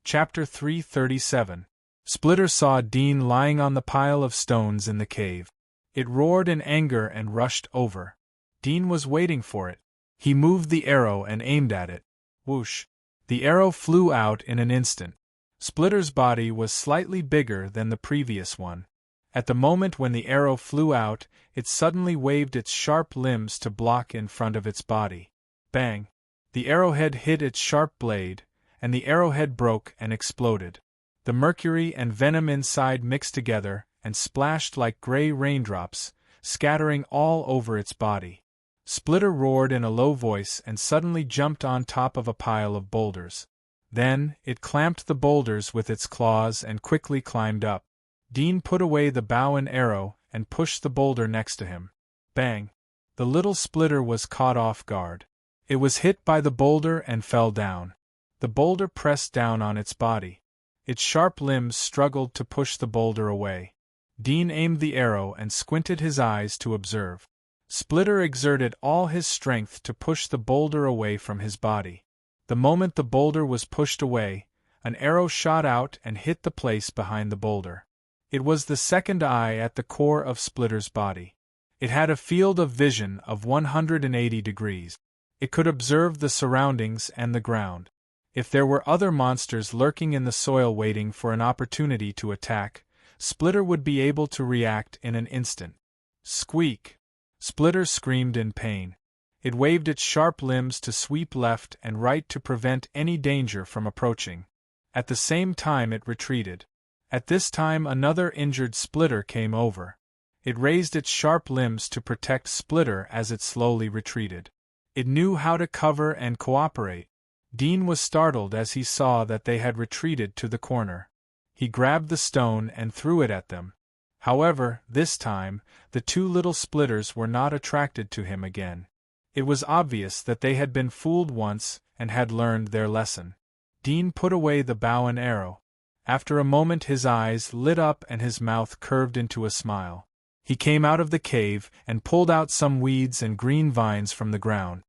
Chapter 337. Splitter saw Dean lying on the pile of stones in the cave. It roared in anger and rushed over. Dean was waiting for it. He moved the arrow and aimed at it. Whoosh! The arrow flew out in an instant. Splitter's body was slightly bigger than the previous one. At the moment when the arrow flew out, it suddenly waved its sharp limbs to block in front of its body. Bang! The arrowhead hit its sharp blade, and the arrowhead broke and exploded. The mercury and venom inside mixed together and splashed like gray raindrops, scattering all over its body. Splitter roared in a low voice and suddenly jumped on top of a pile of boulders. Then, it clamped the boulders with its claws and quickly climbed up. Dean put away the bow and arrow and pushed the boulder next to him. Bang! The little Splitter was caught off guard. It was hit by the boulder and fell down. The boulder pressed down on its body. Its sharp limbs struggled to push the boulder away. Dean aimed the arrow and squinted his eyes to observe. Splitter exerted all his strength to push the boulder away from his body. The moment the boulder was pushed away, an arrow shot out and hit the place behind the boulder. It was the second eye at the core of Splitter's body. It had a field of vision of 180 degrees. It could observe the surroundings and the ground. If there were other monsters lurking in the soil waiting for an opportunity to attack, Splitter would be able to react in an instant. Squeak! Splitter screamed in pain. It waved its sharp limbs to sweep left and right to prevent any danger from approaching. At the same time it retreated. At this time another injured Splitter came over. It raised its sharp limbs to protect Splitter as it slowly retreated. It knew how to cover and cooperate. Dean was startled as he saw that they had retreated to the corner. He grabbed the stone and threw it at them. However, this time, the two little Splitters were not attracted to him again. It was obvious that they had been fooled once and had learned their lesson. Dean put away the bow and arrow. After a moment his eyes lit up and his mouth curved into a smile. He came out of the cave and pulled out some weeds and green vines from the ground.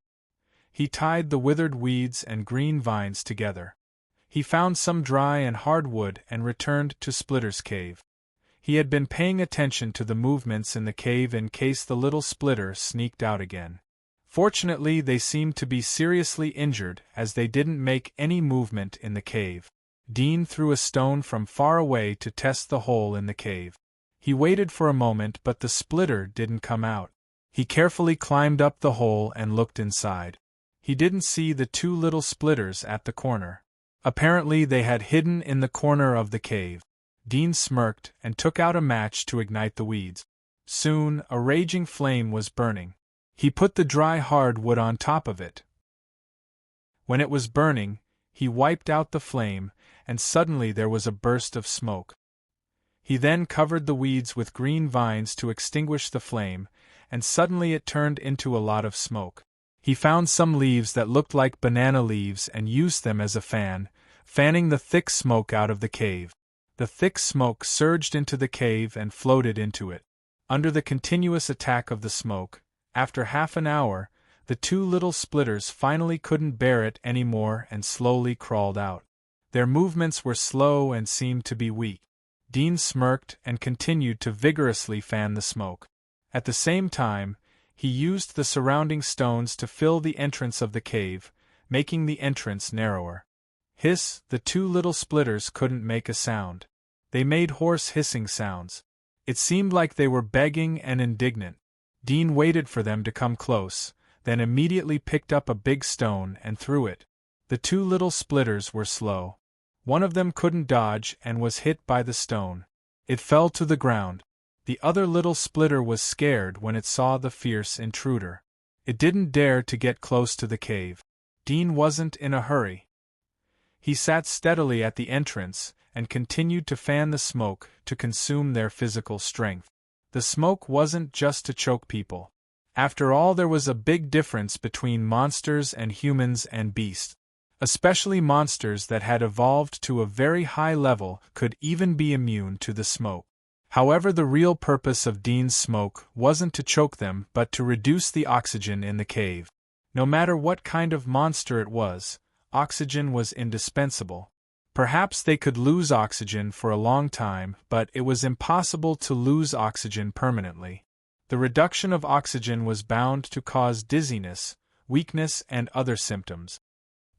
He tied the withered weeds and green vines together. He found some dry and hard wood and returned to Splitter's cave. He had been paying attention to the movements in the cave in case the little Splitter sneaked out again. Fortunately, they seemed to be seriously injured as they didn't make any movement in the cave. Dean threw a stone from far away to test the hole in the cave. He waited for a moment but the Splitter didn't come out. He carefully climbed up the hole and looked inside. He didn't see the two little Splitters at the corner. Apparently they had hidden in the corner of the cave. Dean smirked and took out a match to ignite the weeds. Soon, a raging flame was burning. He put the dry hard wood on top of it. When it was burning, he wiped out the flame, and suddenly there was a burst of smoke. He then covered the weeds with green vines to extinguish the flame, and suddenly it turned into a lot of smoke. He found some leaves that looked like banana leaves and used them as a fan, fanning the thick smoke out of the cave. The thick smoke surged into the cave and floated into it. Under the continuous attack of the smoke, after half an hour, the two little Splitters finally couldn't bear it anymore and slowly crawled out. Their movements were slow and seemed to be weak. Dean smirked and continued to vigorously fan the smoke. At the same time, he used the surrounding stones to fill the entrance of the cave, making the entrance narrower. Hiss! The two little Splitters couldn't make a sound. They made hoarse hissing sounds. It seemed like they were begging and indignant. Dean waited for them to come close, then immediately picked up a big stone and threw it. The two little Splitters were slow. One of them couldn't dodge and was hit by the stone. It fell to the ground. The other little Splitter was scared when it saw the fierce intruder. It didn't dare to get close to the cave. Dean wasn't in a hurry. He sat steadily at the entrance and continued to fan the smoke to consume their physical strength. The smoke wasn't just to choke people. After all, there was a big difference between monsters and humans and beasts. Especially monsters that had evolved to a very high level could even be immune to the smoke. However, the real purpose of Dean's smoke wasn't to choke them but to reduce the oxygen in the cave. No matter what kind of monster it was, oxygen was indispensable. Perhaps they could lose oxygen for a long time, but it was impossible to lose oxygen permanently. The reduction of oxygen was bound to cause dizziness, weakness, and other symptoms.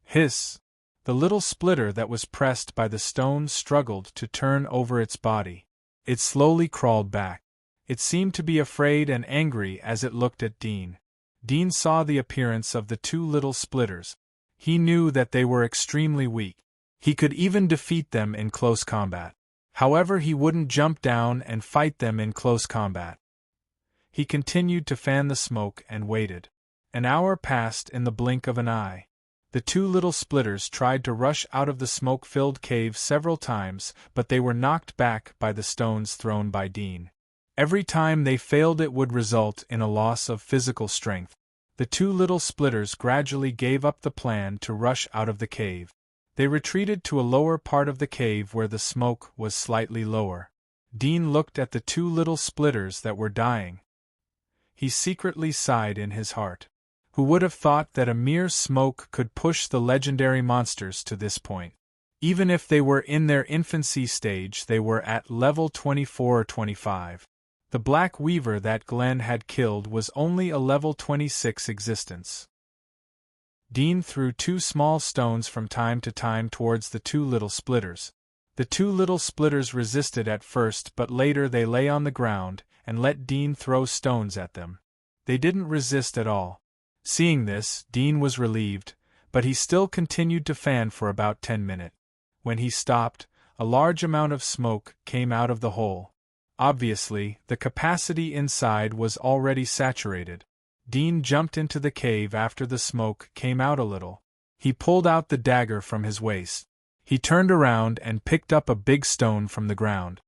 Hiss! The little splitter that was pressed by the stone struggled to turn over its body. It slowly crawled back. It seemed to be afraid and angry as it looked at Dean. Dean saw the appearance of the two little splitters. He knew that they were extremely weak. He could even defeat them in close combat. However, he wouldn't jump down and fight them in close combat. He continued to fan the smoke and waited. An hour passed in the blink of an eye. The two little splitters tried to rush out of the smoke-filled cave several times, but they were knocked back by the stones thrown by Dean. Every time they failed, it would result in a loss of physical strength. The two little splitters gradually gave up the plan to rush out of the cave. They retreated to a lower part of the cave where the smoke was slightly lower. Dean looked at the two little splitters that were dying. He secretly sighed in his heart. Who would have thought that a mere smoke could push the legendary monsters to this point? Even if they were in their infancy stage, they were at level 24 or 25. The Black Weaver that Glenn had killed was only a level 26 existence. Dean threw two small stones from time to time towards the two little splitters. The two little splitters resisted at first, but later they lay on the ground and let Dean throw stones at them. They didn't resist at all. Seeing this, Dean was relieved, but he still continued to fan for about 10 minutes. When he stopped, a large amount of smoke came out of the hole. Obviously, the capacity inside was already saturated. Dean jumped into the cave after the smoke came out a little. He pulled out the dagger from his waist. He turned around and picked up a big stone from the ground.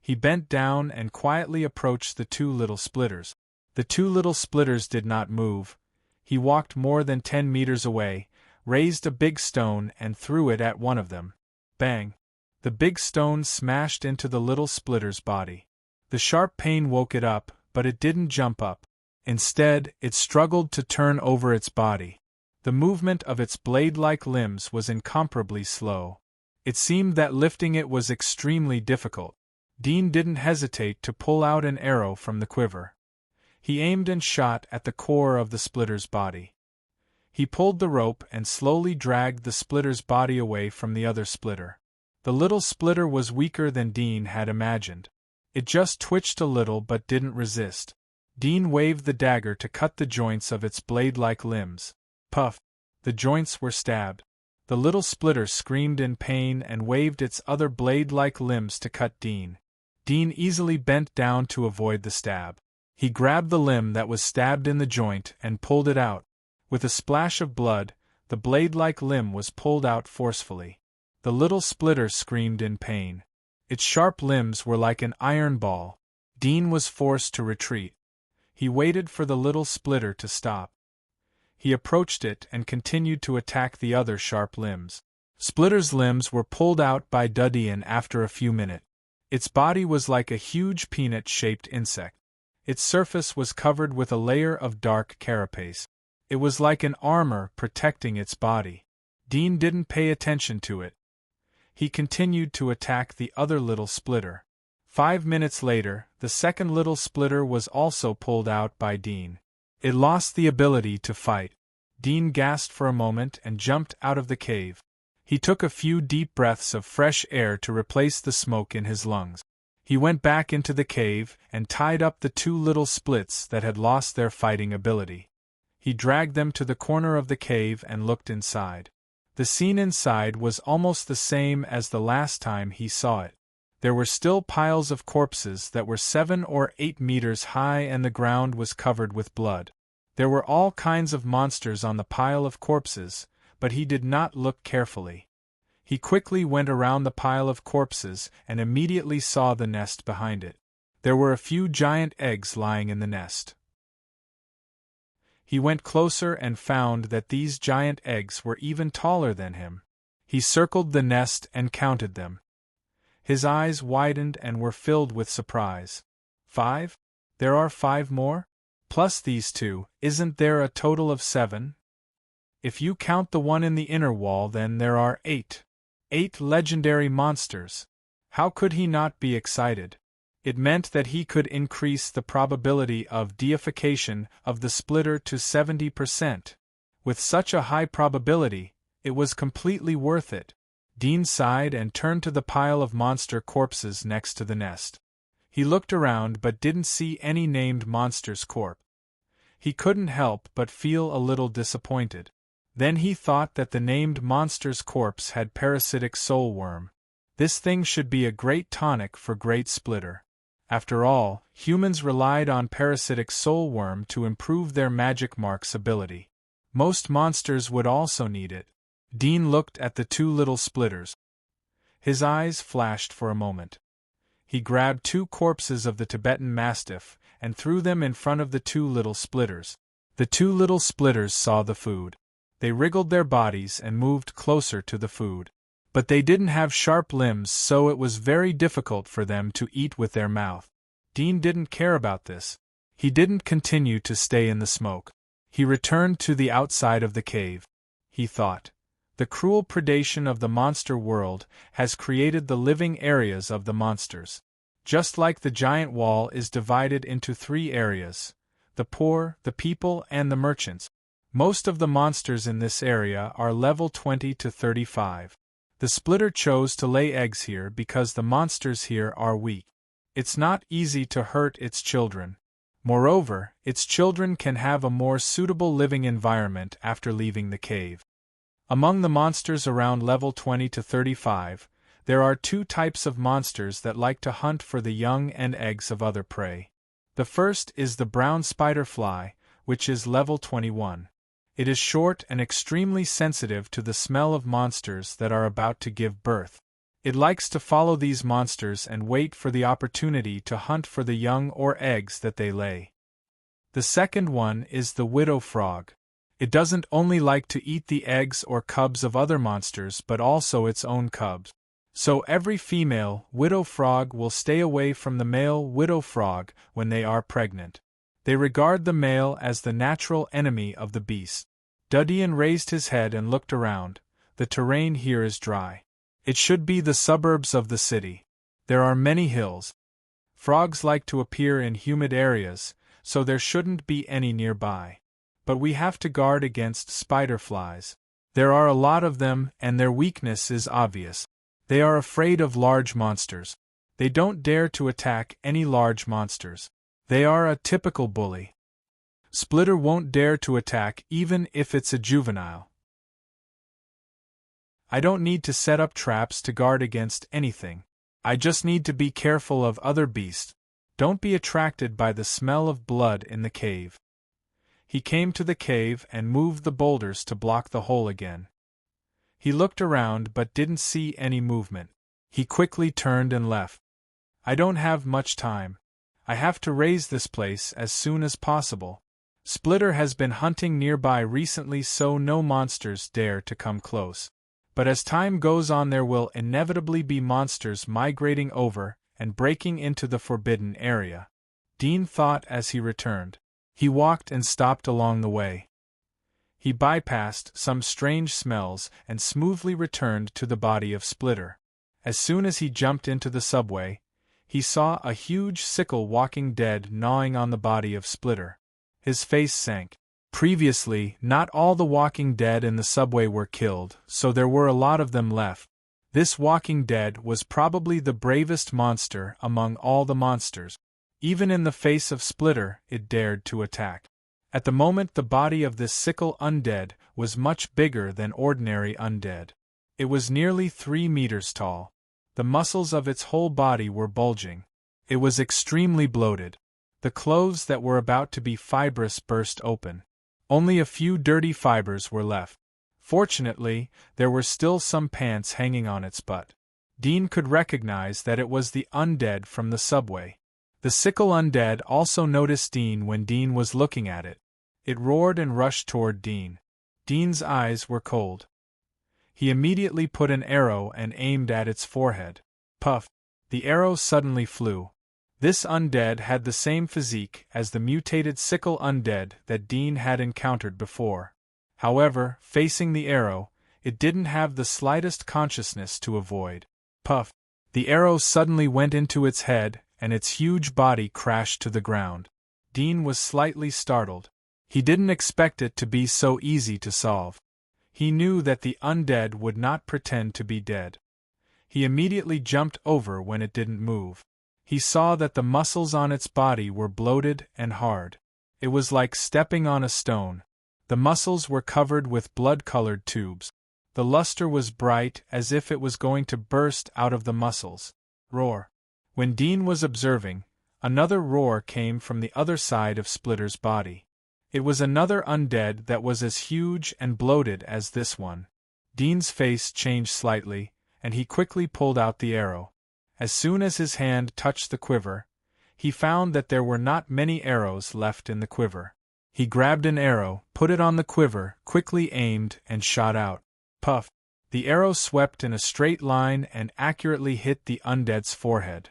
He bent down and quietly approached the two little splitters. The two little splitters did not move. He walked more than 10 meters away, raised a big stone and threw it at one of them. Bang! The big stone smashed into the little splitter's body. The sharp pain woke it up, but it didn't jump up. Instead, it struggled to turn over its body. The movement of its blade-like limbs was incomparably slow. It seemed that lifting it was extremely difficult. Dean didn't hesitate to pull out an arrow from the quiver. He aimed and shot at the core of the splitter's body. He pulled the rope and slowly dragged the splitter's body away from the other splitter. The little splitter was weaker than Dean had imagined. It just twitched a little but didn't resist. Dean waved the dagger to cut the joints of its blade-like limbs. Puff! The joints were stabbed. The little splitter screamed in pain and waved its other blade-like limbs to cut Dean. Dean easily bent down to avoid the stab. He grabbed the limb that was stabbed in the joint and pulled it out. With a splash of blood, the blade-like limb was pulled out forcefully. The little splitter screamed in pain. Its sharp limbs were like an iron ball. Dean was forced to retreat. He waited for the little splitter to stop. He approached it and continued to attack the other sharp limbs. Splitter's limbs were pulled out by Dudian after a few minutes. Its body was like a huge peanut-shaped insect. Its surface was covered with a layer of dark carapace. It was like an armor protecting its body. Dean didn't pay attention to it. He continued to attack the other little splitter. 5 minutes later, the second little splitter was also pulled out by Dean. It lost the ability to fight. Dean gasped for a moment and jumped out of the cave. He took a few deep breaths of fresh air to replace the smoke in his lungs. He went back into the cave and tied up the two little splits that had lost their fighting ability. He dragged them to the corner of the cave and looked inside. The scene inside was almost the same as the last time he saw it. There were still piles of corpses that were 7 or 8 meters high and the ground was covered with blood. There were all kinds of monsters on the pile of corpses, but he did not look carefully. He quickly went around the pile of corpses and immediately saw the nest behind it. There were a few giant eggs lying in the nest. He went closer and found that these giant eggs were even taller than him. He circled the nest and counted them. His eyes widened and were filled with surprise. 5? There are 5 more? Plus these 2, isn't there a total of 7? If you count the one in the inner wall, then there are 8. 8 legendary monsters. How could he not be excited? It meant that he could increase the probability of deification of the splitter to 70%. With such a high probability, it was completely worth it. Dean sighed and turned to the pile of monster corpses next to the nest. He looked around but didn't see any named monster's corpse. He couldn't help but feel a little disappointed. Then he thought that the named monster's corpse had parasitic soul worm. This thing should be a great tonic for Great Splitter. After all, humans relied on parasitic soul worm to improve their magic mark's ability. Most monsters would also need it. Dean looked at the 2 little splitters. His eyes flashed for a moment. He grabbed 2 corpses of the Tibetan Mastiff and threw them in front of the 2 little splitters. The 2 little splitters saw the food. They wriggled their bodies and moved closer to the food. But they didn't have sharp limbs, so it was very difficult for them to eat with their mouth. Dean didn't care about this. He didn't continue to stay in the smoke. He returned to the outside of the cave. He thought, the cruel predation of the monster world has created the living areas of the monsters. Just like the giant wall is divided into 3 areas: the poor, the people, and the merchants. Most of the monsters in this area are level 20 to 35. The splitter chose to lay eggs here because the monsters here are weak. It's not easy to hurt its children. Moreover, its children can have a more suitable living environment after leaving the cave. Among the monsters around level 20 to 35, there are 2 types of monsters that like to hunt for the young and eggs of other prey. The first is the brown spider fly, which is level 21. It is short and extremely sensitive to the smell of monsters that are about to give birth. It likes to follow these monsters and wait for the opportunity to hunt for the young or eggs that they lay. The second one is the widow frog. It doesn't only like to eat the eggs or cubs of other monsters but also its own cubs. So every female widow frog will stay away from the male widow frog when they are pregnant. They regard the male as the natural enemy of the beast. Dudian raised his head and looked around. The terrain here is dry. It should be the suburbs of the city. There are many hills. Frogs like to appear in humid areas, so there shouldn't be any nearby. But we have to guard against spider flies. There are a lot of them, and their weakness is obvious. They are afraid of large monsters. They don't dare to attack any large monsters. They are a typical bully. Splitter won't dare to attack even if it's a juvenile. I don't need to set up traps to guard against anything. I just need to be careful of other beasts. Don't be attracted by the smell of blood in the cave. He came to the cave and moved the boulders to block the hole again. He looked around but didn't see any movement. He quickly turned and left. I don't have much time. I have to raise this place as soon as possible. Splitter has been hunting nearby recently, so no monsters dare to come close. But as time goes on, there will inevitably be monsters migrating over and breaking into the forbidden area. Dean thought as he returned. He walked and stopped along the way. He bypassed some strange smells and smoothly returned to the body of Splitter. As soon as he jumped into the subway, he saw a huge sickle walking dead, gnawing on the body of Splitter. His face sank. Previously, not all the Walking Dead in the subway were killed, so there were a lot of them left. This Walking Dead was probably the bravest monster among all the monsters. Even in the face of Splitter, it dared to attack. At the moment, the body of this sickle undead was much bigger than ordinary undead. It was nearly 3 meters tall. The muscles of its whole body were bulging. It was extremely bloated. The clothes that were about to be fibrous burst open. Only a few dirty fibers were left. Fortunately, there were still some pants hanging on its butt. Dean could recognize that it was the undead from the subway. The sickle undead also noticed Dean when Dean was looking at it. It roared and rushed toward Dean. Dean's eyes were cold. He immediately put an arrow and aimed at its forehead. Puff! The arrow suddenly flew. This undead had the same physique as the mutated sickle undead that Dean had encountered before. However, facing the arrow, it didn't have the slightest consciousness to avoid. Puff! The arrow suddenly went into its head, and its huge body crashed to the ground. Dean was slightly startled. He didn't expect it to be so easy to solve. He knew that the undead would not pretend to be dead. He immediately jumped over when it didn't move. He saw that the muscles on its body were bloated and hard. It was like stepping on a stone. The muscles were covered with blood-colored tubes. The luster was bright, as if it was going to burst out of the muscles. Roar! When Dean was observing, another roar came from the other side of Splitter's body. It was another undead that was as huge and bloated as this one. Dean's face changed slightly, and he quickly pulled out the arrow. As soon as his hand touched the quiver, he found that there were not many arrows left in the quiver. He grabbed an arrow, put it on the quiver, quickly aimed, and shot out. Puff! The arrow swept in a straight line and accurately hit the undead's forehead.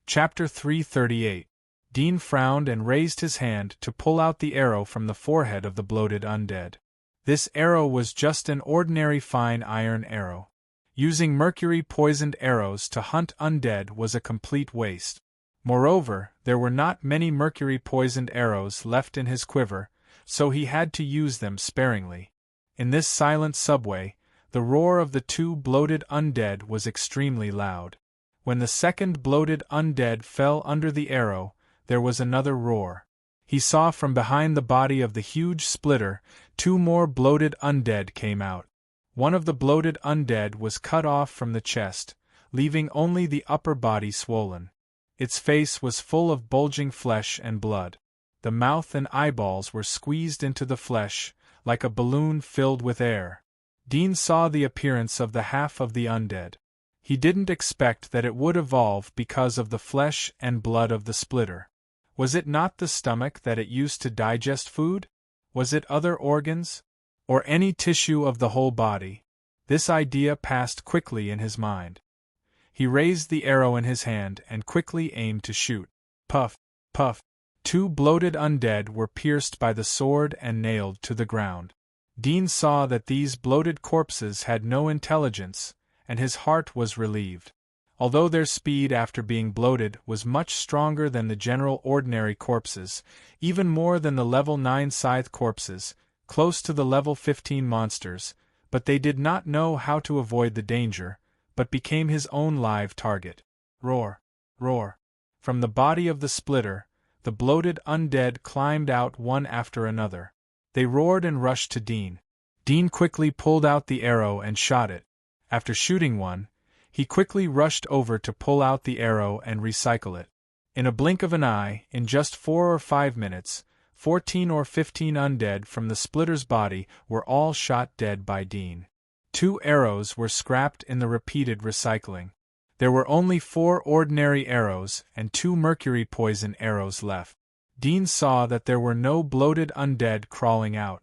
Chapter 338. Dean frowned and raised his hand to pull out the arrow from the forehead of the bloated undead. This arrow was just an ordinary fine iron arrow. Using mercury-poisoned arrows to hunt undead was a complete waste. Moreover, there were not many mercury-poisoned arrows left in his quiver, so he had to use them sparingly. In this silent subway, the roar of the two bloated undead was extremely loud. When the second bloated undead fell under the arrow, there was another roar. He saw from behind the body of the huge Splitter, two more bloated undead came out. One of the bloated undead was cut off from the chest, leaving only the upper body swollen. Its face was full of bulging flesh and blood. The mouth and eyeballs were squeezed into the flesh, like a balloon filled with air. Dean saw the appearance of the half of the undead. He didn't expect that it would evolve because of the flesh and blood of the Splitter. Was it not the stomach that it used to digest food? Was it other organs? Or any tissue of the whole body? This idea passed quickly in his mind. He raised the arrow in his hand and quickly aimed to shoot. Puff! Puff! Two bloated undead were pierced by the sword and nailed to the ground. Dean saw that these bloated corpses had no intelligence, and his heart was relieved. Although their speed after being bloated was much stronger than the general ordinary corpses, even more than the level 9 scythe corpses, close to the level 15 monsters, but they did not know how to avoid the danger, but became his own live target. Roar! Roar! From the body of the Splitter, the bloated undead climbed out one after another. They roared and rushed to Dean. Dean quickly pulled out the arrow and shot it. After shooting one, he quickly rushed over to pull out the arrow and recycle it. In a blink of an eye, in just 4 or 5 minutes, 14 or 15 undead from the Splitter's body were all shot dead by Dean. 2 arrows were scrapped in the repeated recycling. There were only 4 ordinary arrows and 2 mercury poison arrows left. Dean saw that there were no bloated undead crawling out.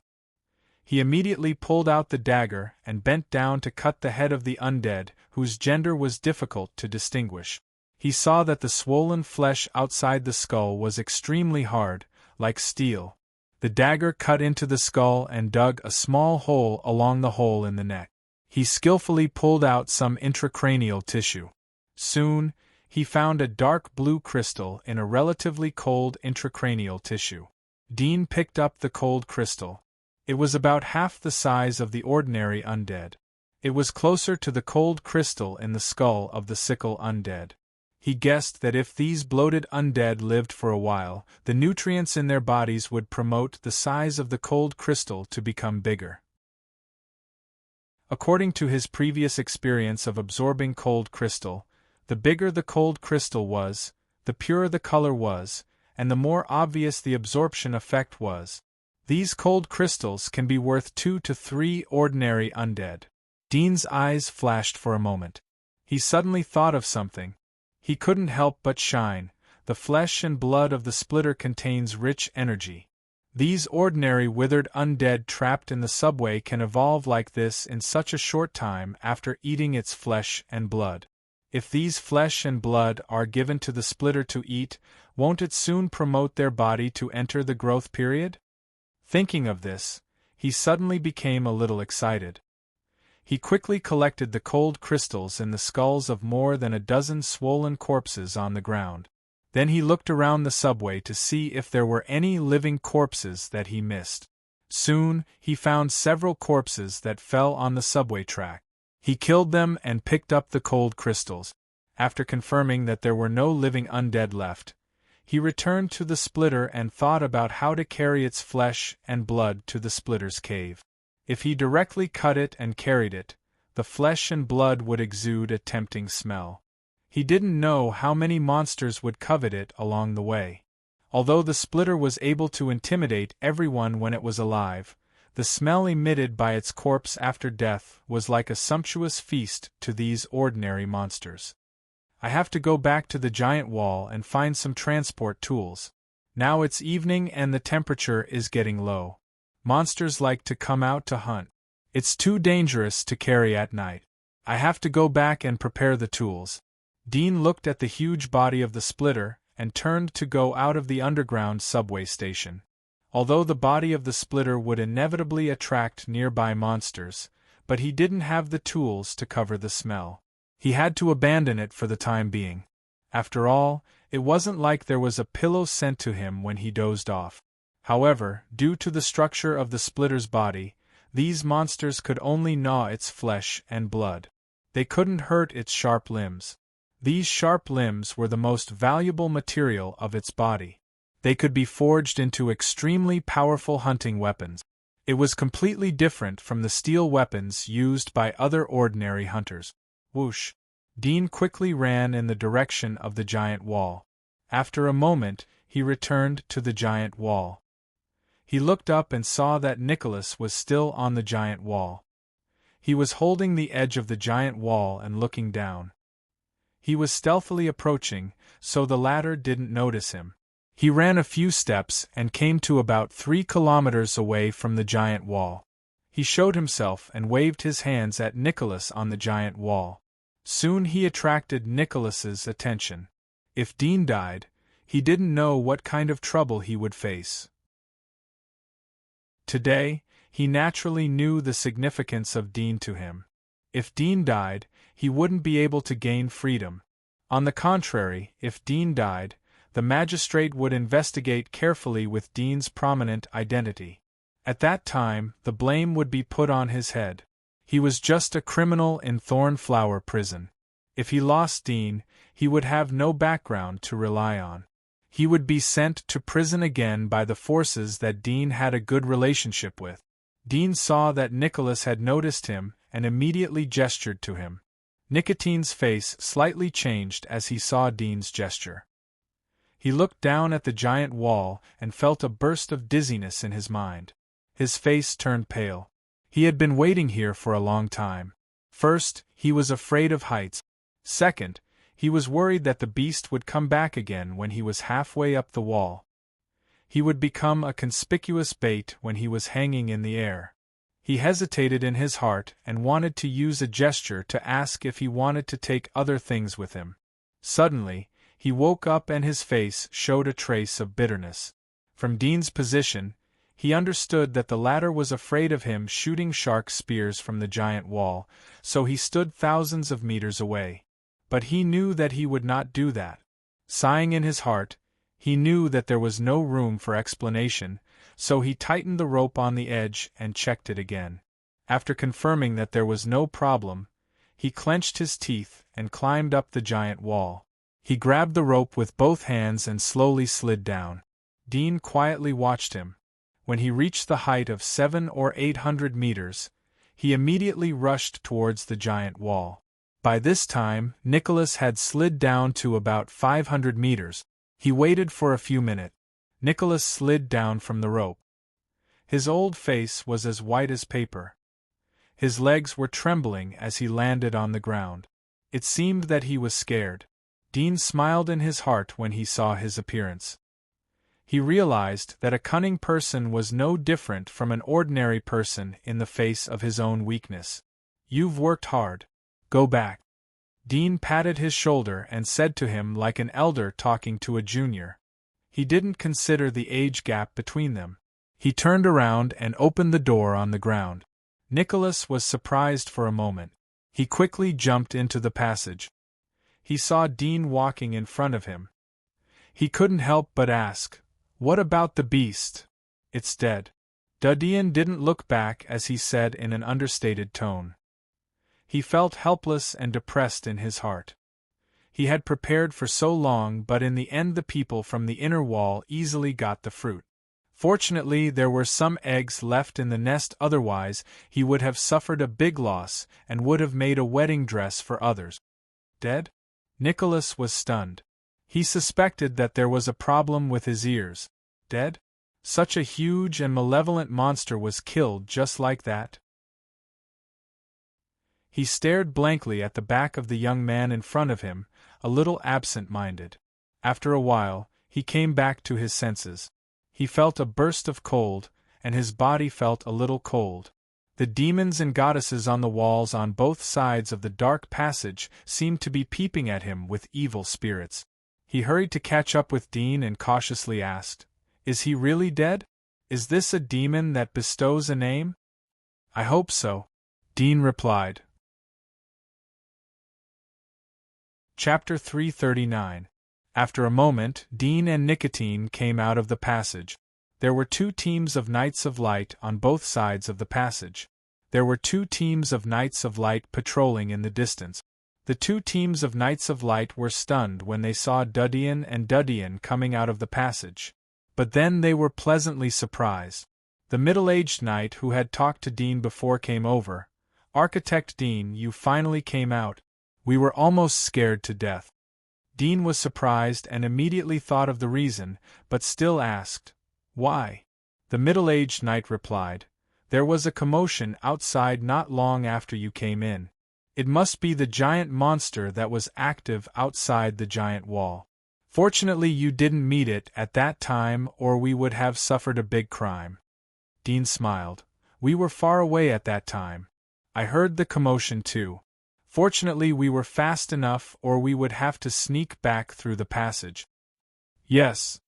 He immediately pulled out the dagger and bent down to cut the head of the undead, whose gender was difficult to distinguish. He saw that the swollen flesh outside the skull was extremely hard, like steel. The dagger cut into the skull and dug a small hole along the hole in the neck. He skillfully pulled out some intracranial tissue. Soon, he found a dark blue crystal in a relatively cold intracranial tissue. Dean picked up the cold crystal. It was about half the size of the ordinary undead. It was closer to the cold crystal in the skull of the sickle undead. He guessed that if these bloated undead lived for a while, the nutrients in their bodies would promote the size of the cold crystal to become bigger. According to his previous experience of absorbing cold crystal, the bigger the cold crystal was, the purer the color was, and the more obvious the absorption effect was. These cold crystals can be worth 2 to 3 ordinary undead. Dean's eyes flashed for a moment. He suddenly thought of something. He couldn't help but shine. The flesh and blood of the Splitter contains rich energy. These ordinary withered undead trapped in the subway can evolve like this in such a short time after eating its flesh and blood. If these flesh and blood are given to the Splitter to eat, won't it soon promote their body to enter the growth period? Thinking of this, he suddenly became a little excited. He quickly collected the cold crystals in the skulls of more than a dozen swollen corpses on the ground. Then he looked around the subway to see if there were any living corpses that he missed. Soon, he found several corpses that fell on the subway track. He killed them and picked up the cold crystals. After confirming that there were no living undead left, he returned to the splitter and thought about how to carry its flesh and blood to the splitter's cave. If he directly cut it and carried it, the flesh and blood would exude a tempting smell. He didn't know how many monsters would covet it along the way. Although the splitter was able to intimidate everyone when it was alive, the smell emitted by its corpse after death was like a sumptuous feast to these ordinary monsters. I have to go back to the giant wall and find some transport tools. Now it's evening and the temperature is getting low. Monsters like to come out to hunt. It's too dangerous to carry at night. I have to go back and prepare the tools. Dean looked at the huge body of the splitter and turned to go out of the underground subway station. Although the body of the splitter would inevitably attract nearby monsters, but he didn't have the tools to cover the smell. He had to abandon it for the time being. After all, it wasn't like there was a pillow sent to him when he dozed off. However, due to the structure of the splitter's body, these monsters could only gnaw its flesh and blood. They couldn't hurt its sharp limbs. These sharp limbs were the most valuable material of its body. They could be forged into extremely powerful hunting weapons. It was completely different from the steel weapons used by other ordinary hunters. Whoosh! Dean quickly ran in the direction of the giant wall. After a moment, he returned to the giant wall. He looked up and saw that Nicholas was still on the giant wall. He was holding the edge of the giant wall and looking down. He was stealthily approaching, so the latter didn't notice him. He ran a few steps and came to about 3 kilometers away from the giant wall. He showed himself and waved his hands at Nicholas on the giant wall. Soon he attracted Nicholas's attention. If Dean died, he didn't know what kind of trouble he would face. Today, he naturally knew the significance of Dean to him. If Dean died, he wouldn't be able to gain freedom. On the contrary, if Dean died, the magistrate would investigate carefully with Dean's prominent identity. At that time, the blame would be put on his head. He was just a criminal in Thornflower Prison. If he lost Dean, he would have no background to rely on. He would be sent to prison again by the forces that Dean had a good relationship with. Dean saw that Nicholas had noticed him and immediately gestured to him. Nicotine's face slightly changed as he saw Dean's gesture. He looked down at the giant wall and felt a burst of dizziness in his mind. His face turned pale. He had been waiting here for a long time. First, he was afraid of heights. Second, he was worried that the beast would come back again when he was halfway up the wall. He would become a conspicuous bait when he was hanging in the air. He hesitated in his heart and wanted to use a gesture to ask if he wanted to take other things with him. Suddenly, he woke up and his face showed a trace of bitterness. From Dean's position, he understood that the latter was afraid of him shooting shark spears from the giant wall, so he stood thousands of meters away. But he knew that he would not do that. Sighing in his heart, he knew that there was no room for explanation, so he tightened the rope on the edge and checked it again. After confirming that there was no problem, he clenched his teeth and climbed up the giant wall. He grabbed the rope with both hands and slowly slid down. Dean quietly watched him. When he reached the height of 700 or 800 meters, he immediately rushed towards the giant wall. By this time, Nicholas had slid down to about 500 meters. He waited for a few minutes. Nicholas slid down from the rope. His old face was as white as paper. His legs were trembling as he landed on the ground. It seemed that he was scared. Dean smiled in his heart when he saw his appearance. He realized that a cunning person was no different from an ordinary person in the face of his own weakness. "You've worked hard. Go back." Dean patted his shoulder and said to him like an elder talking to a junior. He didn't consider the age gap between them. He turned around and opened the door on the ground. Nicholas was surprised for a moment. He quickly jumped into the passage. He saw Dean walking in front of him. He couldn't help but ask, "What about the beast?" "It's dead." Dean didn't look back as he said in an understated tone. He felt helpless and depressed in his heart. He had prepared for so long, but in the end the people from the inner wall easily got the fruit. Fortunately, there were some eggs left in the nest, otherwise he would have suffered a big loss and would have made a wedding dress for others. Dead? Nicholas was stunned. He suspected that there was a problem with his ears. Dead? Such a huge and malevolent monster was killed just like that? He stared blankly at the back of the young man in front of him, a little absent-minded. After a while, he came back to his senses. He felt a burst of cold, and his body felt a little cold. The demons and goddesses on the walls on both sides of the dark passage seemed to be peeping at him with evil spirits. He hurried to catch up with Dean and cautiously asked, "Is he really dead? Is this a demon that bestows a name?" "I hope so," Dean replied. Chapter 339. After a moment, Dean and Nicotine came out of the passage. There were 2 teams of Knights of Light on both sides of the passage. There were 2 teams of Knights of Light patrolling in the distance. The 2 teams of Knights of Light were stunned when they saw Dudian and Dudian coming out of the passage. But then they were pleasantly surprised. The middle-aged knight who had talked to Dean before came over. "Architect Dean, you finally came out. We were almost scared to death." Dean was surprised and immediately thought of the reason, but still asked, "Why?" The middle-aged knight replied, "There was a commotion outside not long after you came in. It must be the giant monster that was active outside the giant wall. Fortunately you didn't meet it at that time or we would have suffered a big crime." Dean smiled. "We were far away at that time. I heard the commotion too. Fortunately we were fast enough or we would have to sneak back through the passage." "Yes."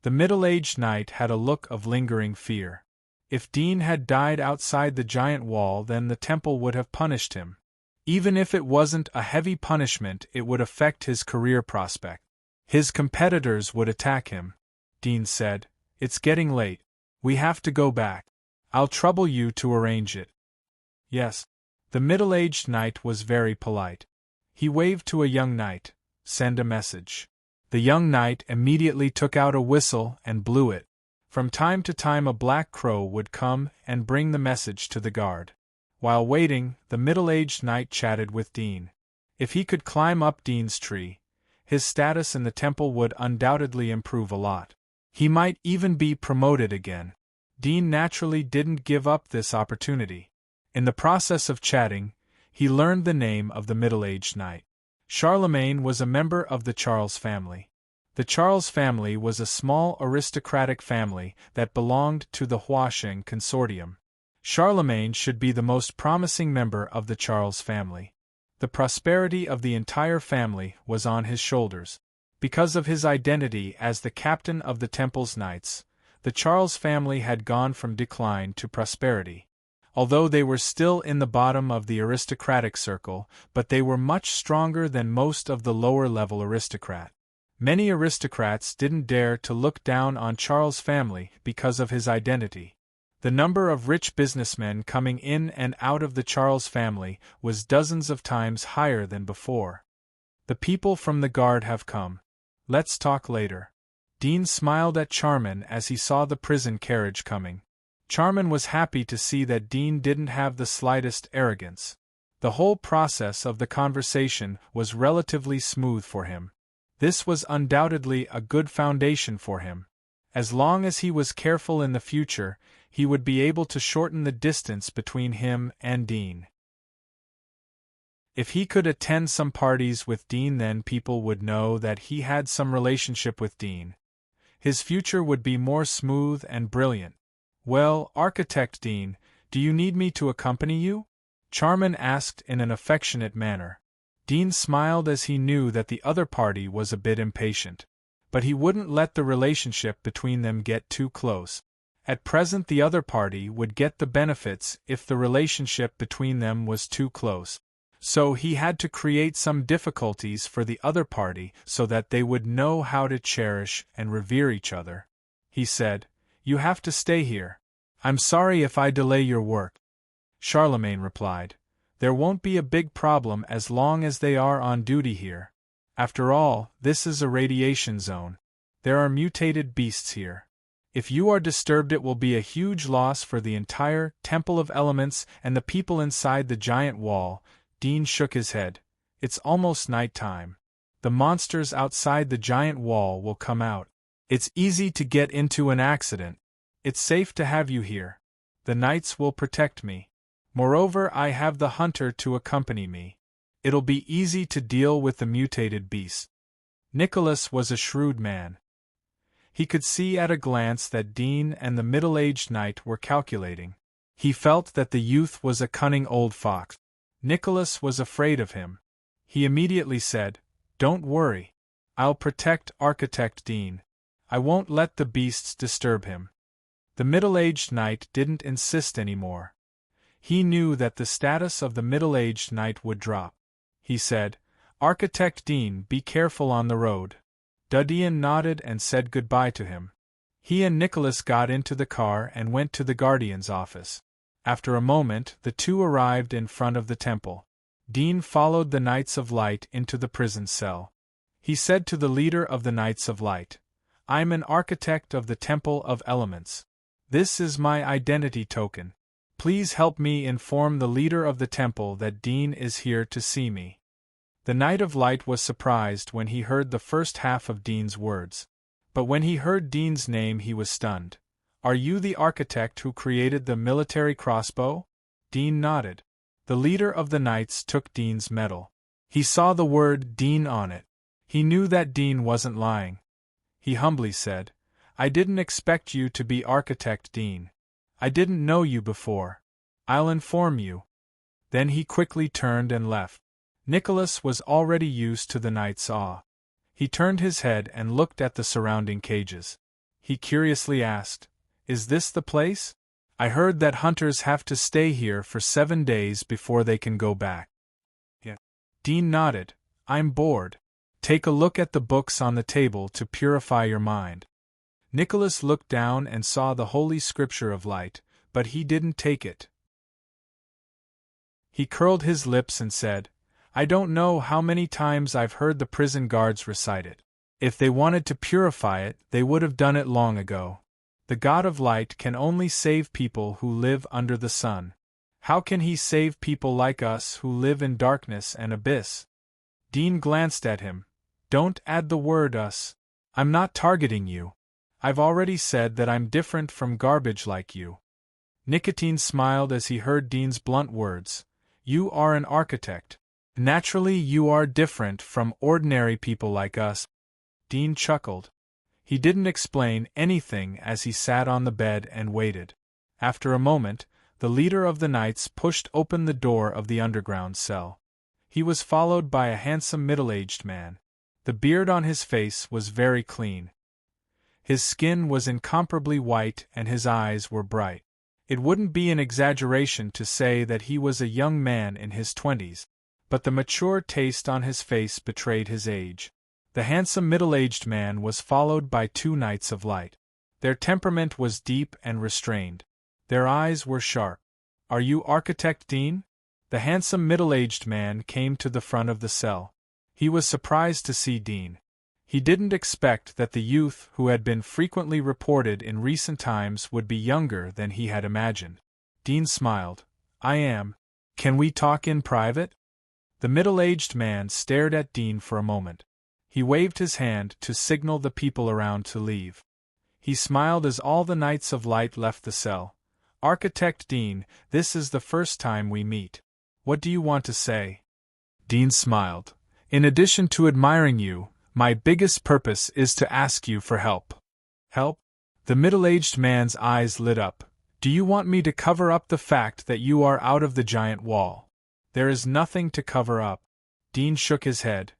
The middle-aged knight had a look of lingering fear. If Dean had died outside the giant wall, then the temple would have punished him. Even if it wasn't a heavy punishment, it would affect his career prospect. His competitors would attack him. Dean said, "It's getting late. We have to go back. I'll trouble you to arrange it." "Yes." The middle-aged knight was very polite. He waved to a young knight. "Send a message." The young knight immediately took out a whistle and blew it. From time to time a black crow would come and bring the message to the guard. While waiting, the middle-aged knight chatted with Dean. If he could climb up Dean's tree, his status in the temple would undoubtedly improve a lot. He might even be promoted again. Dean naturally didn't give up this opportunity. In the process of chatting, he learned the name of the middle-aged knight. Charlemagne was a member of the Charles family. The Charles family was a small aristocratic family that belonged to the Huasheng consortium. Charlemagne should be the most promising member of the Charles family. The prosperity of the entire family was on his shoulders. Because of his identity as the captain of the temple's knights, the Charles family had gone from decline to prosperity. Although they were still in the bottom of the aristocratic circle, but they were much stronger than most of the lower-level aristocrats. Many aristocrats didn't dare to look down on Charles' family because of his identity. The number of rich businessmen coming in and out of the Charles family was dozens of times higher than before. "The people from the guard have come. Let's talk later." Dean smiled at Charman as he saw the prison carriage coming. Charman was happy to see that Dean didn't have the slightest arrogance. The whole process of the conversation was relatively smooth for him. This was undoubtedly a good foundation for him. As long as he was careful in the future, he would be able to shorten the distance between him and Dean. If he could attend some parties with Dean, then people would know that he had some relationship with Dean. His future would be more smooth and brilliant. "Well, Architect Dean, do you need me to accompany you?" Charman asked in an affectionate manner. Dean smiled as he knew that the other party was a bit impatient. But he wouldn't let the relationship between them get too close. At present the other party would get the benefits if the relationship between them was too close. So he had to create some difficulties for the other party so that they would know how to cherish and revere each other. He said, "You have to stay here. I'm sorry if I delay your work." Charlemagne replied, "There won't be a big problem as long as they are on duty here. After all, this is a radiation zone. There are mutated beasts here. If you are disturbed, it will be a huge loss for the entire Temple of Elements and the people inside the giant wall." Dean shook his head. "It's almost night time. The monsters outside the giant wall will come out. It's easy to get into an accident. It's safe to have you here. The knights will protect me. Moreover, I have the hunter to accompany me. It'll be easy to deal with the mutated beast." Nicholas was a shrewd man. He could see at a glance that Dean and the middle-aged knight were calculating. He felt that the youth was a cunning old fox. Nicholas was afraid of him. He immediately said, "Don't worry. I'll protect Architect Dean. I won't let the beasts disturb him." The middle-aged knight didn't insist anymore. He knew that the status of the middle-aged knight would drop. He said, "Architect Dean, be careful on the road." Dudian nodded and said goodbye to him. He and Nicholas got into the car and went to the guardian's office. After a moment, the two arrived in front of the temple. Dean followed the Knights of Light into the prison cell. He said to the leader of the Knights of Light, "I'm an architect of the Temple of Elements. This is my identity token. Please help me inform the leader of the temple that Dean is here to see me." The Knight of Light was surprised when he heard the first half of Dean's words. But when he heard Dean's name he was stunned. "Are you the architect who created the military crossbow?" Dean nodded. The leader of the knights took Dean's medal. He saw the word Dean on it. He knew that Dean wasn't lying. He humbly said, "I didn't expect you to be Architect Dean. I didn't know you before. I'll inform you." Then he quickly turned and left. Nicholas was already used to the knight's awe. He turned his head and looked at the surrounding cages. He curiously asked, "Is this the place? I heard that hunters have to stay here for 7 days before they can go back." Yeah. Dean nodded. "I'm bored. Take a look at the books on the table to purify your mind." Nicholas looked down and saw the Holy Scripture of Light, but he didn't take it. He curled his lips and said, "I don't know how many times I've heard the prison guards recite it. If they wanted to purify it, they would have done it long ago. The God of Light can only save people who live under the sun. How can he save people like us who live in darkness and abyss?" Dean glanced at him. "Don't add the word us. I'm not targeting you. I've already said that I'm different from garbage like you." Nicotine smiled as he heard Dean's blunt words. "You are an architect. Naturally you are different from ordinary people like us." Dean chuckled. He didn't explain anything as he sat on the bed and waited. After a moment, the leader of the knights pushed open the door of the underground cell. He was followed by a handsome middle-aged man. The beard on his face was very clean. His skin was incomparably white and his eyes were bright. It wouldn't be an exaggeration to say that he was a young man in his 20s, but the mature taste on his face betrayed his age. The handsome middle-aged man was followed by 2 Knights of Light. Their temperament was deep and restrained. Their eyes were sharp. "Are you Architect Dean?" The handsome middle-aged man came to the front of the cell. He was surprised to see Dean. He didn't expect that the youth who had been frequently reported in recent times would be younger than he had imagined. Dean smiled. "I am. Can we talk in private?" The middle-aged man stared at Dean for a moment. He waved his hand to signal the people around to leave. He smiled as all the Knights of Light left the cell. "Architect Dean, this is the first time we meet. What do you want to say?" Dean smiled. "In addition to admiring you, my biggest purpose is to ask you for help." "Help?" The middle-aged man's eyes lit up. "Do you want me to cover up the fact that you are out of the giant wall?" "There is nothing to cover up." Dean shook his head.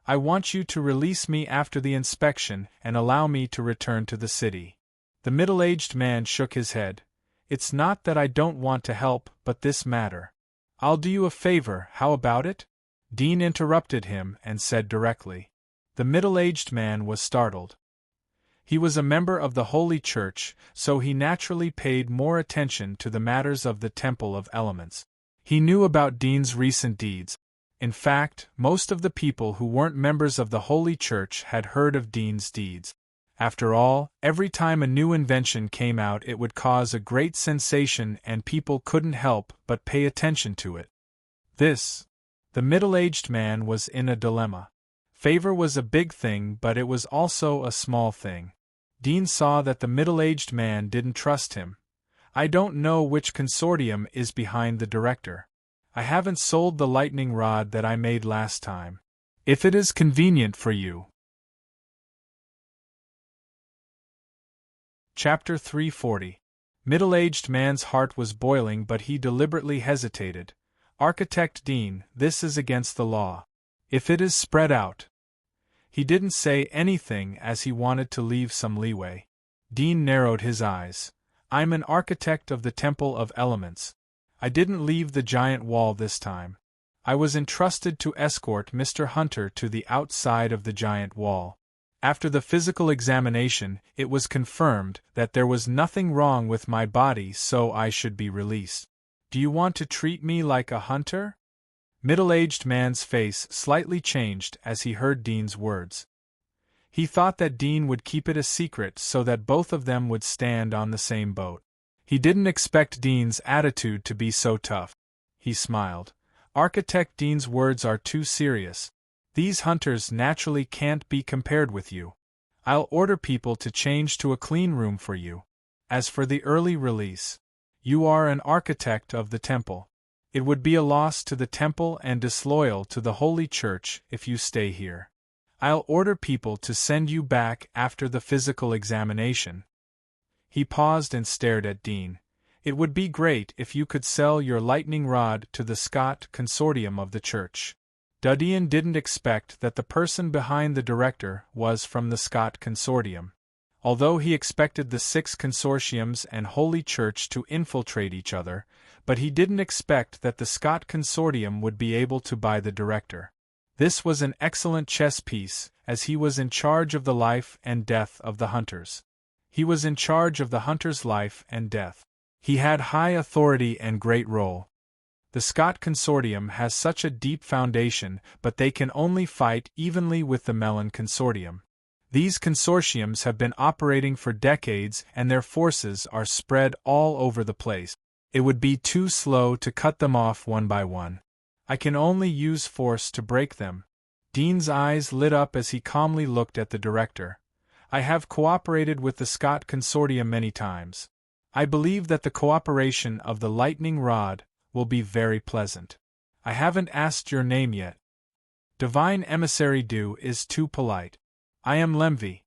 "I want you to release me after the inspection and allow me to return to the city." The middle-aged man shook his head. It's not that I don't want to help, but this matter. I'll do you a favor, how about it? Dean interrupted him and said directly. The middle-aged man was startled. He was a member of the Holy Church, so he naturally paid more attention to the matters of the Temple of Elements. He knew about Dean's recent deeds. In fact, most of the people who weren't members of the Holy Church had heard of Dean's deeds. After all, every time a new invention came out it would cause a great sensation and people couldn't help but pay attention to it. The middle-aged man was in a dilemma. Favor was a big thing, but it was also a small thing. Dean saw that the middle-aged man didn't trust him. I don't know which consortium is behind the director. I haven't sold the lightning rod that I made last time. If it is convenient for you. Chapter 340. Middle-aged man's heart was boiling, but he deliberately hesitated. Architect Dean, this is against the law. If it is spread out. He didn't say anything as he wanted to leave some leeway. Dean narrowed his eyes. I'm an architect of the Temple of Elements. I didn't leave the giant wall this time. I was entrusted to escort Mr. Hunter to the outside of the giant wall. After the physical examination, it was confirmed that there was nothing wrong with my body, so I should be released. Do you want to treat me like a hunter? Middle-aged man's face slightly changed as he heard Dean's words. He thought that Dean would keep it a secret so that both of them would stand on the same boat. He didn't expect Dean's attitude to be so tough. He smiled. Architect Dean's words are too serious. These hunters naturally can't be compared with you. I'll order people to change to a clean room for you. As for the early release, you are an architect of the temple. It would be a loss to the temple and disloyal to the Holy Church if you stay here. I'll order people to send you back after the physical examination. He paused and stared at Dean. It would be great if you could sell your lightning rod to the Scott Consortium of the Church. Dean didn't expect that the person behind the director was from the Scott Consortium. Although he expected the 6 consortiums and Holy Church to infiltrate each other, but he didn't expect that the Scott Consortium would be able to buy the director. This was an excellent chess piece, as he was in charge of the life and death of the hunters. He was in charge of the hunter's life and death. He had high authority and great role. The Scott Consortium has such a deep foundation, but they can only fight evenly with the Mellon Consortium. These consortiums have been operating for decades and their forces are spread all over the place. It would be too slow to cut them off one by one. I can only use force to break them. Dean's eyes lit up as he calmly looked at the director. I have cooperated with the Scott Consortium many times. I believe that the cooperation of the lightning rod will be very pleasant. I haven't asked your name yet. Divine Emissary Du is too polite. I am Lemvi.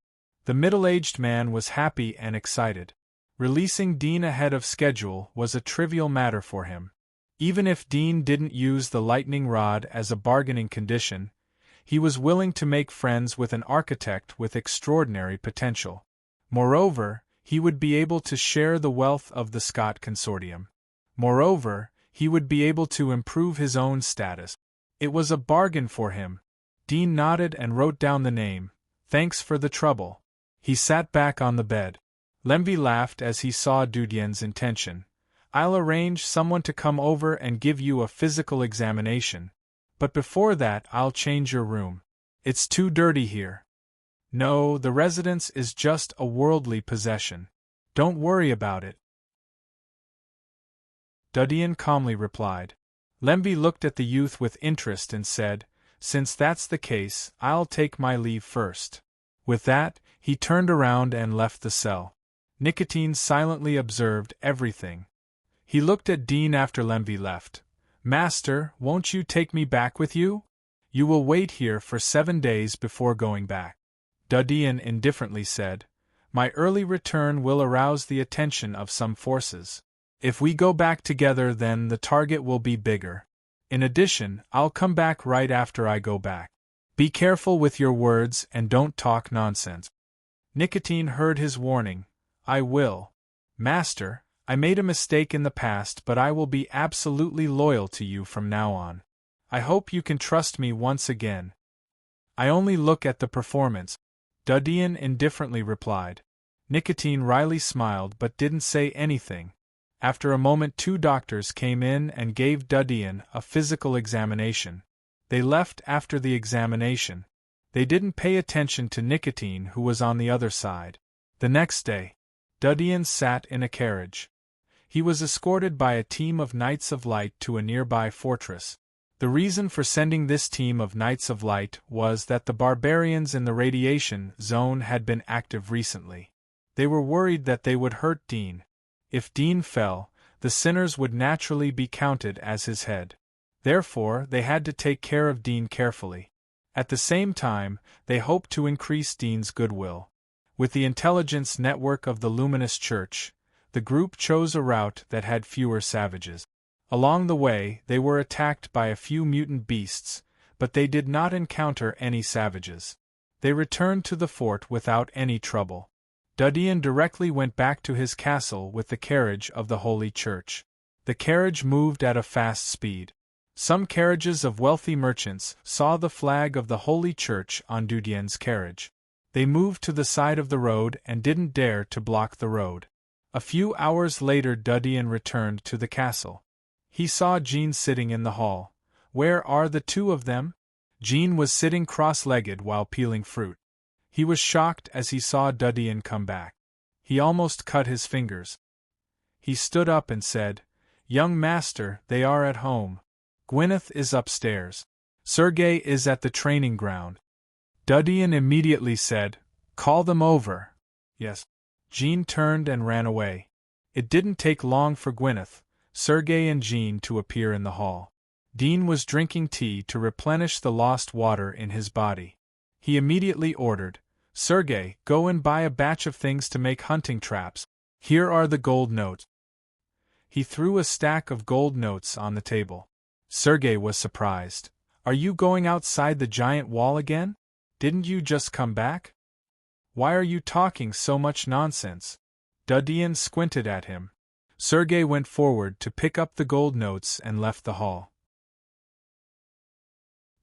The middle-aged man was happy and excited. Releasing Dean ahead of schedule was a trivial matter for him. Even if Dean didn't use the lightning rod as a bargaining condition, he was willing to make friends with an architect with extraordinary potential. Moreover, he would be able to share the wealth of the Scott Consortium. Moreover, he would be able to improve his own status. It was a bargain for him. Dean nodded and wrote down the name. Thanks for the trouble. He sat back on the bed. Lemvi laughed as he saw Dudien's intention. I'll arrange someone to come over and give you a physical examination. But before that I'll change your room. It's too dirty here. No, the residence is just a worldly possession. Don't worry about it. Dudien calmly replied. Lemvi looked at the youth with interest and said, Since that's the case, I'll take my leave first. With that, he turned around and left the cell. Nicotine silently observed everything. He looked at Dean after Lemvi left. Master, won't you take me back with you? You will wait here for 7 days before going back. Dudien indifferently said, My early return will arouse the attention of some forces. If we go back together, then the target will be bigger. In addition, I'll come back right after I go back. Be careful with your words and don't talk nonsense. Nicotine heard his warning. I will. Master, I made a mistake in the past, but I will be absolutely loyal to you from now on. I hope you can trust me once again. I only look at the performance, Dudian indifferently replied. Nicotine wryly smiled but didn't say anything. After a moment 2 doctors came in and gave Dudian a physical examination. They left after the examination. They didn't pay attention to Nicotine, who was on the other side. The next day, Dudian sat in a carriage. He was escorted by a team of Knights of Light to a nearby fortress. The reason for sending this team of Knights of Light was that the barbarians in the radiation zone had been active recently. They were worried that they would hurt Dean. If Dean fell, the sinners would naturally be counted as his head. Therefore, they had to take care of Dean carefully. At the same time, they hoped to increase Dean's goodwill. With the intelligence network of the Luminous Church, the group chose a route that had fewer savages. Along the way, they were attacked by a few mutant beasts, but they did not encounter any savages. They returned to the fort without any trouble. Dudian directly went back to his castle with the carriage of the Holy Church. The carriage moved at a fast speed. Some carriages of wealthy merchants saw the flag of the Holy Church on Dudian's carriage. They moved to the side of the road and didn't dare to block the road. A few hours later Dudian returned to the castle. He saw Jean sitting in the hall. Where are the 2 of them? Jean was sitting cross-legged while peeling fruit. He was shocked as he saw Dudian come back. He almost cut his fingers. He stood up and said, "Young master, they are at home. Gwyneth is upstairs. Sergei is at the training ground." Dudian immediately said, "Call them over." "Yes." Jean turned and ran away. It didn't take long for Gwyneth, Sergei and Jean to appear in the hall. Dean was drinking tea to replenish the lost water in his body. He immediately ordered, "Sergei, go and buy a batch of things to make hunting traps. Here are the gold notes." He threw a stack of gold notes on the table. Sergei was surprised. "Are you going outside the giant wall again? Didn't you just come back? Why are you talking so much nonsense?" Dudian squinted at him. Sergei went forward to pick up the gold notes and left the hall.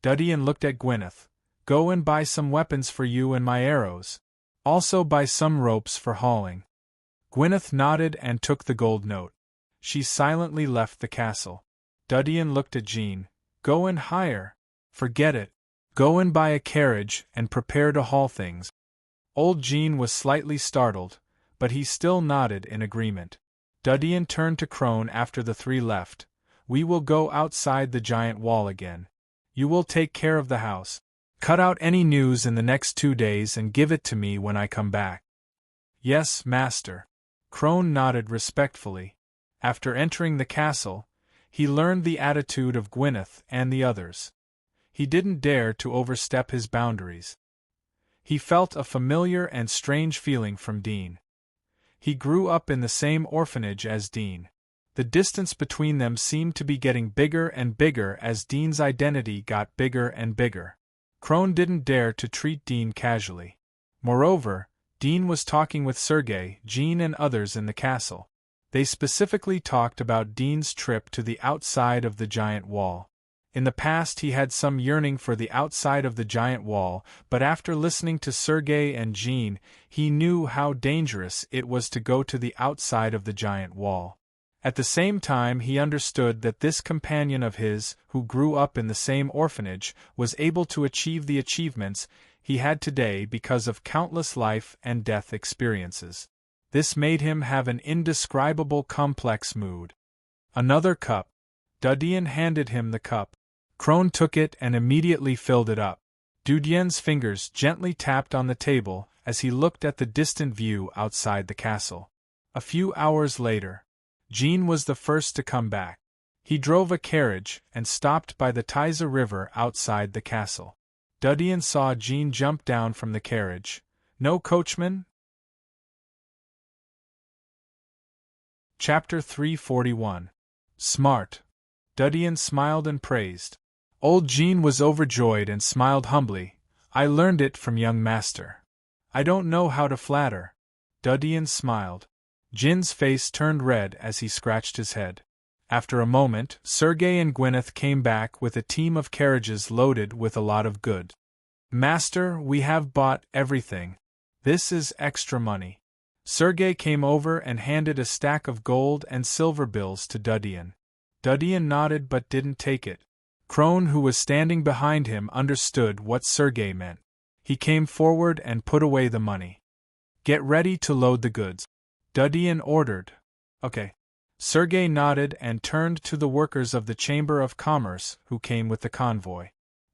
Dudian looked at Gwyneth. "Go and buy some weapons for you and my arrows. Also buy some ropes for hauling." Gwyneth nodded and took the gold note. She silently left the castle. Dudian looked at Jean. "Go and hire." "Forget it. Go and buy a carriage and prepare to haul things." Old Jean was slightly startled, but he still nodded in agreement. Dudian turned to Crone after the 3 left. "We will go outside the giant wall again. You will take care of the house. Cut out any news in the next 2 days and give it to me when I come back." "Yes, master." Crone nodded respectfully. After entering the castle, he learned the attitude of Gwyneth and the others. He didn't dare to overstep his boundaries. He felt a familiar and strange feeling from Dean. He grew up in the same orphanage as Dean. The distance between them seemed to be getting bigger and bigger as Dean's identity got bigger and bigger. Crone didn't dare to treat Dean casually. Moreover, Dean was talking with Sergei, Jean and others in the castle. They specifically talked about Dean's trip to the outside of the giant wall. In the past he had some yearning for the outside of the giant wall, but after listening to Sergei and Jean, he knew how dangerous it was to go to the outside of the giant wall. At the same time he understood that this companion of his, who grew up in the same orphanage, was able to achieve the achievements he had today because of countless life and death experiences. This made him have an indescribable complex mood. "Another cup." Dudian handed him the cup. Crone took it and immediately filled it up. Dudian's fingers gently tapped on the table as he looked at the distant view outside the castle. A few hours later, Jean was the first to come back. He drove a carriage and stopped by the Tiza River outside the castle. Dudian saw Jean jump down from the carriage. "No coachman?" Chapter 341. Smart. Dudian smiled and praised. Old Jean was overjoyed and smiled humbly. "I learned it from young master. I don't know how to flatter." Dudian smiled. Jin's face turned red as he scratched his head. After a moment, Sergei and Gwyneth came back with a team of carriages loaded with a lot of goods. Master, we have bought everything. This is extra money. Sergei came over and handed a stack of gold and silver bills to Dudian. Dudian nodded but didn't take it. Crone, who was standing behind him, understood what Sergei meant. He came forward and put away the money. Get ready to load the goods. Dudian ordered. Okay. Sergei nodded and turned to the workers of the Chamber of Commerce who came with the convoy.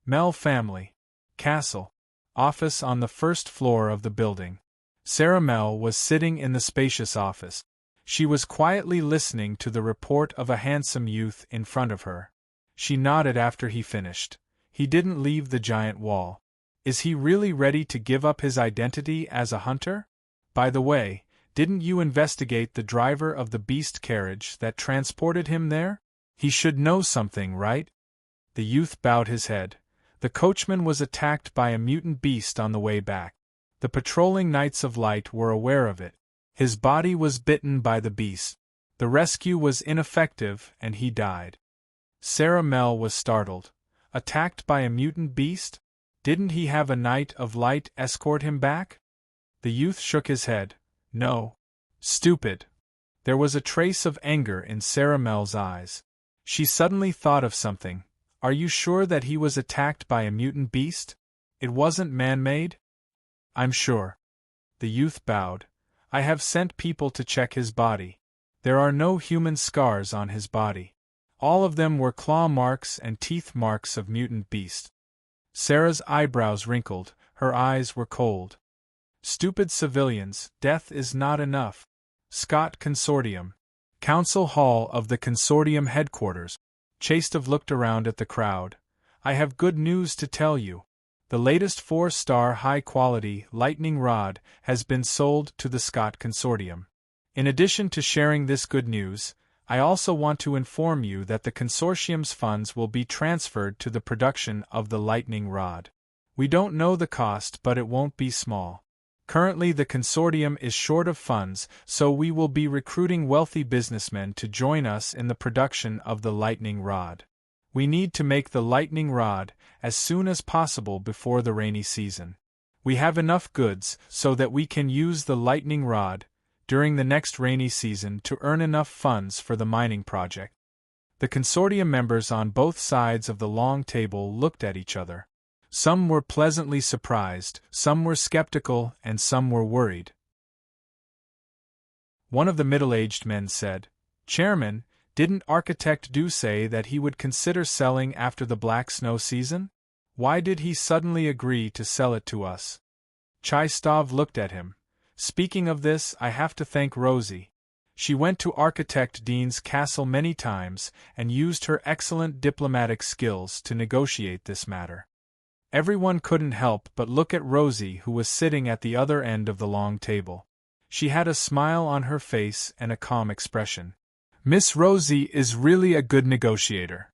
Mel family. Castle. Office on the first floor of the building. Sarah Mel was sitting in the spacious office. She was quietly listening to the report of a handsome youth in front of her. She nodded after he finished. He didn't leave the giant wall. Is he really ready to give up his identity as a hunter? By the way, didn't you investigate the driver of the beast carriage that transported him there? He should know something, right? The youth bowed his head. The coachman was attacked by a mutant beast on the way back. The patrolling Knights of Light were aware of it. His body was bitten by the beast. The rescue was ineffective and he died. Sarah Mel was startled. Attacked by a mutant beast? Didn't he have a Knight of Light escort him back? The youth shook his head. No. Stupid. There was a trace of anger in Sarah Mel's eyes. She suddenly thought of something. Are you sure that he was attacked by a mutant beast? It wasn't man-made? I'm sure. The youth bowed. I have sent people to check his body. There are no human scars on his body. All of them were claw marks and teeth marks of mutant beast. Sarah's eyebrows wrinkled, her eyes were cold. Stupid civilians, death is not enough. Scott Consortium. Council Hall of the Consortium headquarters. Chastov looked around at the crowd. I have good news to tell you. The latest 4-star high-quality lightning rod has been sold to the Scott Consortium. In addition to sharing this good news, I also want to inform you that the consortium's funds will be transferred to the production of the lightning rod. We don't know the cost, but it won't be small. Currently the consortium is short of funds, so we will be recruiting wealthy businessmen to join us in the production of the lightning rod. We need to make the lightning rod as soon as possible before the rainy season. We have enough goods so that we can use the lightning rod during the next rainy season to earn enough funds for the mining project. The consortium members on both sides of the long table looked at each other. Some were pleasantly surprised, some were skeptical, and some were worried. One of the middle-aged men said, Chairman, didn't Architect Du say that he would consider selling after the black snow season? Why did he suddenly agree to sell it to us? Chistov looked at him. Speaking of this, I have to thank Rosie. She went to Architect Dean's castle many times and used her excellent diplomatic skills to negotiate this matter. Everyone couldn't help but look at Rosie, who was sitting at the other end of the long table. She had a smile on her face and a calm expression. Miss Rosie is really a good negotiator.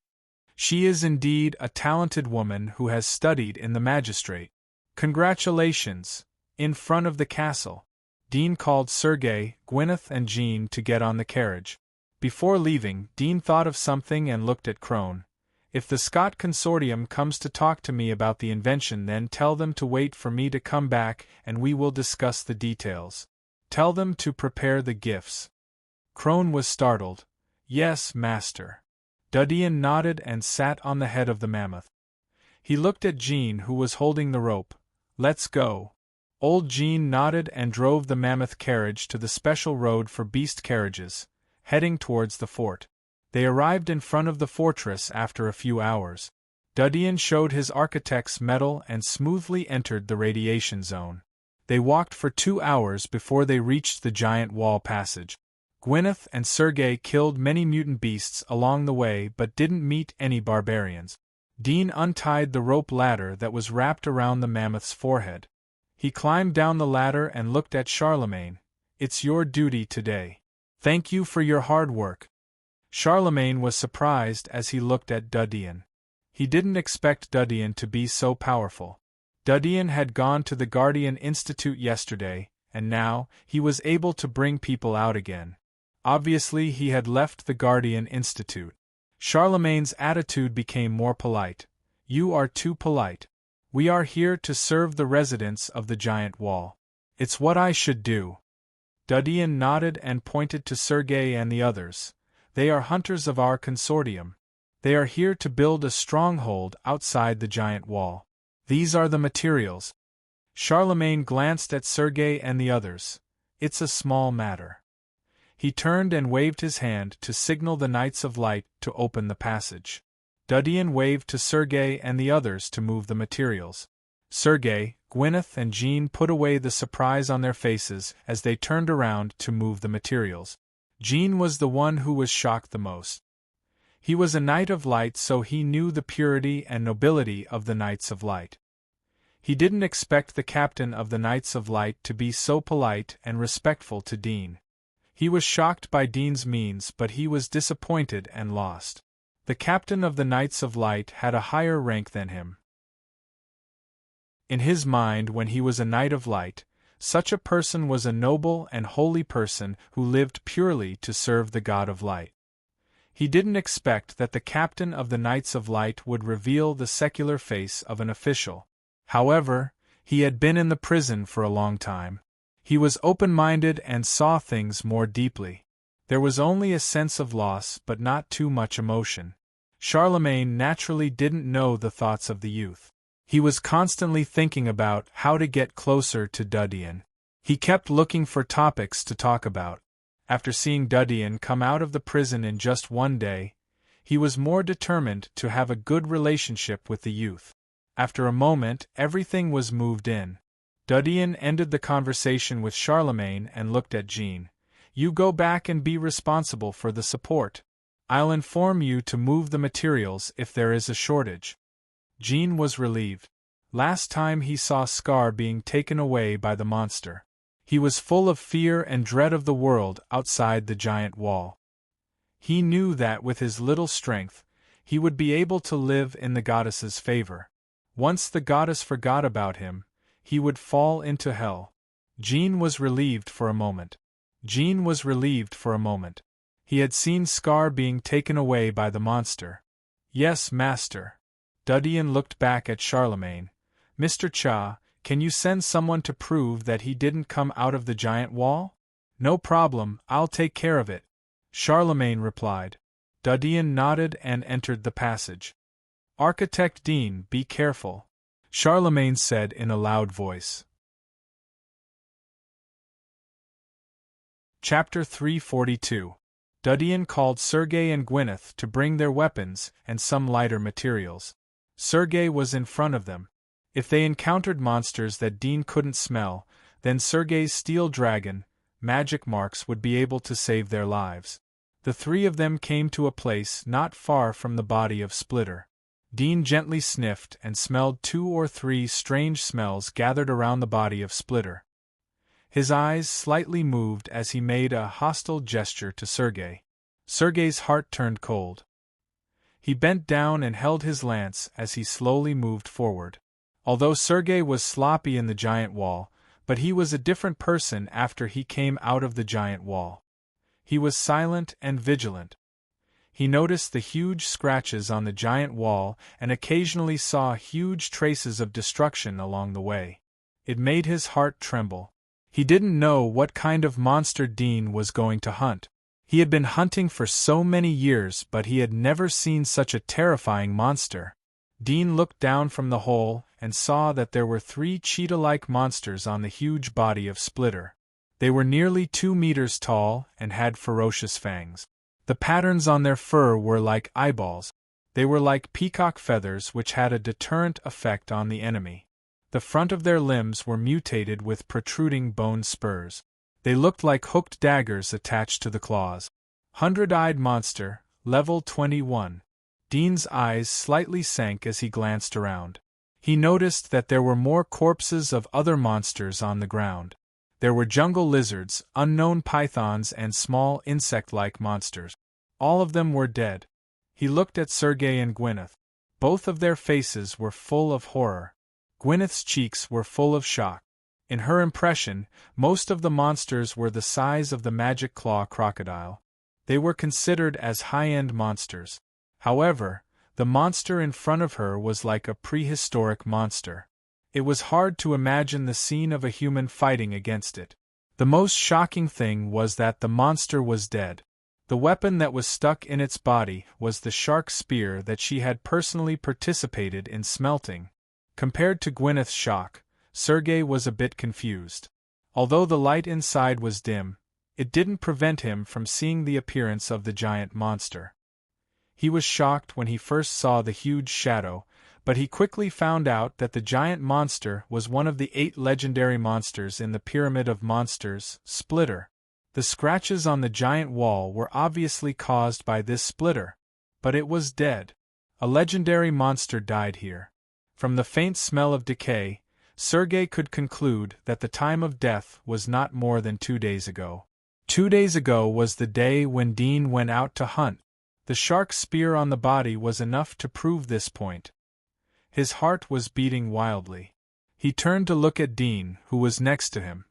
She is indeed a talented woman who has studied in the magistrate. Congratulations! In front of the castle. Dean called Sergei, Gwyneth and Jean to get on the carriage. Before leaving, Dean thought of something and looked at Crone. If the Scott Consortium comes to talk to me about the invention, then tell them to wait for me to come back and we will discuss the details. Tell them to prepare the gifts. Crone was startled. Yes, master. Dudian nodded and sat on the head of the mammoth. He looked at Jean, who was holding the rope. Let's go. Old Jean nodded and drove the mammoth carriage to the special road for beast carriages, heading towards the fort. They arrived in front of the fortress after a few hours. Dudian showed his architect's medal and smoothly entered the radiation zone. They walked for 2 hours before they reached the giant wall passage. Gwyneth and Sergei killed many mutant beasts along the way but didn't meet any barbarians. Dean untied the rope ladder that was wrapped around the mammoth's forehead. He climbed down the ladder and looked at Charlemagne. It's your duty today. Thank you for your hard work. Charlemagne was surprised as he looked at Dudian. He didn't expect Dudian to be so powerful. Dudian had gone to the Guardian Institute yesterday, and now, he was able to bring people out again. Obviously, he had left the Guardian Institute. Charlemagne's attitude became more polite. "You are too polite. We are here to serve the residents of the giant wall. It's what I should do." Dudyan nodded and pointed to Sergei and the others. "They are hunters of our consortium. They are here to build a stronghold outside the giant wall. These are the materials." Charlemagne glanced at Sergei and the others. "It's a small matter." He turned and waved his hand to signal the Knights of Light to open the passage. Dudyan waved to Sergei and the others to move the materials. Sergei, Gwyneth and Jean put away the surprise on their faces as they turned around to move the materials. Jean was the one who was shocked the most. He was a Knight of Light, so he knew the purity and nobility of the Knights of Light. He didn't expect the captain of the Knights of Light to be so polite and respectful to Dean. He was shocked by Dean's means, but he was disappointed and lost. The captain of the Knights of Light had a higher rank than him. In his mind, when he was a Knight of Light, such a person was a noble and holy person who lived purely to serve the God of Light. He didn't expect that the captain of the Knights of Light would reveal the secular face of an official. However, he had been in the prison for a long time. He was open-minded and saw things more deeply. There was only a sense of loss, but not too much emotion. Charlemagne naturally didn't know the thoughts of the youth. He was constantly thinking about how to get closer to Dudyan. He kept looking for topics to talk about. After seeing Dudyan come out of the prison in just one day, he was more determined to have a good relationship with the youth. After a moment, everything was moved in. Dudyan ended the conversation with Charlemagne and looked at Jean. "You go back and be responsible for the support. I'll inform you to move the materials if there is a shortage." Jean was relieved. Last time he saw Scar being taken away by the monster. He was full of fear and dread of the world outside the giant wall. He knew that with his little strength, he would be able to live in the goddess's favor. Once the goddess forgot about him, he would fall into hell. Jean was relieved for a moment. He had seen Scar being taken away by the monster. "Yes, master." Dudyan looked back at Charlemagne. "Mr. Cha, can you send someone to prove that he didn't come out of the giant wall?" "No problem, I'll take care of it," Charlemagne replied. Dudyan nodded and entered the passage. "Architect Dean, be careful," Charlemagne said in a loud voice. Chapter 342. Dudyan called Sergei and Gwyneth to bring their weapons and some lighter materials. Sergei was in front of them. If they encountered monsters that Dean couldn't smell, then Sergei's steel dragon, magic marks would be able to save their lives. The three of them came to a place not far from the body of Splitter. Dean gently sniffed and smelled 2 or 3 strange smells gathered around the body of Splitter. His eyes slightly moved as he made a hostile gesture to Sergei. Sergei's heart turned cold. He bent down and held his lance as he slowly moved forward. Although Sergei was sloppy in the giant wall, but he was a different person after he came out of the giant wall. He was silent and vigilant. He noticed the huge scratches on the giant wall and occasionally saw huge traces of destruction along the way. It made his heart tremble. He didn't know what kind of monster Dean was going to hunt. He had been hunting for so many years, but he had never seen such a terrifying monster. Dean looked down from the hole and saw that there were 3 cheetah-like monsters on the huge body of Splitter. They were nearly 2 meters tall and had ferocious fangs. The patterns on their fur were like eyeballs. They were like peacock feathers, which had a deterrent effect on the enemy. The front of their limbs were mutated with protruding bone spurs. They looked like hooked daggers attached to the claws. 100-eyed monster, level 21. Dean's eyes slightly sank as he glanced around. He noticed that there were more corpses of other monsters on the ground. There were jungle lizards, unknown pythons and small insect-like monsters. All of them were dead. He looked at Sergei and Gwyneth. Both of their faces were full of horror. Gwyneth's cheeks were full of shock. In her impression, most of the monsters were the size of the magic claw crocodile. They were considered as high-end monsters. However, the monster in front of her was like a prehistoric monster. It was hard to imagine the scene of a human fighting against it. The most shocking thing was that the monster was dead. The weapon that was stuck in its body was the shark spear that she had personally participated in smelting. Compared to Gwyneth's shock, Sergei was a bit confused. Although the light inside was dim, it didn't prevent him from seeing the appearance of the giant monster. He was shocked when he first saw the huge shadow, but he quickly found out that the giant monster was one of the 8 legendary monsters in the Pyramid of Monsters, Splitter. The scratches on the giant wall were obviously caused by this splitter, but it was dead. A legendary monster died here. From the faint smell of decay, Sergei could conclude that the time of death was not more than 2 days ago. 2 days ago was the day when Dean went out to hunt. The shark spear on the body was enough to prove this point. His heart was beating wildly. He turned to look at Dean, who was next to him.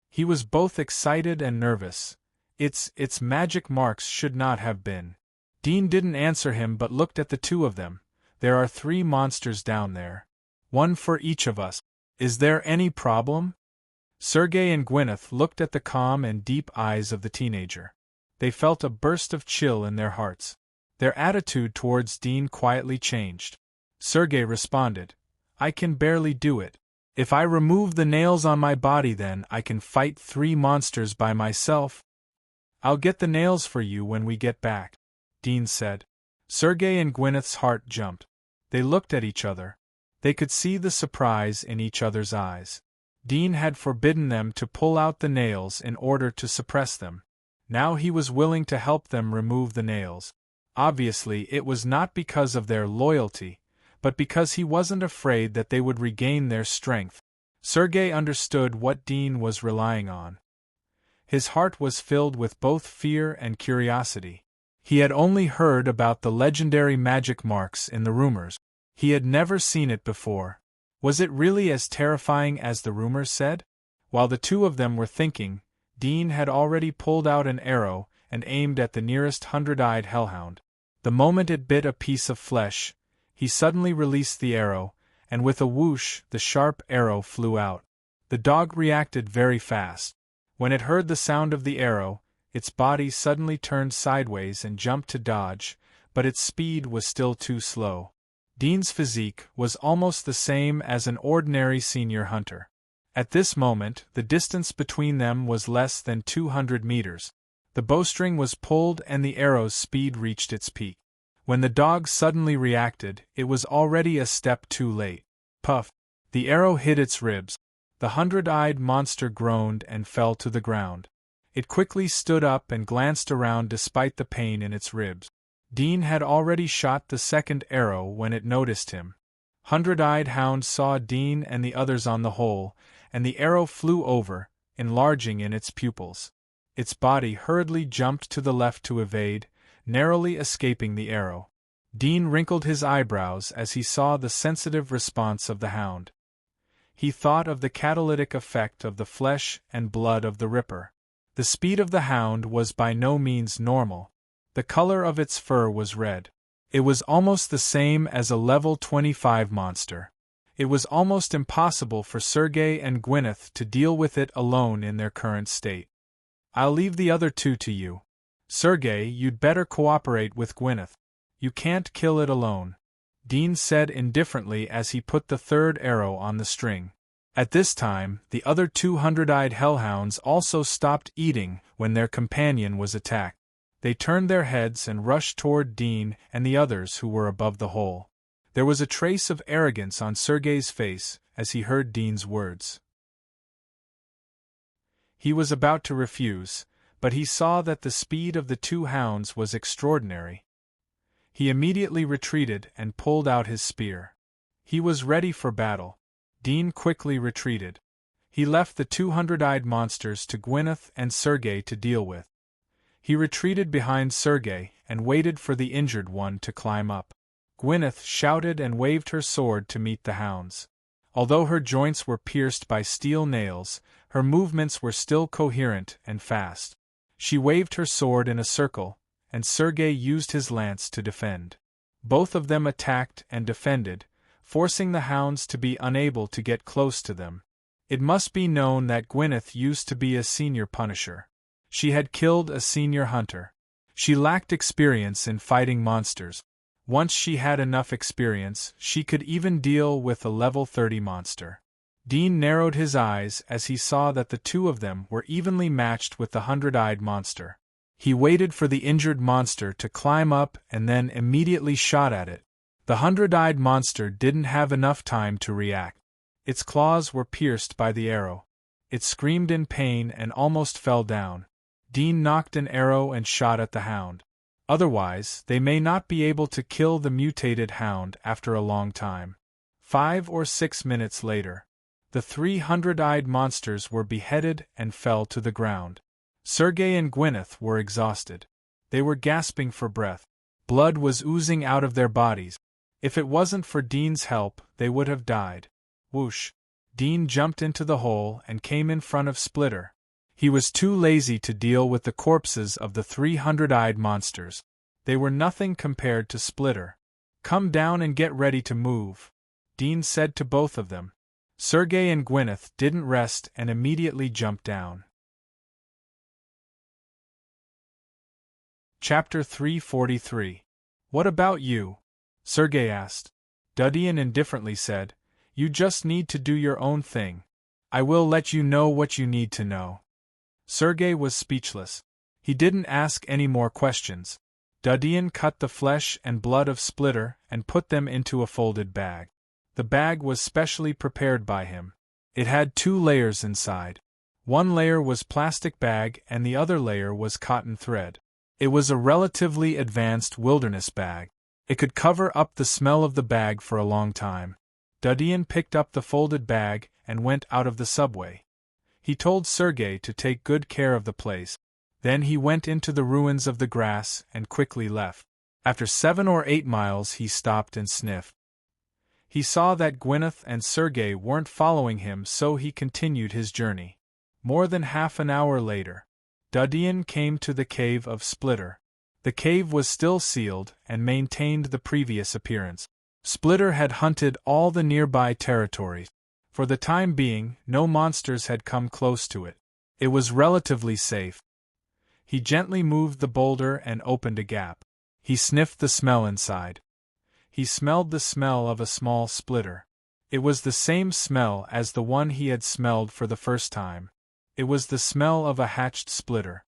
He was both excited and nervous. Its magic marks should not have been. Dean didn't answer him but looked at the two of them. There are 3 monsters down there. 1 for each of us. Is there any problem? Sergei and Gwyneth looked at the calm and deep eyes of the teenager. They felt a burst of chill in their hearts. Their attitude towards Dean quietly changed. Sergei responded, "I can barely do it. If I remove the nails on my body, then I can fight 3 monsters by myself." "I'll get the nails for you when we get back," Dean said. Sergei and Gwyneth's heart jumped. They looked at each other. They could see the surprise in each other's eyes. Dean had forbidden them to pull out the nails in order to suppress them. Now he was willing to help them remove the nails. Obviously, it was not because of their loyalty, but because he wasn't afraid that they would regain their strength. Sergei understood what Dean was relying on. His heart was filled with both fear and curiosity. He had only heard about the legendary magic marks in the rumors. He had never seen it before. Was it really as terrifying as the rumors said? While the two of them were thinking, Dean had already pulled out an arrow and aimed at the nearest 100-eyed hellhound. The moment it bit a piece of flesh, he suddenly released the arrow, and with a whoosh the sharp arrow flew out. The dog reacted very fast. When it heard the sound of the arrow, its body suddenly turned sideways and jumped to dodge, but its speed was still too slow. Dean's physique was almost the same as an ordinary senior hunter. At this moment, the distance between them was less than 200 meters. The bowstring was pulled and the arrow's speed reached its peak. When the dog suddenly reacted, it was already a step too late. Puff! The arrow hit its ribs. The 100-eyed monster groaned and fell to the ground. It quickly stood up and glanced around despite the pain in its ribs. Dean had already shot the second arrow when it noticed him. 100-eyed hound saw Dean and the others on the hole, and the arrow flew over, enlarging in its pupils. Its body hurriedly jumped to the left to evade, narrowly escaping the arrow. Dean wrinkled his eyebrows as he saw the sensitive response of the hound. He thought of the catalytic effect of the flesh and blood of the Ripper. The speed of the hound was by no means normal. The color of its fur was red. It was almost the same as a level 25 monster. It was almost impossible for Sergei and Gwyneth to deal with it alone in their current state. "I'll leave the other 2 to you. Sergei, you'd better cooperate with Gwyneth. You can't kill it alone," Dean said indifferently as he put the 3rd arrow on the string. At this time, the other 200-eyed hellhounds also stopped eating when their companion was attacked. They turned their heads and rushed toward Dean and the others who were above the hole. There was a trace of arrogance on Sergei's face as he heard Dean's words. He was about to refuse, but he saw that the speed of the 2 hounds was extraordinary. He immediately retreated and pulled out his spear. He was ready for battle. Dean quickly retreated. He left the 200-eyed monsters to Gwyneth and Sergei to deal with. He retreated behind Sergei and waited for the injured one to climb up. Gwyneth shouted and waved her sword to meet the hounds. Although her joints were pierced by steel nails, her movements were still coherent and fast. She waved her sword in a circle, and Sergei used his lance to defend. Both of them attacked and defended, forcing the hounds to be unable to get close to them. It must be known that Gwyneth used to be a senior punisher. She had killed a senior hunter. She lacked experience in fighting monsters. Once she had enough experience, she could even deal with a level 30 monster. Dean narrowed his eyes as he saw that the two of them were evenly matched with the 100-eyed monster. He waited for the injured monster to climb up and then immediately shot at it. The 100-eyed monster didn't have enough time to react. Its claws were pierced by the arrow. It screamed in pain and almost fell down. Dean knocked an arrow and shot at the hound. Otherwise, they may not be able to kill the mutated hound after a long time. 5 or 6 minutes later, the 300-eyed monsters were beheaded and fell to the ground. Sergei and Gwyneth were exhausted. They were gasping for breath. Blood was oozing out of their bodies. If it wasn't for Dean's help, they would have died. Whoosh! Dean jumped into the hole and came in front of Splitter. He was too lazy to deal with the corpses of the 300-eyed monsters. They were nothing compared to Splitter. "Come down and get ready to move," Dean said to both of them. Sergei and Gwyneth didn't rest and immediately jumped down. Chapter 343. "What about you?" Sergei asked. Dudian indifferently said, "You just need to do your own thing. I will let you know what you need to know." Sergei was speechless. He didn't ask any more questions. Dudian cut the flesh and blood of Splitter and put them into a folded bag. The bag was specially prepared by him. It had 2 layers inside. One layer was plastic bag and the other layer was cotton thread. It was a relatively advanced wilderness bag. It could cover up the smell of the bag for a long time. Dudian picked up the folded bag and went out of the subway. He told Sergei to take good care of the place. Then he went into the ruins of the grass and quickly left. After 7 or 8 miles he stopped and sniffed. He saw that Gwyneth and Sergei weren't following him, so he continued his journey. More than half an hour later, Dudian came to the cave of Splitter. The cave was still sealed and maintained the previous appearance. Splitter had hunted all the nearby territories. For the time being, no monsters had come close to it. It was relatively safe. He gently moved the boulder and opened a gap. He sniffed the smell inside. He smelled the smell of a small Splitter. It was the same smell as the one he had smelled for the first time. It was the smell of a hatched Splitter.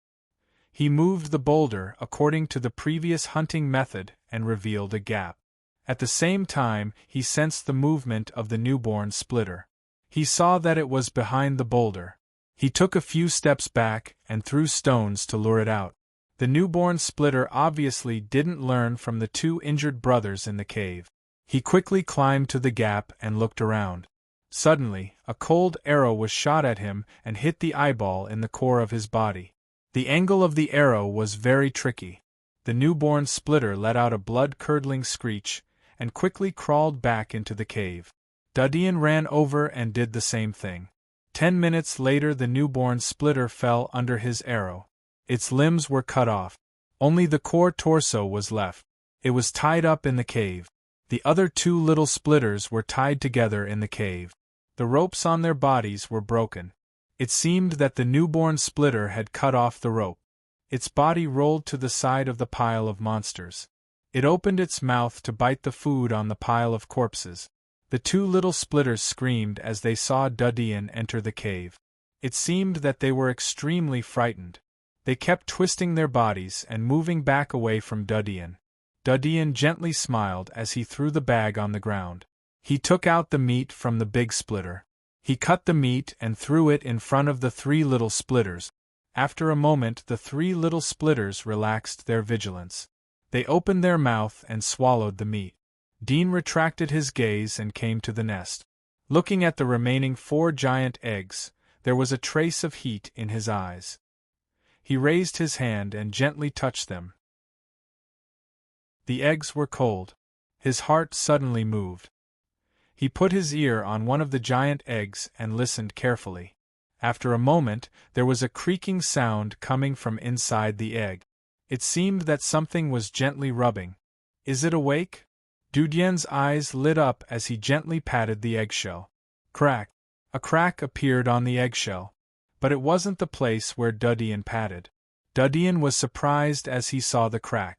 He moved the boulder according to the previous hunting method and revealed a gap. At the same time, he sensed the movement of the newborn Splitter. He saw that it was behind the boulder. He took a few steps back and threw stones to lure it out. The newborn Splitter obviously didn't learn from the 2 injured brothers in the cave. He quickly climbed to the gap and looked around. Suddenly, a cold arrow was shot at him and hit the eyeball in the core of his body. The angle of the arrow was very tricky. The newborn Splitter let out a blood-curdling screech and quickly crawled back into the cave. Dudian ran over and did the same thing. 10 minutes later the newborn Splitter fell under his arrow. Its limbs were cut off. Only the core torso was left. It was tied up in the cave. The other 2 little Splitters were tied together in the cave. The ropes on their bodies were broken. It seemed that the newborn Splitter had cut off the rope. Its body rolled to the side of the pile of monsters. It opened its mouth to bite the food on the pile of corpses. The 2 little Splitters screamed as they saw Dudian enter the cave. It seemed that they were extremely frightened. They kept twisting their bodies and moving back away from Dudian. Dudian gently smiled as he threw the bag on the ground. He took out the meat from the big Splitter. He cut the meat and threw it in front of the 3 little Splitters. After a moment the 3 little Splitters relaxed their vigilance. They opened their mouth and swallowed the meat. Dean retracted his gaze and came to the nest. Looking at the remaining 4 giant eggs, there was a trace of heat in his eyes. He raised his hand and gently touched them. The eggs were cold. His heart suddenly moved. He put his ear on one of the giant eggs and listened carefully. After a moment, there was a creaking sound coming from inside the egg. It seemed that something was gently rubbing. Is it awake? Dudien's eyes lit up as he gently patted the eggshell. Crack! A crack appeared on the eggshell. But it wasn't the place where Dudien patted. Dudien was surprised as he saw the crack.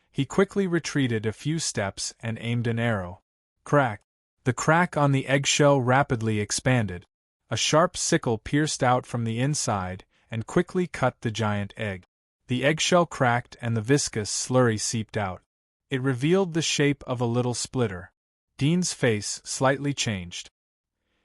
He quickly retreated a few steps and aimed an arrow. Crack! The crack on the eggshell rapidly expanded. A sharp sickle pierced out from the inside and quickly cut the giant egg. The eggshell cracked and the viscous slurry seeped out. It revealed the shape of a little splitter. Dean's face slightly changed.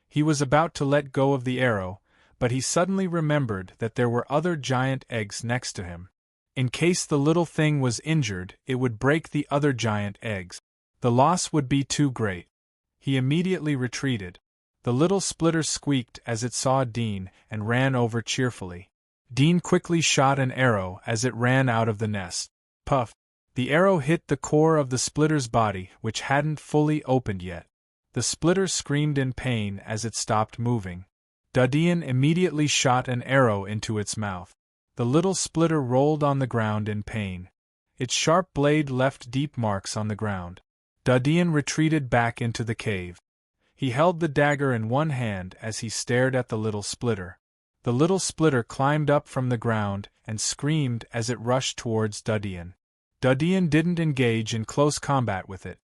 He was about to let go of the arrow, but he suddenly remembered that there were other giant eggs next to him. In case the little thing was injured, it would break the other giant eggs. The loss would be too great. He immediately retreated. The little splitter squeaked as it saw Dean and ran over cheerfully. Dean quickly shot an arrow as it ran out of the nest. Puff! The arrow hit the core of the splitter's body, which hadn't fully opened yet. The splitter screamed in pain as it stopped moving. Dudien immediately shot an arrow into its mouth. The little splitter rolled on the ground in pain. Its sharp blade left deep marks on the ground. Dudien retreated back into the cave. He held the dagger in one hand as he stared at the little splitter. The little splitter climbed up from the ground and screamed as it rushed towards Dudien. Dudien didn't engage in close combat with it.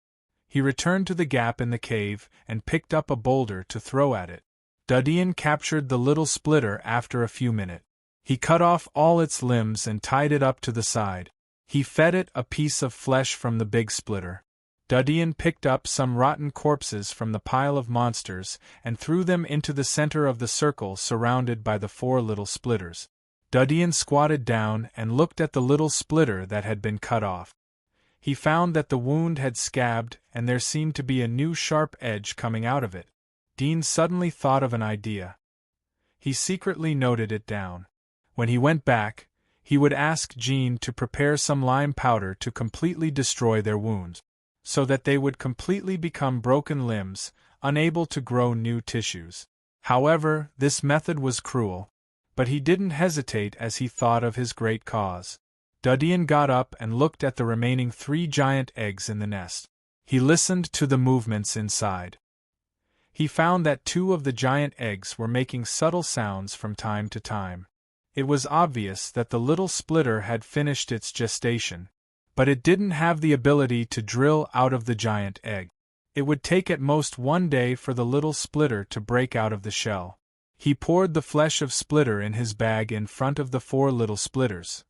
He returned to the gap in the cave and picked up a boulder to throw at it. Dudien captured the little splitter after a few minutes. He cut off all its limbs and tied it up to the side. He fed it a piece of flesh from the big splitter. Dudien picked up some rotten corpses from the pile of monsters and threw them into the center of the circle surrounded by the 4 little splitters. Dudien squatted down and looked at the little splitter that had been cut off. He found that the wound had scabbed and there seemed to be a new sharp edge coming out of it. Dean suddenly thought of an idea. He secretly noted it down. When he went back, he would ask Jean to prepare some lime powder to completely destroy their wounds, so that they would completely become broken limbs, unable to grow new tissues. However, this method was cruel, but he didn't hesitate as he thought of his great cause. Dudien got up and looked at the remaining 3 giant eggs in the nest. He listened to the movements inside. He found that 2 of the giant eggs were making subtle sounds from time to time. It was obvious that the little splitter had finished its gestation, but it didn't have the ability to drill out of the giant egg. It would take at most 1 day for the little splitter to break out of the shell. He poured the flesh of splitter in his bag in front of the 4 little splitters.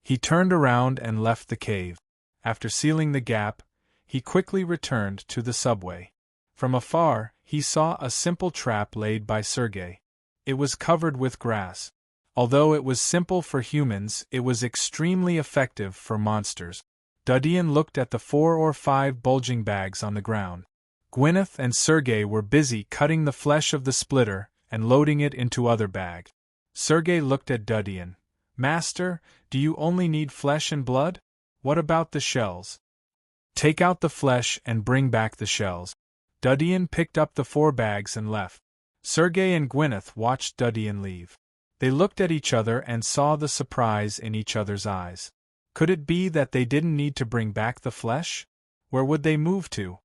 He turned around and left the cave. After sealing the gap, he quickly returned to the subway. From afar, he saw a simple trap laid by Sergei. It was covered with grass. Although it was simple for humans, it was extremely effective for monsters. Dudien looked at the 4 or 5 bulging bags on the ground. Gwyneth and Sergei were busy cutting the flesh of the splitter and loading it into other bags. Sergei looked at Dudien. "Master, do you only need flesh and blood? What about the shells? Take out the flesh and bring back the shells." Dudien picked up the 4 bags and left. Sergei and Gwyneth watched Dudien leave. They looked at each other and saw the surprise in each other's eyes. Could it be that they didn't need to bring back the flesh? Where would they move to?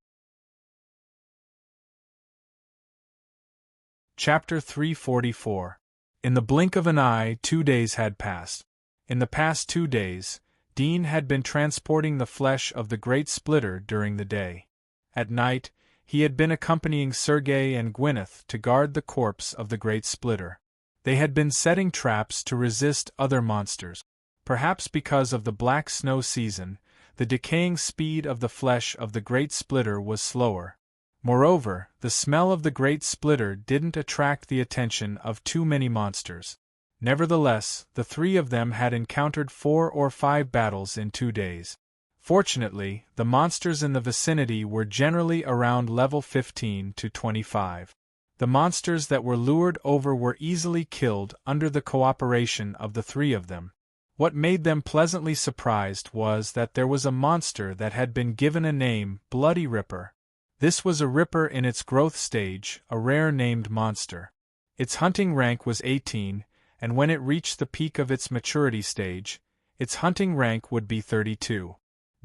Chapter 344. In the blink of an eye, 2 days had passed. In the past 2 days, Dean had been transporting the flesh of the great splitter during the day. At night, he had been accompanying Sergei and Gwyneth to guard the corpse of the great splitter. They had been setting traps to resist other monsters. Perhaps because of the black snow season, the decaying speed of the flesh of the great splitter was slower. Moreover, the smell of the great splitter didn't attract the attention of too many monsters. Nevertheless, the 3 of them had encountered 4 or 5 battles in 2 days. Fortunately, the monsters in the vicinity were generally around level 15 to 25. The monsters that were lured over were easily killed under the cooperation of the 3 of them. What made them pleasantly surprised was that there was a monster that had been given a name, Bloody Ripper. This was a ripper in its growth stage, a rare named monster. Its hunting rank was 18, and when it reached the peak of its maturity stage, its hunting rank would be 32.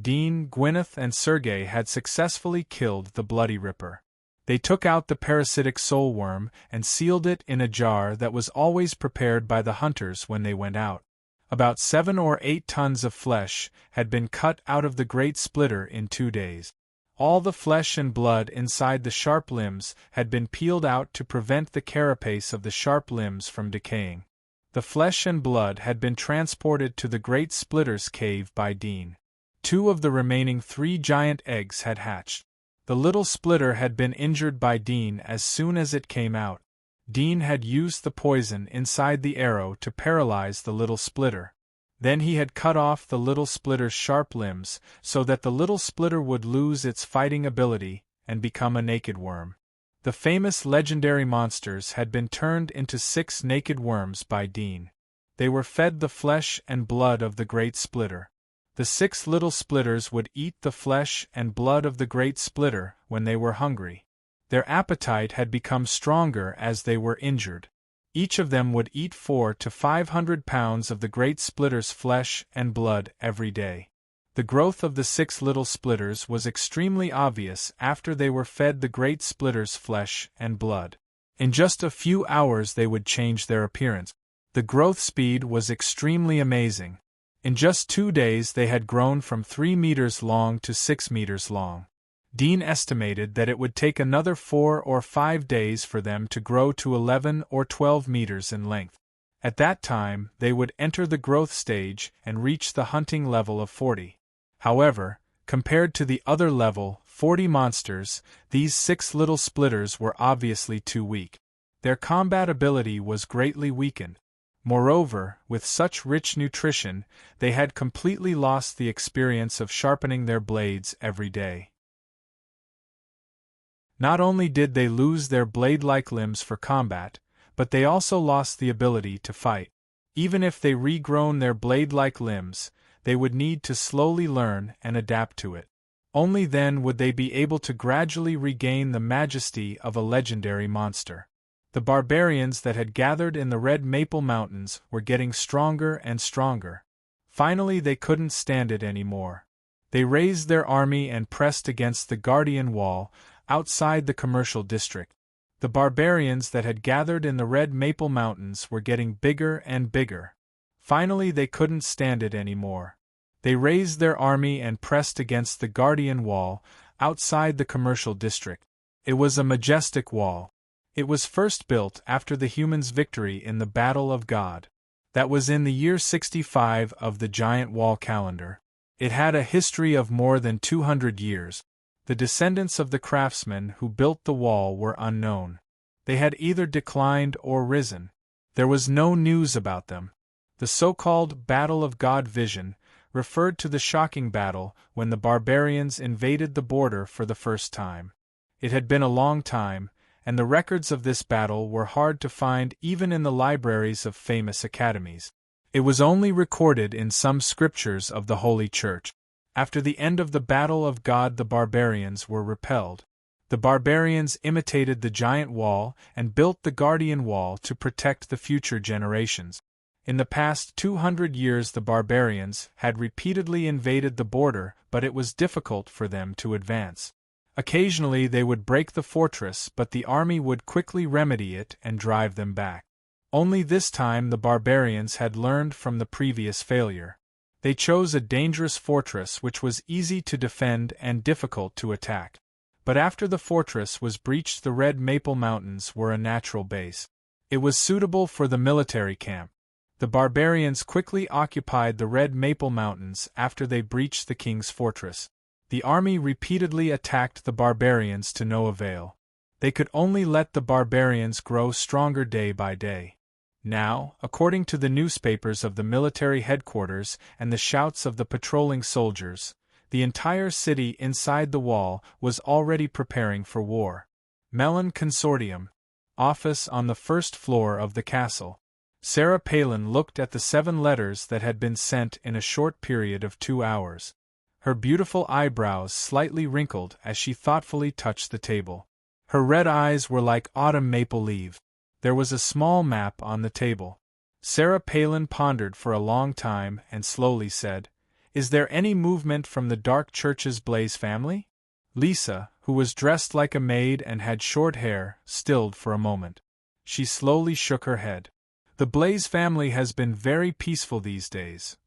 Dean, Gwyneth, and Sergei had successfully killed the Bloody Ripper. They took out the parasitic soul worm and sealed it in a jar that was always prepared by the hunters when they went out. About 7 or 8 tons of flesh had been cut out of the great splitter in 2 days. All the flesh and blood inside the sharp limbs had been peeled out to prevent the carapace of the sharp limbs from decaying. The flesh and blood had been transported to the great splitter's cave by Dean. 2 of the remaining 3 giant eggs had hatched. The little splitter had been injured by Dean as soon as it came out. Dean had used the poison inside the arrow to paralyze the little splitter. Then he had cut off the little splitter's sharp limbs so that the little splitter would lose its fighting ability and become a naked worm. The famous legendary monsters had been turned into 6 naked worms by Dean. They were fed the flesh and blood of the great splitter. The 6 little splitters would eat the flesh and blood of the great splitter when they were hungry. Their appetite had become stronger as they were injured. Each of them would eat 400 to 500 pounds of the great splitter's flesh and blood every day. The growth of the 6 little splitters was extremely obvious after they were fed the great splitter's flesh and blood. In just a few hours they would change their appearance. The growth speed was extremely amazing. In just 2 days they had grown from 3 meters long to 6 meters long. Dean estimated that it would take another 4 or 5 days for them to grow to 11 or 12 meters in length. At that time, they would enter the growth stage and reach the hunting level of 40. However, compared to the other level, 40 monsters, these 6 little splitters were obviously too weak. Their combat ability was greatly weakened. Moreover, with such rich nutrition, they had completely lost the experience of sharpening their blades every day. Not only did they lose their blade-like limbs for combat, but they also lost the ability to fight. Even if they regrown their blade-like limbs, they would need to slowly learn and adapt to it. Only then would they be able to gradually regain the majesty of a legendary monster. The barbarians that had gathered in the Red Maple Mountains were getting stronger and stronger. Finally, they couldn't stand it anymore. They raised their army and pressed against the Guardian Wall, outside the commercial district. The barbarians that had gathered in the Red Maple Mountains were getting bigger and bigger. Finally, they couldn't stand it anymore. They raised their army and pressed against the Guardian Wall, outside the commercial district. It was a majestic wall. It was first built after the humans' victory in the Battle of God. That was in the year 65 of the Giant Wall calendar. It had a history of more than 200 years. The descendants of the craftsmen who built the wall were unknown. They had either declined or risen. There was no news about them. The so-called Battle of God vision referred to the shocking battle when the barbarians invaded the border for the first time. It had been a long time, and the records of this battle were hard to find even in the libraries of famous academies. It was only recorded in some scriptures of the Holy Church. After the end of the Battle of God, the barbarians were repelled. The barbarians imitated the giant wall and built the Guardian Wall to protect the future generations. In the past 200 years the barbarians had repeatedly invaded the border, but it was difficult for them to advance. Occasionally they would break the fortress, but the army would quickly remedy it and drive them back. Only this time the barbarians had learned from the previous failure. They chose a dangerous fortress which was easy to defend and difficult to attack. But after the fortress was breached, the Red Maple Mountains were a natural base. It was suitable for the military camp. The barbarians quickly occupied the Red Maple Mountains after they breached the king's fortress. The army repeatedly attacked the barbarians to no avail. They could only let the barbarians grow stronger day by day. Now, according to the newspapers of the military headquarters and the shouts of the patrolling soldiers, the entire city inside the wall was already preparing for war. Mellon Consortium. Office on the first floor of the castle. Sarah Palin looked at the 7 letters that had been sent in a short period of 2 hours. Her beautiful eyebrows slightly wrinkled as she thoughtfully touched the table. Her red eyes were like autumn maple leaves. There was a small map on the table. Sarah Palin pondered for a long time and slowly said, "Is there any movement from the Dark Church's Blaze family?" Lisa, who was dressed like a maid and had short hair, stilled for a moment. She slowly shook her head. "The Blaze family has been very peaceful these days.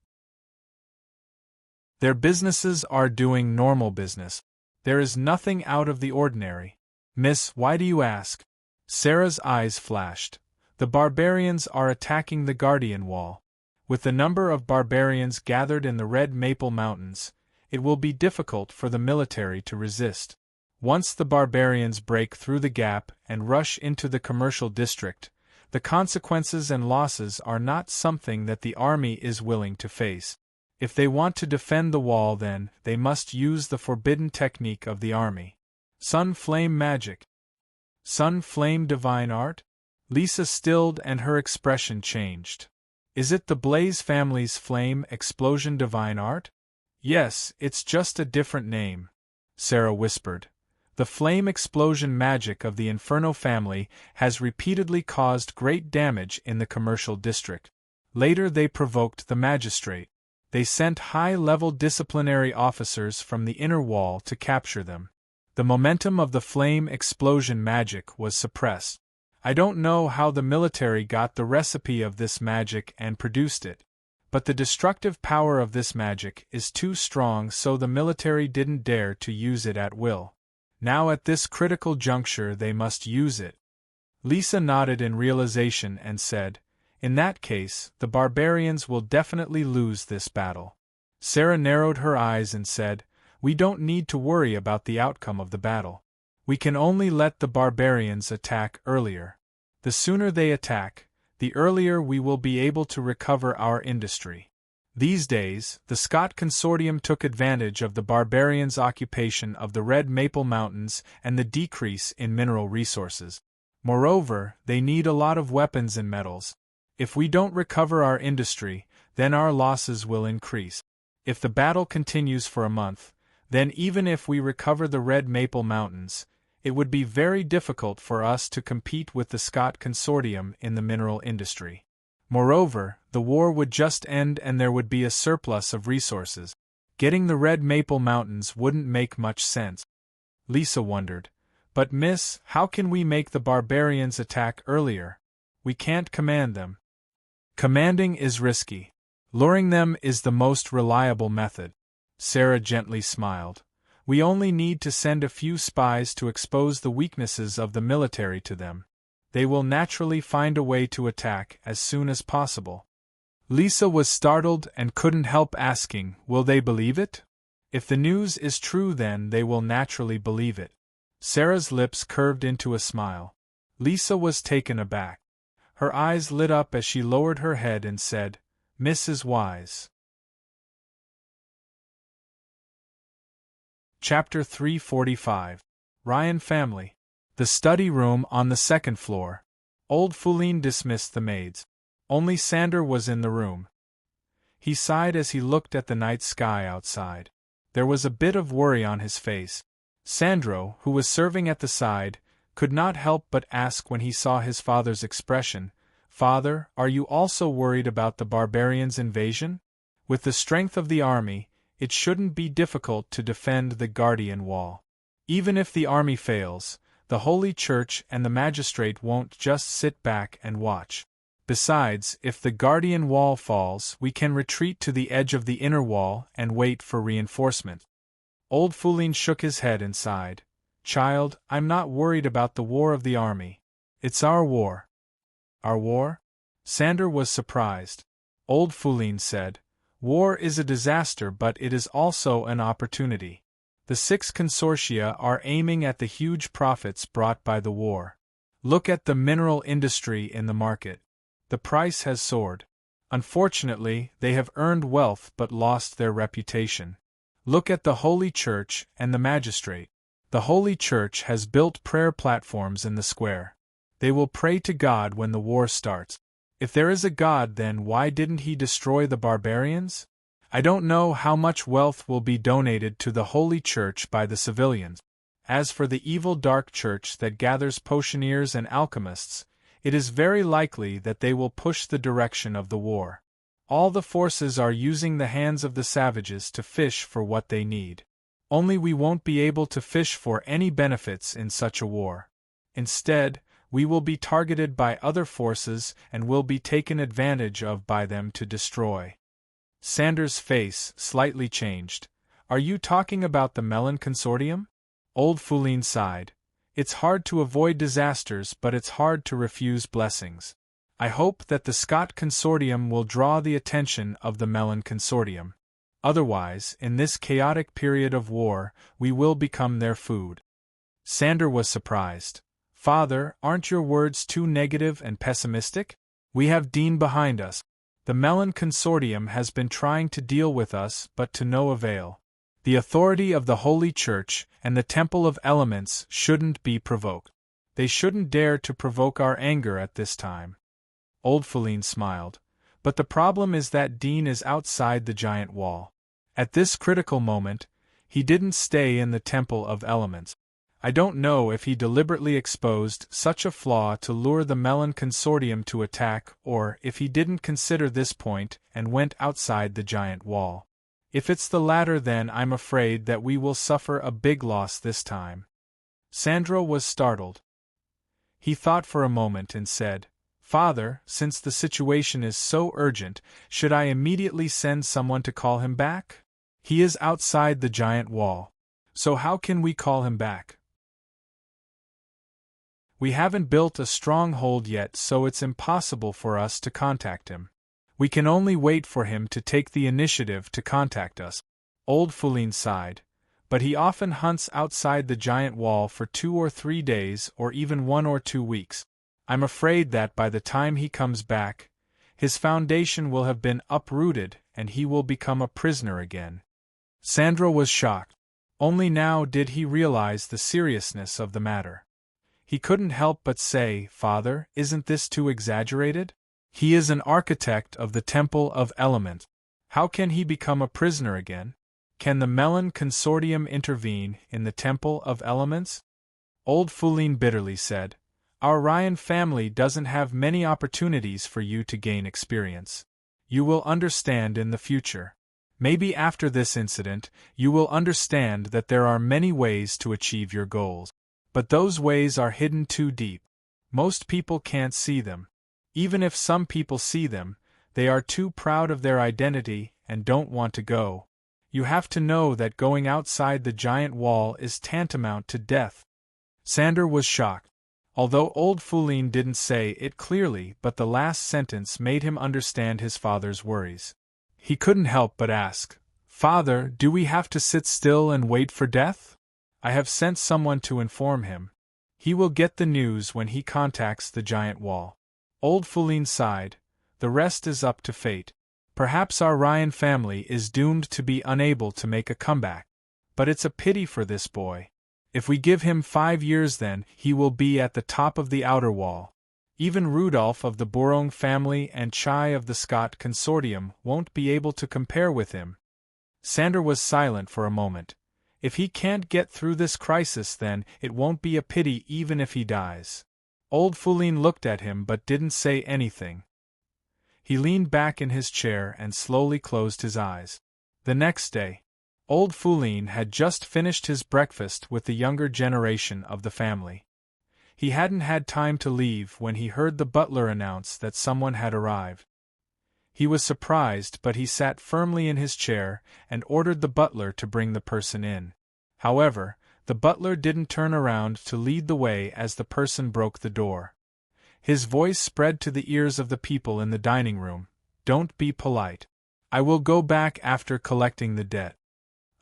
Their businesses are doing normal business. There is nothing out of the ordinary." "Miss, why do you ask?" Sarah's eyes flashed. "The barbarians are attacking the Guardian Wall. With the number of barbarians gathered in the Red Maple Mountains, it will be difficult for the military to resist. Once the barbarians break through the gap and rush into the commercial district, the consequences and losses are not something that the army is willing to face. If they want to defend the wall, then they must use the forbidden technique of the army. Sun flame magic. Sun flame divine art?" Lisa stilled and her expression changed. "Is it the Blaze family's flame explosion divine art?" "Yes, it's just a different name," Sarah whispered. "The flame explosion magic of the Inferno family has repeatedly caused great damage in the commercial district. Later they provoked the magistrate. They sent high-level disciplinary officers from the inner wall to capture them. The momentum of the flame explosion magic was suppressed. I don't know how the military got the recipe of this magic and produced it, but the destructive power of this magic is too strong, so the military didn't dare to use it at will. Now at this critical juncture they must use it." Lisa nodded in realization and said, "In that case, the barbarians will definitely lose this battle." Sarah narrowed her eyes and said, "We don't need to worry about the outcome of the battle. We can only let the barbarians attack earlier. The sooner they attack, the earlier we will be able to recover our industry." These days, the Scott Consortium took advantage of the barbarians' occupation of the Red Maple Mountains and the decrease in mineral resources. Moreover, they need a lot of weapons and metals. If we don't recover our industry, then our losses will increase. If the battle continues for a month, then even if we recover the Red Maple Mountains, it would be very difficult for us to compete with the Scott Consortium in the mineral industry. Moreover, the war would just end and there would be a surplus of resources. Getting the Red Maple Mountains wouldn't make much sense. Lisa wondered, "But miss, how can we make the barbarians attack earlier? We can't command them." "Commanding is risky. Luring them is the most reliable method." Sarah gently smiled. "We only need to send a few spies to expose the weaknesses of the military to them. They will naturally find a way to attack as soon as possible." Lisa was startled and couldn't help asking, "Will they believe it?" "If the news is true, then they will naturally believe it." Sarah's lips curved into a smile. Lisa was taken aback. Her eyes lit up as she lowered her head and said, "Mrs. Wise." Chapter 345. Ryan Family. The study room on the second floor. Old Foulin dismissed the maids. Only Sander was in the room. He sighed as he looked at the night sky outside. There was a bit of worry on his face. Sandro, who was serving at the side, could not help but ask when he saw his father's expression, "Father, are you also worried about the barbarians' invasion? With the strength of the army, it shouldn't be difficult to defend the Guardian Wall. Even if the army fails, the Holy Church and the magistrate won't just sit back and watch. Besides, if the Guardian Wall falls, we can retreat to the edge of the inner wall and wait for reinforcement." Old Foulin shook his head and sighed. "Child, I'm not worried about the war of the army. It's our war." "Our war?" Sander was surprised. Old Foulin said, "War is a disaster, but it is also an opportunity. The 6 consortia are aiming at the huge profits brought by the war. Look at the mineral industry in the market. The price has soared. Unfortunately, they have earned wealth but lost their reputation. Look at the Holy Church and the magistrate. The Holy Church has built prayer platforms in the square. They will pray to God when the war starts. If there is a God, then why didn't he destroy the barbarians? I don't know how much wealth will be donated to the Holy Church by the civilians. As for the evil dark church that gathers potioneers and alchemists, it is very likely that they will push the direction of the war. All the forces are using the hands of the savages to fish for what they need. Only we won't be able to fish for any benefits in such a war. Instead, we will be targeted by other forces and will be taken advantage of by them to destroy. Sanders' face slightly changed. Are you talking about the Melon Consortium? Old Foulin sighed. It's hard to avoid disasters, but it's hard to refuse blessings. I hope that the Scott Consortium will draw the attention of the Melon Consortium. Otherwise, in this chaotic period of war, we will become their food. Sander was surprised. Father, aren't your words too negative and pessimistic? We have Dean behind us. The Melon Consortium has been trying to deal with us, but to no avail. The authority of the Holy Church and the Temple of Elements shouldn't be provoked. They shouldn't dare to provoke our anger at this time. Old Foulin smiled. But the problem is that Dean is outside the giant wall. At this critical moment, he didn't stay in the Temple of Elements. I don't know if he deliberately exposed such a flaw to lure the Melon Consortium to attack, or if he didn't consider this point and went outside the giant wall. If it's the latter, then I'm afraid that we will suffer a big loss this time. Sandro was startled. He thought for a moment and said, Father, since the situation is so urgent, should I immediately send someone to call him back? He is outside the giant wall. So how can we call him back? We haven't built a stronghold yet, so it's impossible for us to contact him. We can only wait for him to take the initiative to contact us. Old Foulin sighed. But he often hunts outside the giant wall for 2 or 3 days or even 1 or 2 weeks. I'm afraid that by the time he comes back, his foundation will have been uprooted and he will become a prisoner again. Sandro was shocked. Only now did he realize the seriousness of the matter. He couldn't help but say, Father, isn't this too exaggerated? He is an architect of the Temple of Elements. How can he become a prisoner again? Can the Melon Consortium intervene in the Temple of Elements? Old Foulin bitterly said, Our Ryan family doesn't have many opportunities for you to gain experience. You will understand in the future. Maybe after this incident, you will understand that there are many ways to achieve your goals. But those ways are hidden too deep. Most people can't see them. Even if some people see them, they are too proud of their identity and don't want to go. You have to know that going outside the giant wall is tantamount to death. Sander was shocked. Although Old Foulin didn't say it clearly, but the last sentence made him understand his father's worries. He couldn't help but ask, Father, do we have to sit still and wait for death? I have sent someone to inform him. He will get the news when he contacts the giant wall. Old Foulin sighed. The rest is up to fate. Perhaps our Ryan family is doomed to be unable to make a comeback. But it's a pity for this boy. If we give him 5 years, then he will be at the top of the outer wall. Even Rudolph of the Bourong family and Chai of the Scott Consortium won't be able to compare with him. Sander was silent for a moment. If he can't get through this crisis, then it won't be a pity even if he dies. Old Foulin looked at him but didn't say anything. He leaned back in his chair and slowly closed his eyes. The next day, Old Foulin had just finished his breakfast with the younger generation of the family. He hadn't had time to leave when he heard the butler announce that someone had arrived. He was surprised, but he sat firmly in his chair and ordered the butler to bring the person in. However, the butler didn't turn around to lead the way as the person broke the door. His voice spread to the ears of the people in the dining room. Don't be polite. I will go back after collecting the debt.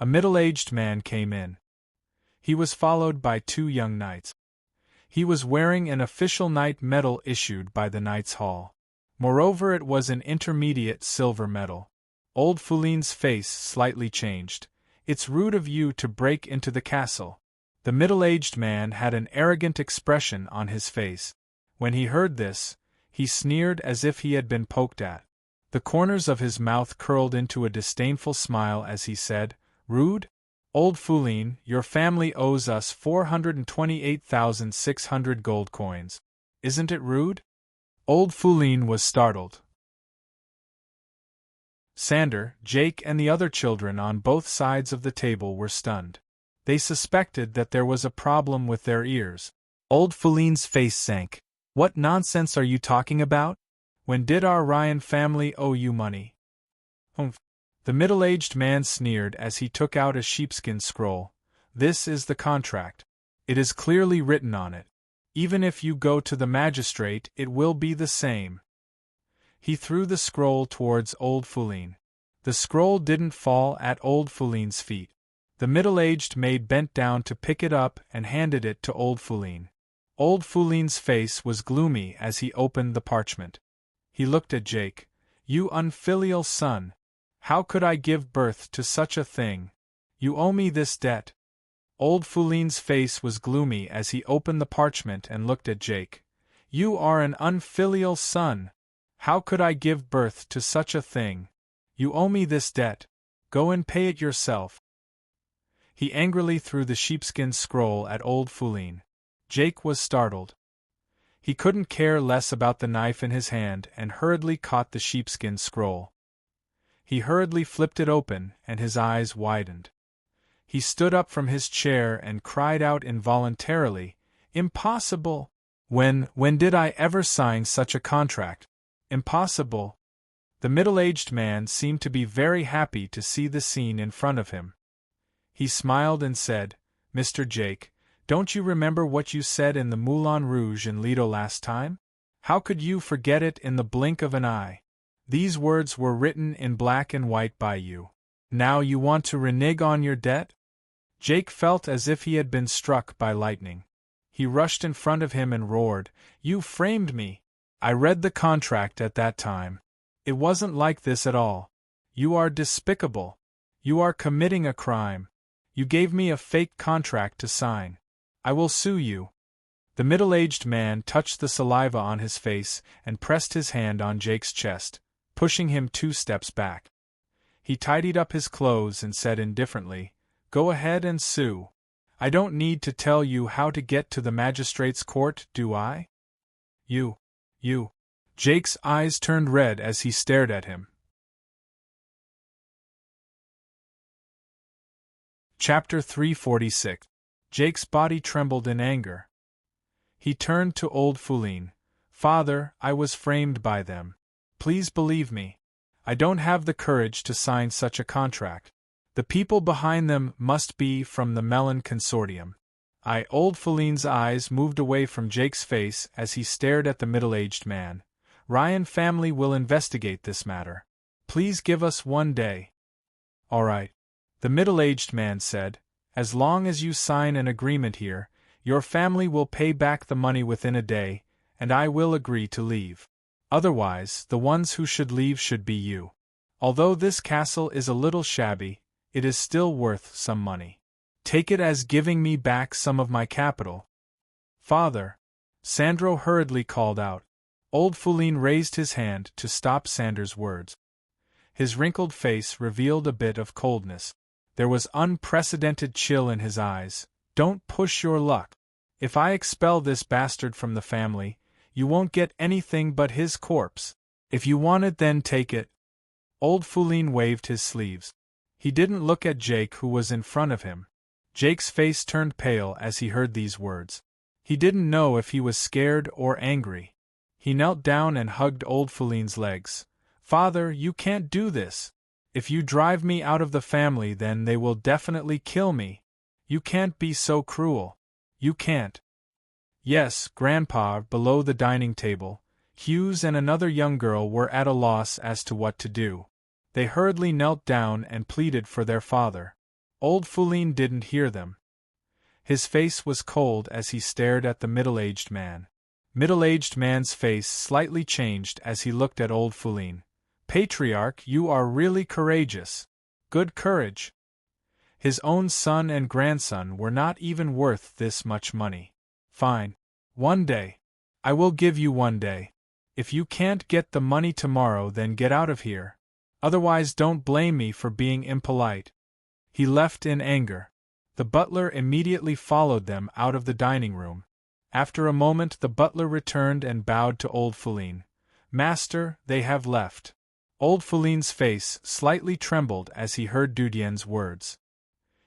A middle-aged man came in. He was followed by 2 young knights. He was wearing an official knight medal issued by the Knights' Hall. Moreover, it was an intermediate silver medal. Old Foulin's face slightly changed. It's rude of you to break into the castle. The middle-aged man had an arrogant expression on his face. When he heard this, he sneered as if he had been poked at. The corners of his mouth curled into a disdainful smile as he said, "Rude? Old Fourline, your family owes us 428,600 gold coins. Isn't it rude?" Old Fourline was startled. Sander, Jake, and the other children on both sides of the table were stunned. They suspected that there was a problem with their ears. Old Fourline's face sank. "What nonsense are you talking about? When did our Ryan family owe you money?" "Humph." The middle-aged man sneered as he took out a sheepskin scroll. "This is the contract. It is clearly written on it. Even if you go to the magistrate, it will be the same." He threw the scroll towards Old Fourline. The scroll didn't fall at Old Fourline's feet. The middle-aged maid bent down to pick it up and handed it to Old Fourline. Old Fourline's face was gloomy as he opened the parchment. He looked at Jake. "You unfilial son! How could I give birth to such a thing? You owe me this debt." Old Fourline's face was gloomy as he opened the parchment and looked at Jake. "You are an unfilial son! How could I give birth to such a thing? You owe me this debt. Go and pay it yourself." He angrily threw the sheepskin scroll at Old Fourline. Jake was startled. He couldn't care less about the knife in his hand and hurriedly caught the sheepskin scroll. He hurriedly flipped it open and his eyes widened. He stood up from his chair and cried out involuntarily, "Impossible! When did I ever sign such a contract? Impossible!" The middle-aged man seemed to be very happy to see the scene in front of him. He smiled and said, "Mr. Jake, don't you remember what you said in the Moulin Rouge in Lido last time? How could you forget it in the blink of an eye? These words were written in black and white by you. Now you want to renege on your debt?" Jake felt as if he had been struck by lightning. He rushed in front of him and roared, "You framed me! I read the contract at that time. It wasn't like this at all. You are despicable. You are committing a crime. You gave me a fake contract to sign. I will sue you." The middle-aged man touched the saliva on his face and pressed his hand on Jake's chest, pushing him 2 steps back. He tidied up his clothes and said indifferently, "Go ahead and sue. I don't need to tell you how to get to the magistrate's court, do I?" You. Jake's eyes turned red as he stared at him. Chapter 346. Jake's body trembled in anger. He turned to Old Fourline. "Father, I was framed by them. Please believe me. I don't have the courage to sign such a contract. The people behind them must be from the Melon Consortium." Old Fourline's eyes moved away from Jake's face as he stared at the middle-aged man. "Ryan family will investigate this matter. Please give us 1 day." "All right," the middle-aged man said. "As long as you sign an agreement here, your family will pay back the money within a day, and I will agree to leave. Otherwise, the ones who should leave should be you. Although this castle is a little shabby, it is still worth some money. Take it as giving me back some of my capital." "Father!" Sandro hurriedly called out. Old Fourline raised his hand to stop Sander's words. His wrinkled face revealed a bit of coldness. There was unprecedented chill in his eyes. "Don't push your luck. If I expel this bastard from the family, you won't get anything but his corpse. If you want it, then take it." Old Fourline waved his sleeves. He didn't look at Jake, who was in front of him. Jake's face turned pale as he heard these words. He didn't know if he was scared or angry. He knelt down and hugged Old Fourline's legs. "Father, you can't do this. If you drive me out of the family, then they will definitely kill me. You can't be so cruel. You can't." "Yes, Grandpa." Below the dining table, Hughes and another young girl were at a loss as to what to do. They hurriedly knelt down and pleaded for their father. Old Fourline didn't hear them. His face was cold as he stared at the middle-aged man. Middle-aged man's face slightly changed as he looked at Old Fourline. "Patriarch, you are really courageous. Good courage." His own son and grandson were not even worth this much money. "Fine. 1 day. I will give you 1 day. If you can't get the money tomorrow, then get out of here. Otherwise, don't blame me for being impolite." He left in anger. The butler immediately followed them out of the dining room. After a moment, the butler returned and bowed to old Foulin. "Master, they have left." Old Foulin's face slightly trembled as he heard Dudien's words.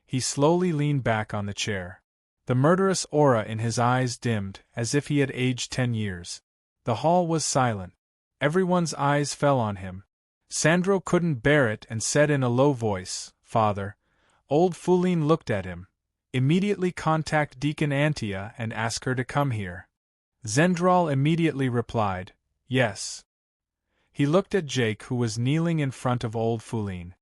He slowly leaned back on the chair. The murderous aura in his eyes dimmed, as if he had aged 10 years. The hall was silent. Everyone's eyes fell on him. Sandro couldn't bear it and said in a low voice, "Father." Old Foulin looked at him. "Immediately contact Deacon Antia and ask her to come here." Zendral immediately replied, "Yes." He looked at Jake, who was kneeling in front of old Foulin.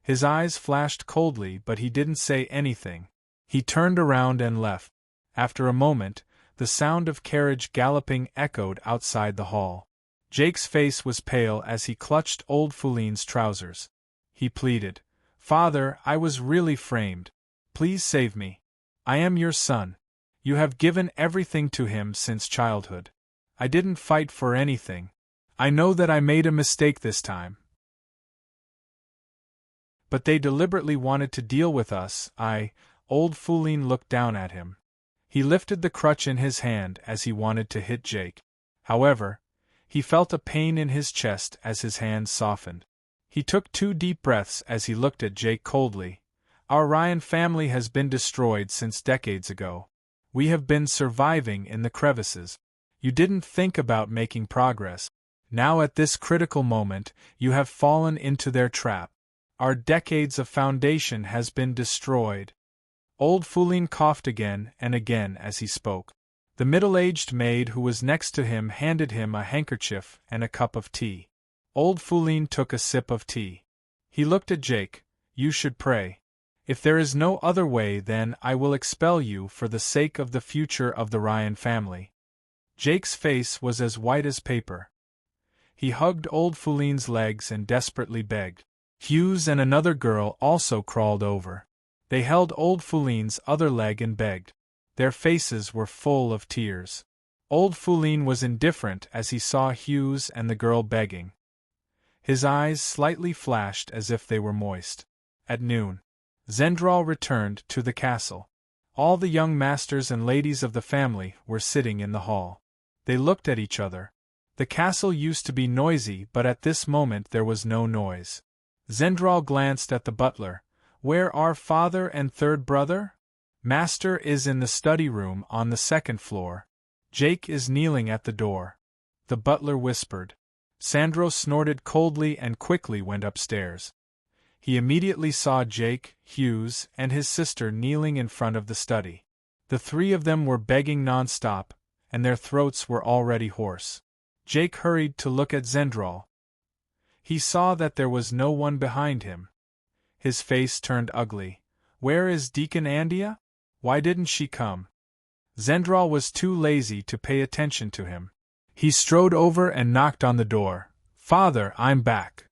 His eyes flashed coldly, but he didn't say anything. He turned around and left. After a moment, the sound of carriage galloping echoed outside the hall. Jake's face was pale as he clutched old Foulin's trousers. He pleaded, "Father, I was really framed. Please save me. I am your son. You have given everything to him since childhood. I didn't fight for anything. I know that I made a mistake this time. But they deliberately wanted to deal with us, Old Foulin looked down at him. He lifted the crutch in his hand as he wanted to hit Jake. However, he felt a pain in his chest as his hand softened. He took 2 deep breaths as he looked at Jake coldly. "Our Ryan family has been destroyed since decades ago. We have been surviving in the crevices. You didn't think about making progress. Now at this critical moment, you have fallen into their trap. Our decades of foundation has been destroyed." Old Foulin coughed again and again as he spoke. The middle-aged maid who was next to him handed him a handkerchief and a cup of tea. Old Foulin took a sip of tea. He looked at Jake. "You should pray. If there is no other way, then I will expel you for the sake of the future of the Ryan family." Jake's face was as white as paper. He hugged old Foulin's legs and desperately begged. Hughes and another girl also crawled over. They held old Foulin's other leg and begged. Their faces were full of tears. Old Foulin was indifferent as he saw Hughes and the girl begging. His eyes slightly flashed as if they were moist. At noon, Zendral returned to the castle. All the young masters and ladies of the family were sitting in the hall. They looked at each other. The castle used to be noisy, but at this moment there was no noise. Zendral glanced at the butler. "Where are father and third brother?" "Master is in the study room on the 2nd floor. Jake is kneeling at the door," the butler whispered. Sandro snorted coldly and quickly went upstairs. He immediately saw Jake, Hughes, and his sister kneeling in front of the study. The 3 of them were begging non-stop, and their throats were already hoarse. Jake hurried to look at Zendral. He saw that there was no one behind him. His face turned ugly. "Where is Deacon Andia? Why didn't she come?" Zendral was too lazy to pay attention to him. He strode over and knocked on the door. "Father, I'm back.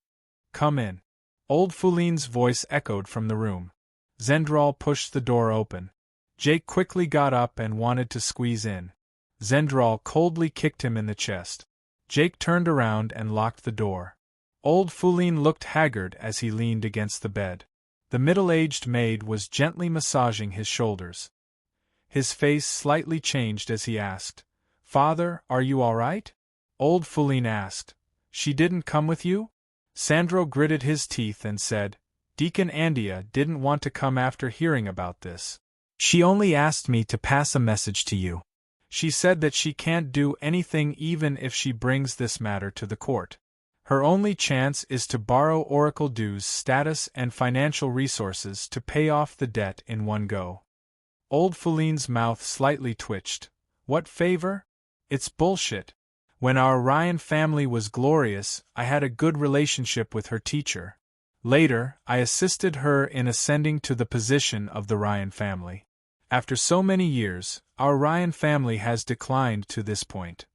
Come in." Old Foulin's voice echoed from the room. Zendral pushed the door open. Jake quickly got up and wanted to squeeze in. Zendral coldly kicked him in the chest. Jake turned around and locked the door. Old Foulin looked haggard as he leaned against the bed. The middle-aged maid was gently massaging his shoulders. His face slightly changed as he asked, "Father, are you all right?" Old Foulin asked, "She didn't come with you?" Sandro gritted his teeth and said, "Deacon Andia didn't want to come after hearing about this. She only asked me to pass a message to you. She said that she can't do anything even if she brings this matter to the court. Her only chance is to borrow Oracle Dew's status and financial resources to pay off the debt in one go." Old Foulin's mouth slightly twitched. "What favor? It's bullshit. When our Ryan family was glorious, I had a good relationship with her teacher. Later, I assisted her in ascending to the position of the Ryan family. After so many years, our Ryan family has declined to this point.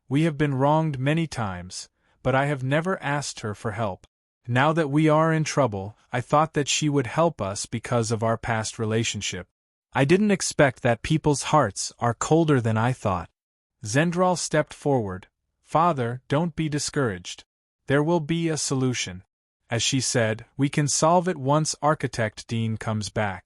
We have been wronged many times, but I have never asked her for help. Now that we are in trouble, I thought that she would help us because of our past relationship. I didn't expect that people's hearts are colder than I thought. Zendral stepped forward. Father, don't be discouraged. There will be a solution. As she said, we can solve it once Architect Dean comes back.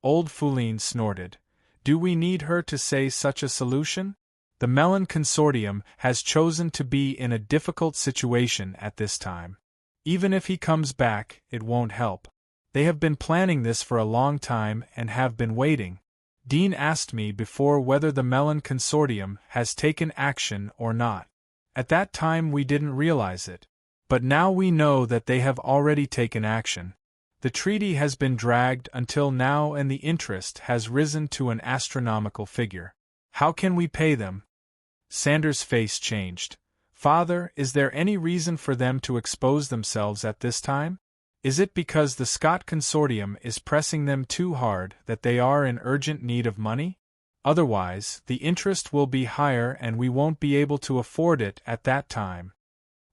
Old Foulin snorted. Do we need her to say such a solution? The Melon Consortium has chosen to be in a difficult situation at this time. Even if he comes back, it won't help. They have been planning this for a long time and have been waiting. Dean asked me before whether the Melon Consortium has taken action or not. At that time we didn't realize it. But now we know that they have already taken action. The treaty has been dragged until now and the interest has risen to an astronomical figure. How can we pay them? Sanders' face changed. Father, is there any reason for them to expose themselves at this time? Is it because the Scott Consortium is pressing them too hard that they are in urgent need of money? Otherwise, the interest will be higher and we won't be able to afford it at that time.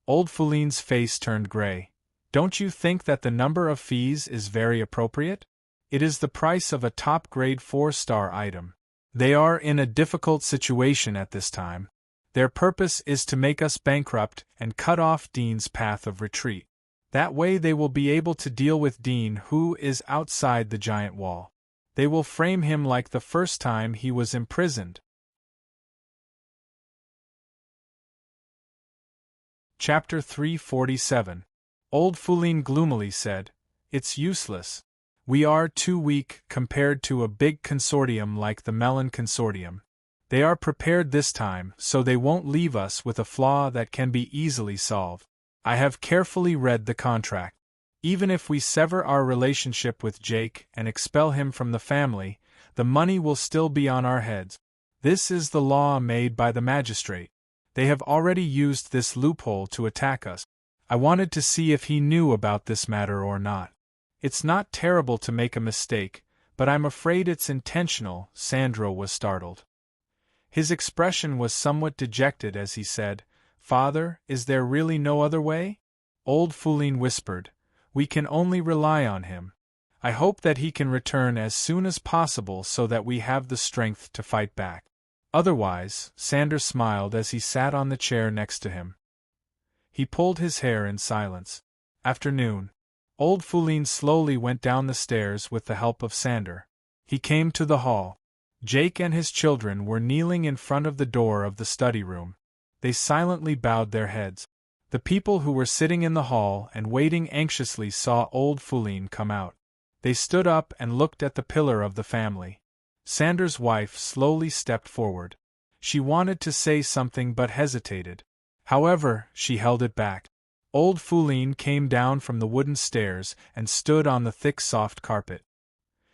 Old Foulin's face turned gray. Don't you think that the number of fees is very appropriate? It is the price of a top-grade 4-star item. They are in a difficult situation at this time. Their purpose is to make us bankrupt and cut off Dean's path of retreat. That way they will be able to deal with Dean, who is outside the giant wall. They will frame him like the first time he was imprisoned. Chapter 347. Old Foulin gloomily said, It's useless. We are too weak compared to a big consortium like the Melon Consortium. They are prepared this time, so they won't leave us with a flaw that can be easily solved. I have carefully read the contract. Even if we sever our relationship with Jake and expel him from the family, the money will still be on our heads. This is the law made by the magistrate. They have already used this loophole to attack us. I wanted to see if he knew about this matter or not. It's not terrible to make a mistake, but I'm afraid it's intentional. Sandro was startled. His expression was somewhat dejected as he said, Father, is there really no other way? Old Foulin whispered, We can only rely on him. I hope that he can return as soon as possible so that we have the strength to fight back. Otherwise, Sanders smiled as he sat on the chair next to him. He pulled his hair in silence. Afternoon. Old Foulin slowly went down the stairs with the help of Sander. He came to the hall. Jake and his children were kneeling in front of the door of the study room. They silently bowed their heads. The people who were sitting in the hall and waiting anxiously saw Old Foulin come out. They stood up and looked at the pillar of the family. Sander's wife slowly stepped forward. She wanted to say something but hesitated. However, she held it back. Old Foulin came down from the wooden stairs and stood on the thick soft carpet.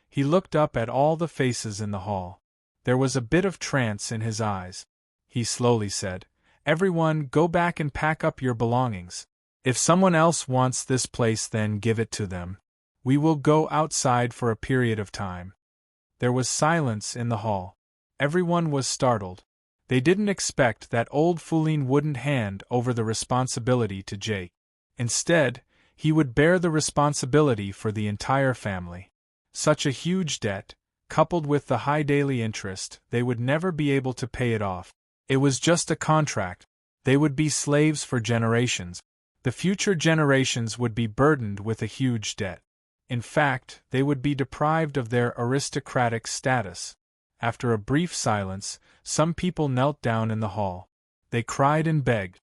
He looked up at all the faces in the hall. There was a bit of trance in his eyes. He slowly said, Everyone, go back and pack up your belongings. If someone else wants this place, then give it to them. We will go outside for a period of time. There was silence in the hall. Everyone was startled. They didn't expect that Old Foulin wouldn't hand over the responsibility to Jake. Instead, he would bear the responsibility for the entire family. Such a huge debt, coupled with the high daily interest, they would never be able to pay it off. It was just a contract. They would be slaves for generations. The future generations would be burdened with a huge debt. In fact, they would be deprived of their aristocratic status. After a brief silence, some people knelt down in the hall. They cried and begged.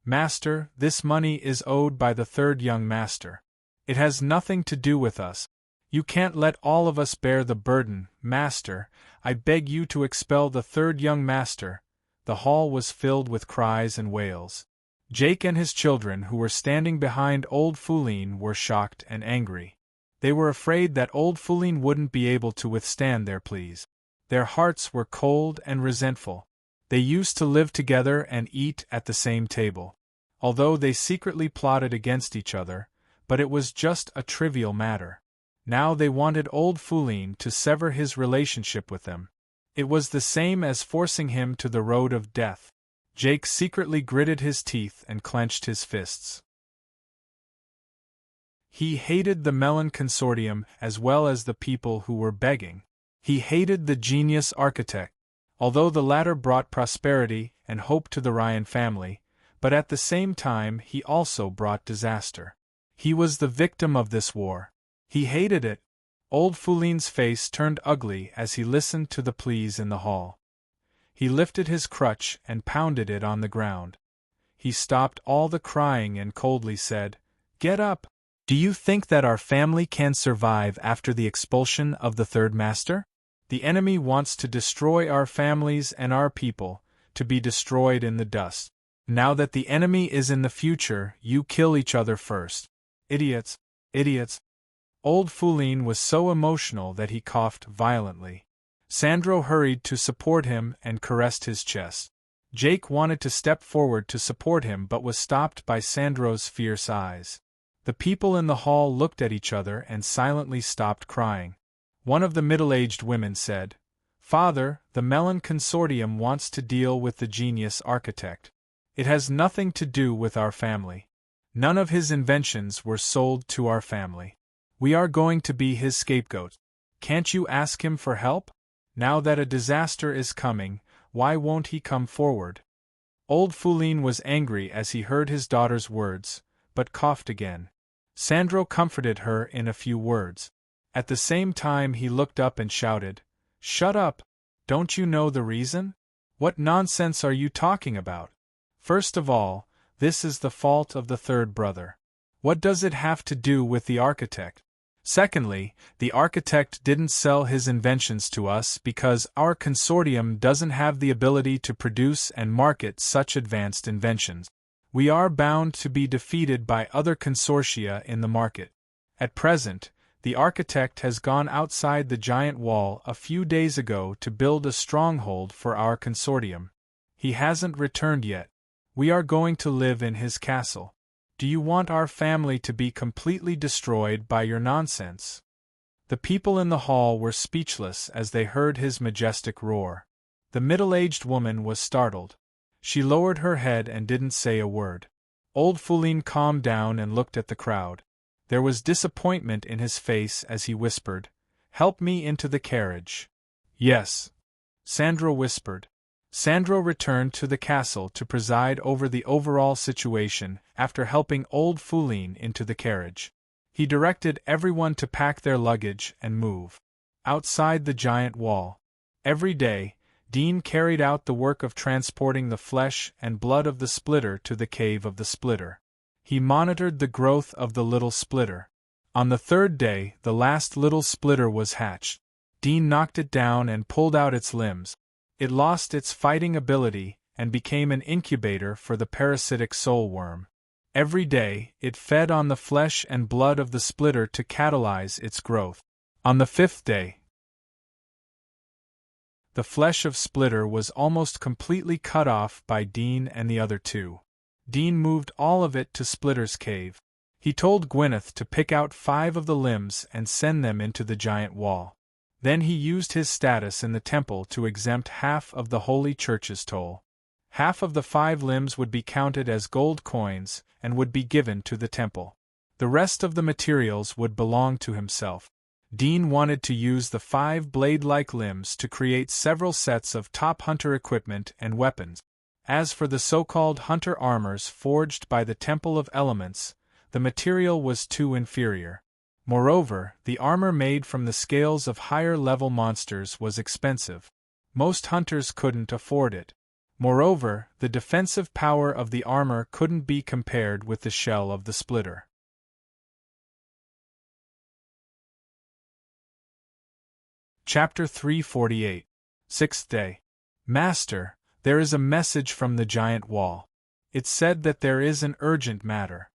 Master, this money is owed by the third young master. It has nothing to do with us. You can't let all of us bear the burden, Master. I beg you to expel the third young master. The hall was filled with cries and wails. Jake and his children, who were standing behind Old Foulin, were shocked and angry. They were afraid that Old Foulin wouldn't be able to withstand their pleas. Their hearts were cold and resentful. They used to live together and eat at the same table. Although they secretly plotted against each other, but it was just a trivial matter. Now they wanted Old Foulin to sever his relationship with them. It was the same as forcing him to the road of death. Jake secretly gritted his teeth and clenched his fists. He hated the Melon Consortium as well as the people who were begging. He hated the genius architect. although the latter brought prosperity and hope to the Ryan family, but at the same time he also brought disaster. He was the victim of this war. He hated it. Old Foulin's face turned ugly as he listened to the pleas in the hall. He lifted his crutch and pounded it on the ground. He stopped all the crying and coldly said, "Get up! Do you think that our family can survive after the expulsion of the third master? The enemy wants to destroy our families and our people, to be destroyed in the dust. Now that the enemy is in the future, you kill each other first. Idiots! Idiots!" Old Foulin was so emotional that he coughed violently. Sandro hurried to support him and caressed his chest. Jake wanted to step forward to support him but was stopped by Sandro's fierce eyes. The people in the hall looked at each other and silently stopped crying. One of the middle-aged women said, "Father, the Mellon Consortium wants to deal with the genius architect. It has nothing to do with our family. None of his inventions were sold to our family. We are going to be his scapegoat. Can't you ask him for help? Now that a disaster is coming, why won't he come forward?" Old Foulin was angry as he heard his daughter's words, but coughed again. Sandro comforted her in a few words. At the same time he looked up and shouted, "Shut up! Don't you know the reason? What nonsense are you talking about? First of all, this is the fault of the third brother. What does it have to do with the architect? Secondly, the architect didn't sell his inventions to us because our consortium doesn't have the ability to produce and market such advanced inventions. We are bound to be defeated by other consortia in the market. At present, the architect has gone outside the giant wall a few days ago to build a stronghold for our consortium. He hasn't returned yet. We are going to live in his castle. Do you want our family to be completely destroyed by your nonsense?" The people in the hall were speechless as they heard his majestic roar. The middle-aged woman was startled. She lowered her head and didn't say a word. Old Foulin calmed down and looked at the crowd. There was disappointment in his face as he whispered, "Help me into the carriage." "Yes," Sandro whispered. Sandro returned to the castle to preside over the overall situation after helping Old Foulin into the carriage. He directed everyone to pack their luggage and move. Outside the giant wall, every day, Dean carried out the work of transporting the flesh and blood of the splitter to the cave of the splitter. He monitored the growth of the little splitter. On the third day, the last little splitter was hatched. Dean knocked it down and pulled out its limbs. It lost its fighting ability and became an incubator for the parasitic soul worm. Every day, it fed on the flesh and blood of the splitter to catalyze its growth. On the fifth day, the flesh of Splitter was almost completely cut off by Dean and the other two. Dean moved all of it to Splitter's cave. He told Gwyneth to pick out 5 of the limbs and send them into the giant wall. Then he used his status in the temple to exempt half of the Holy Church's toll. Half of the 5 limbs would be counted as gold coins and would be given to the temple. The rest of the materials would belong to himself. Dean wanted to use the 5 blade-like limbs to create several sets of top hunter equipment and weapons. As for the so-called hunter armors forged by the Temple of Elements, the material was too inferior. Moreover, the armor made from the scales of higher-level monsters was expensive. Most hunters couldn't afford it. Moreover, the defensive power of the armor couldn't be compared with the shell of the splitter. Chapter 348. 6th Day. Master, there is a message from the giant wall. It said that there is an urgent matter.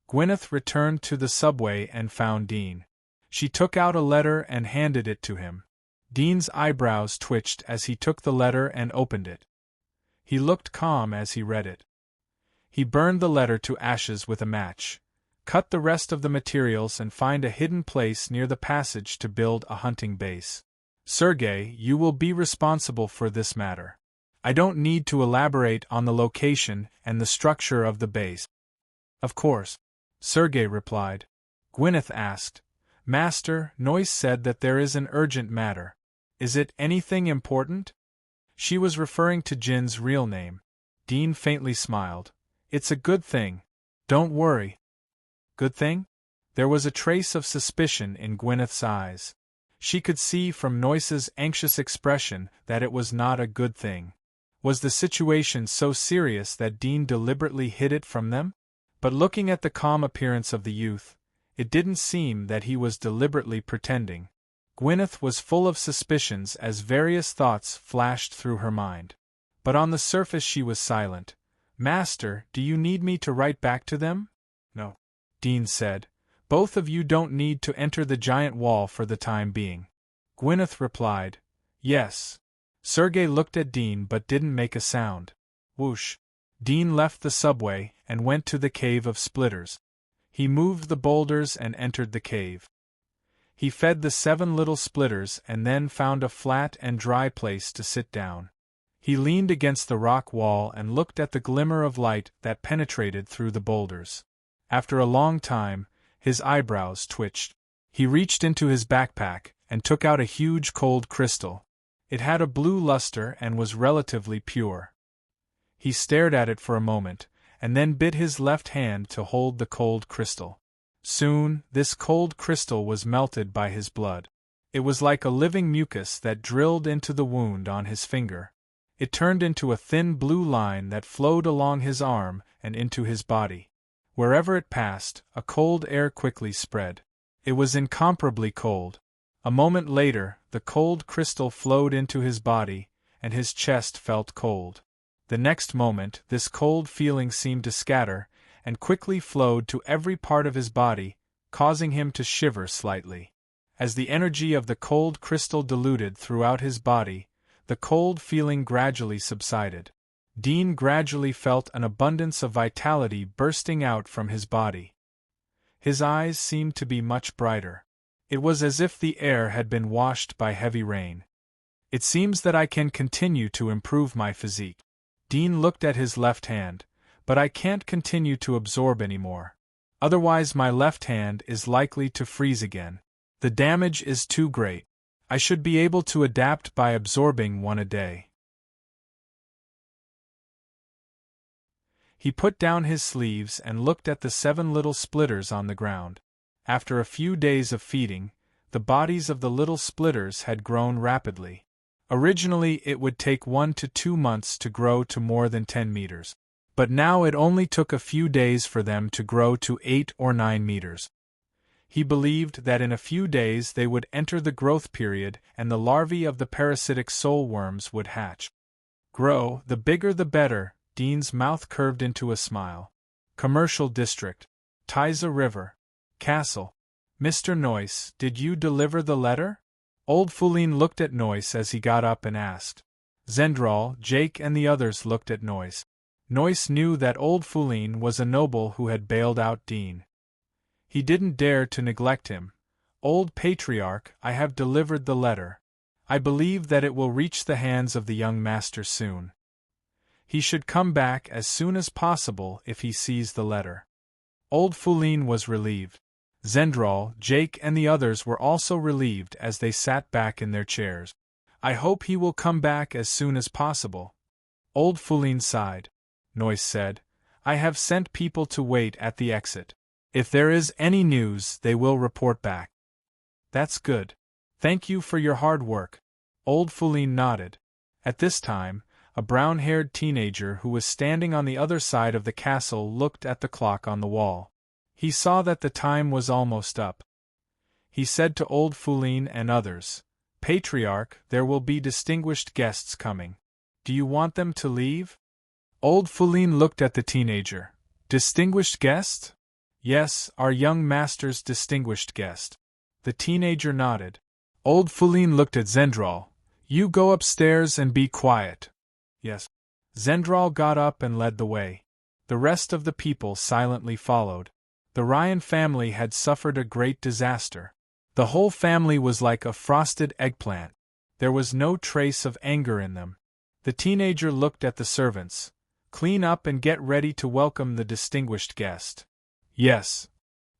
Gwyneth returned to the subway and found Dean. She took out a letter and handed it to him. Dean's eyebrows twitched as he took the letter and opened it. He looked calm as he read it. He burned the letter to ashes with a match, cut the rest of the materials and find a hidden place near the passage to build a hunting base. Sergei, you will be responsible for this matter. I don't need to elaborate on the location and the structure of the base. Of course, Sergei replied. Gwyneth asked, Master, Noyce said that there is an urgent matter. Is it anything important? She was referring to Jin's real name. Dean faintly smiled. It's a good thing. Don't worry. Good thing? There was a trace of suspicion in Gwyneth's eyes. She could see from Noyce's anxious expression that it was not a good thing. Was the situation so serious that Dean deliberately hid it from them? But looking at the calm appearance of the youth, it didn't seem that he was deliberately pretending. Gwyneth was full of suspicions as various thoughts flashed through her mind. But on the surface she was silent. Master, do you need me to write back to them? No, Dean said. Both of you don't need to enter the giant wall for the time being. Gwyneth replied, Yes. Sergei looked at Dean but didn't make a sound. Whoosh. Dean left the subway and went to the Cave of Splitters. He moved the boulders and entered the cave. He fed the 7 little splitters and then found a flat and dry place to sit down. He leaned against the rock wall and looked at the glimmer of light that penetrated through the boulders. After a long time, his eyebrows twitched. He reached into his backpack and took out a huge cold crystal. It had a blue luster and was relatively pure. He stared at it for a moment, and then bit his left hand to hold the cold crystal. Soon, this cold crystal was melted by his blood. It was like a living mucus that drilled into the wound on his finger. It turned into a thin blue line that flowed along his arm and into his body. Wherever it passed, a cold air quickly spread. It was incomparably cold. A moment later, the cold crystal flowed into his body, and his chest felt cold. The next moment, this cold feeling seemed to scatter, and quickly flowed to every part of his body, causing him to shiver slightly. As the energy of the cold crystal diluted throughout his body, the cold feeling gradually subsided. Dean gradually felt an abundance of vitality bursting out from his body. His eyes seemed to be much brighter. It was as if the air had been washed by heavy rain. It seems that I can continue to improve my physique. Dean looked at his left hand, but I can't continue to absorb anymore. Otherwise my left hand is likely to freeze again. The damage is too great. I should be able to adapt by absorbing 1 a day. He put down his sleeves and looked at the 7 little splitters on the ground. After a few days of feeding, the bodies of the little splitters had grown rapidly. Originally it would take 1 to 2 months to grow to more than 10 meters. But now it only took a few days for them to grow to 8 or 9 meters. He believed that in a few days they would enter the growth period and the larvae of the parasitic soul worms would hatch. Grow, the bigger the better. Dean's mouth curved into a smile. Commercial district. Tyza River. Castle. Mr. Noyce, did you deliver the letter? Old Foulin looked at Noyce as he got up and asked. Zendral, Jake and the others looked at Noyce. Noyce knew that old Foulin was a noble who had bailed out Dean. He didn't dare to neglect him. Old Patriarch, I have delivered the letter. I believe that it will reach the hands of the young master soon. He should come back as soon as possible if he sees the letter. Old Foulin was relieved. Zendral, Jake and the others were also relieved as they sat back in their chairs. I hope he will come back as soon as possible. Old Foulin sighed. Noyce said, I have sent people to wait at the exit. If there is any news, they will report back. That's good. Thank you for your hard work. Old Foulin nodded. At this time, a brown-haired teenager who was standing on the other side of the castle looked at the clock on the wall. He saw that the time was almost up. He said to old Foulin and others, Patriarch, there will be distinguished guests coming. Do you want them to leave? Old Foulin looked at the teenager. Distinguished guest? Yes, our young master's distinguished guest. The teenager nodded. Old Foulin looked at Zendral. You go upstairs and be quiet. Yes. Zendral got up and led the way. The rest of the people silently followed. The Ryan family had suffered a great disaster. The whole family was like a frosted eggplant. There was no trace of anger in them. The teenager looked at the servants. Clean up and get ready to welcome the distinguished guest. Yes.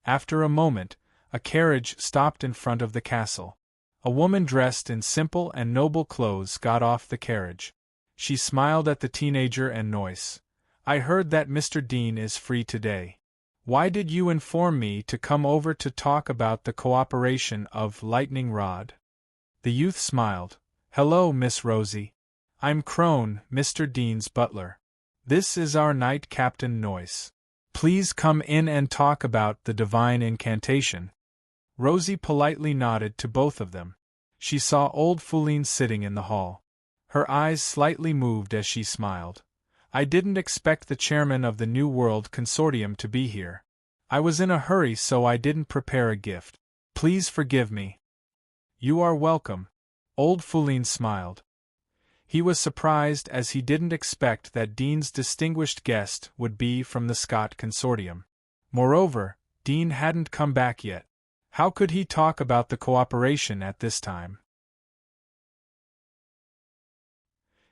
After a moment, a carriage stopped in front of the castle. A woman dressed in simple and noble clothes got off the carriage. She smiled at the teenager and Noyce. I heard that Mr. Dean is free today. Why did you inform me to come over to talk about the cooperation of Lightning Rod? The youth smiled. Hello, Miss Rosie. I'm Crone, Mr. Dean's butler. This is our knight, Captain Noyce. Please come in and talk about the divine incantation. Rosie politely nodded to both of them. She saw old Foulene sitting in the hall. Her eyes slightly moved as she smiled. I didn't expect the chairman of the New World Consortium to be here. I was in a hurry, so I didn't prepare a gift. Please forgive me. You are welcome. Old Foulene smiled. He was surprised, as he didn't expect that Dean's distinguished guest would be from the Scott Consortium. Moreover, Dean hadn't come back yet. How could he talk about the cooperation at this time?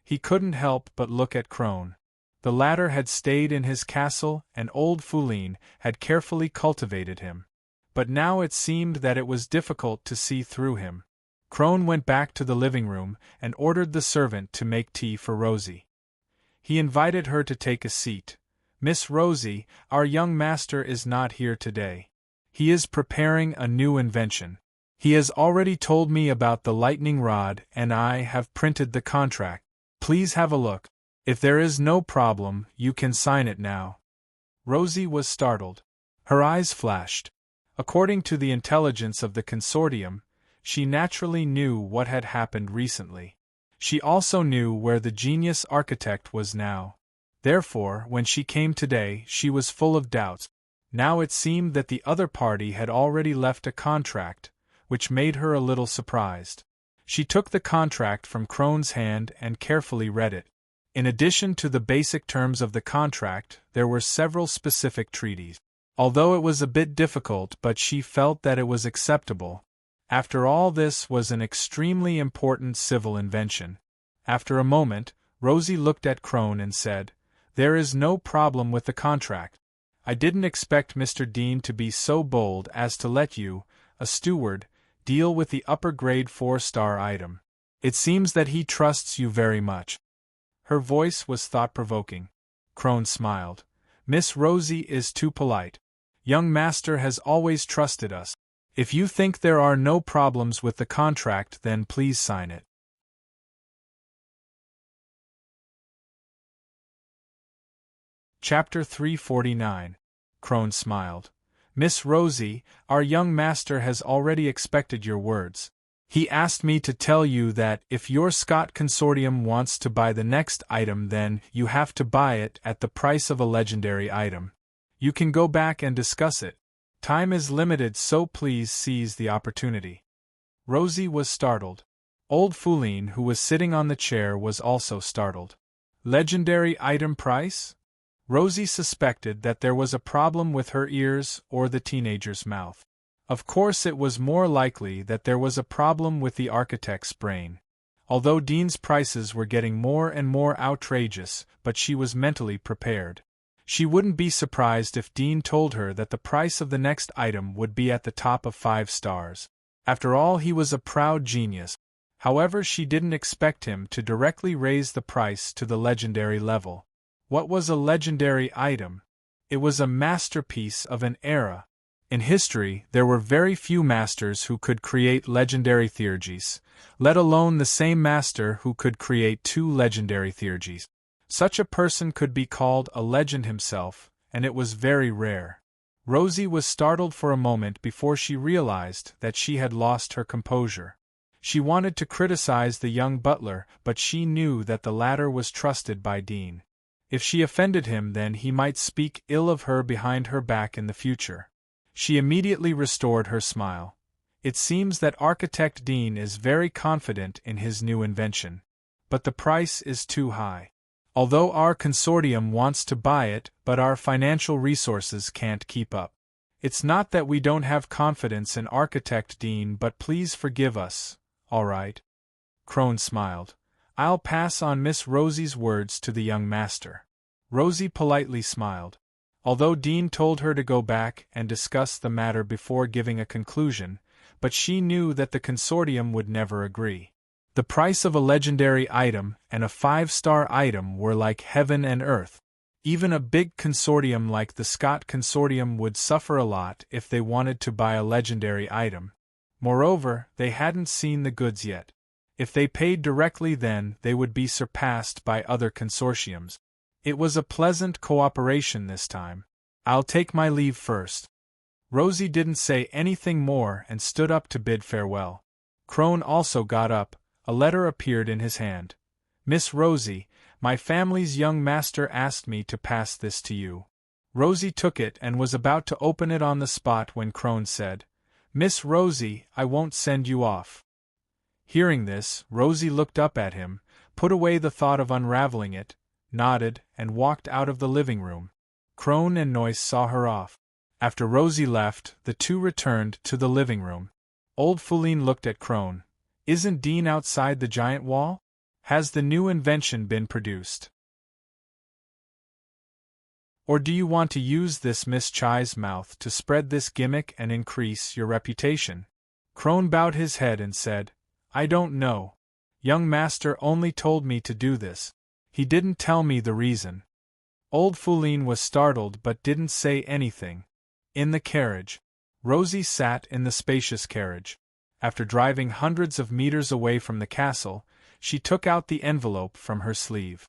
He couldn't help but look at Crone. The latter had stayed in his castle, and old Foulene had carefully cultivated him. But now it seemed that it was difficult to see through him. Crone went back to the living room and ordered the servant to make tea for Rosie. He invited her to take a seat. Miss Rosie, our young master is not here today. He is preparing a new invention. He has already told me about the lightning rod, and I have printed the contract. Please have a look. If there is no problem, you can sign it now. Rosie was startled. Her eyes flashed. According to the intelligence of the consortium, she naturally knew what had happened recently. She also knew where the genius architect was now. Therefore, when she came today, she was full of doubts. Now it seemed that the other party had already left a contract, which made her a little surprised. She took the contract from Crone's hand and carefully read it. In addition to the basic terms of the contract, there were several specific treaties. Although it was a bit difficult, but she felt that it was acceptable. After all, this was an extremely important civil invention. After a moment, Rosie looked at Crone and said, There is no problem with the contract. I didn't expect Mr. Dean to be so bold as to let you, a steward, deal with the upper-grade 4-star item. It seems that he trusts you very much. Her voice was thought-provoking. Crone smiled. Miss Rosie is too polite. Young master has always trusted us. If you think there are no problems with the contract, then please sign it. Chapter 349. Crone smiled. Miss Rosie, our young master has already expected your words. He asked me to tell you that if your Scott Consortium wants to buy the next item, then you have to buy it at the price of a legendary item. You can go back and discuss it. Time is limited, so please seize the opportunity. Rosie was startled. Old Foulene, who was sitting on the chair, was also startled. Legendary item price? Rosie suspected that there was a problem with her ears or the teenager's mouth. Of course, it was more likely that there was a problem with the architect's brain. Although Dean's prices were getting more and more outrageous, but she was mentally prepared. She wouldn't be surprised if Dean told her that the price of the next item would be at the top of 5 stars. After all, he was a proud genius. However, she didn't expect him to directly raise the price to the legendary level. What was a legendary item? It was a masterpiece of an era. In history, there were very few masters who could create legendary theurgies, let alone the same master who could create 2 legendary theurgies. Such a person could be called a legend himself, and it was very rare. Rosie was startled for a moment before she realized that she had lost her composure. She wanted to criticize the young butler, but she knew that the latter was trusted by Dean. If she offended him, then he might speak ill of her behind her back in the future. She immediately restored her smile. It seems that Architect Dean is very confident in his new invention. But the price is too high. Although our consortium wants to buy it, but our financial resources can't keep up. It's not that we don't have confidence in Architect Dean, but please forgive us, all right? Crone smiled. I'll pass on Miss Rosie's words to the young master. Rosie politely smiled. Although Dean told her to go back and discuss the matter before giving a conclusion, but she knew that the consortium would never agree. The price of a legendary item and a 5-star item were like heaven and earth. Even a big consortium like the Scott Consortium would suffer a lot if they wanted to buy a legendary item. Moreover, they hadn't seen the goods yet. If they paid directly, then they would be surpassed by other consortiums. It was a pleasant cooperation this time. "I'll take my leave first." Rosie didn't say anything more and stood up to bid farewell. Crone also got up. A letter appeared in his hand. "Miss Rosie, my family's young master asked me to pass this to you." Rosie took it and was about to open it on the spot when Crone said, "Miss Rosie, I won't send you off." Hearing this, Rosie looked up at him, put away the thought of unraveling it, nodded, and walked out of the living room. Crone and Noyce saw her off. After Rosie left, the two returned to the living room. Old Foulene looked at Crone. "Isn't Dean outside the giant wall? Has the new invention been produced? Or do you want to use this Miss Chai's mouth to spread this gimmick and increase your reputation?" Crone bowed his head and said, "I don't know. Young master only told me to do this. He didn't tell me the reason." Old Foulene was startled but didn't say anything. In the carriage. Rosie sat in the spacious carriage. After driving hundreds of meters away from the castle, she took out the envelope from her sleeve.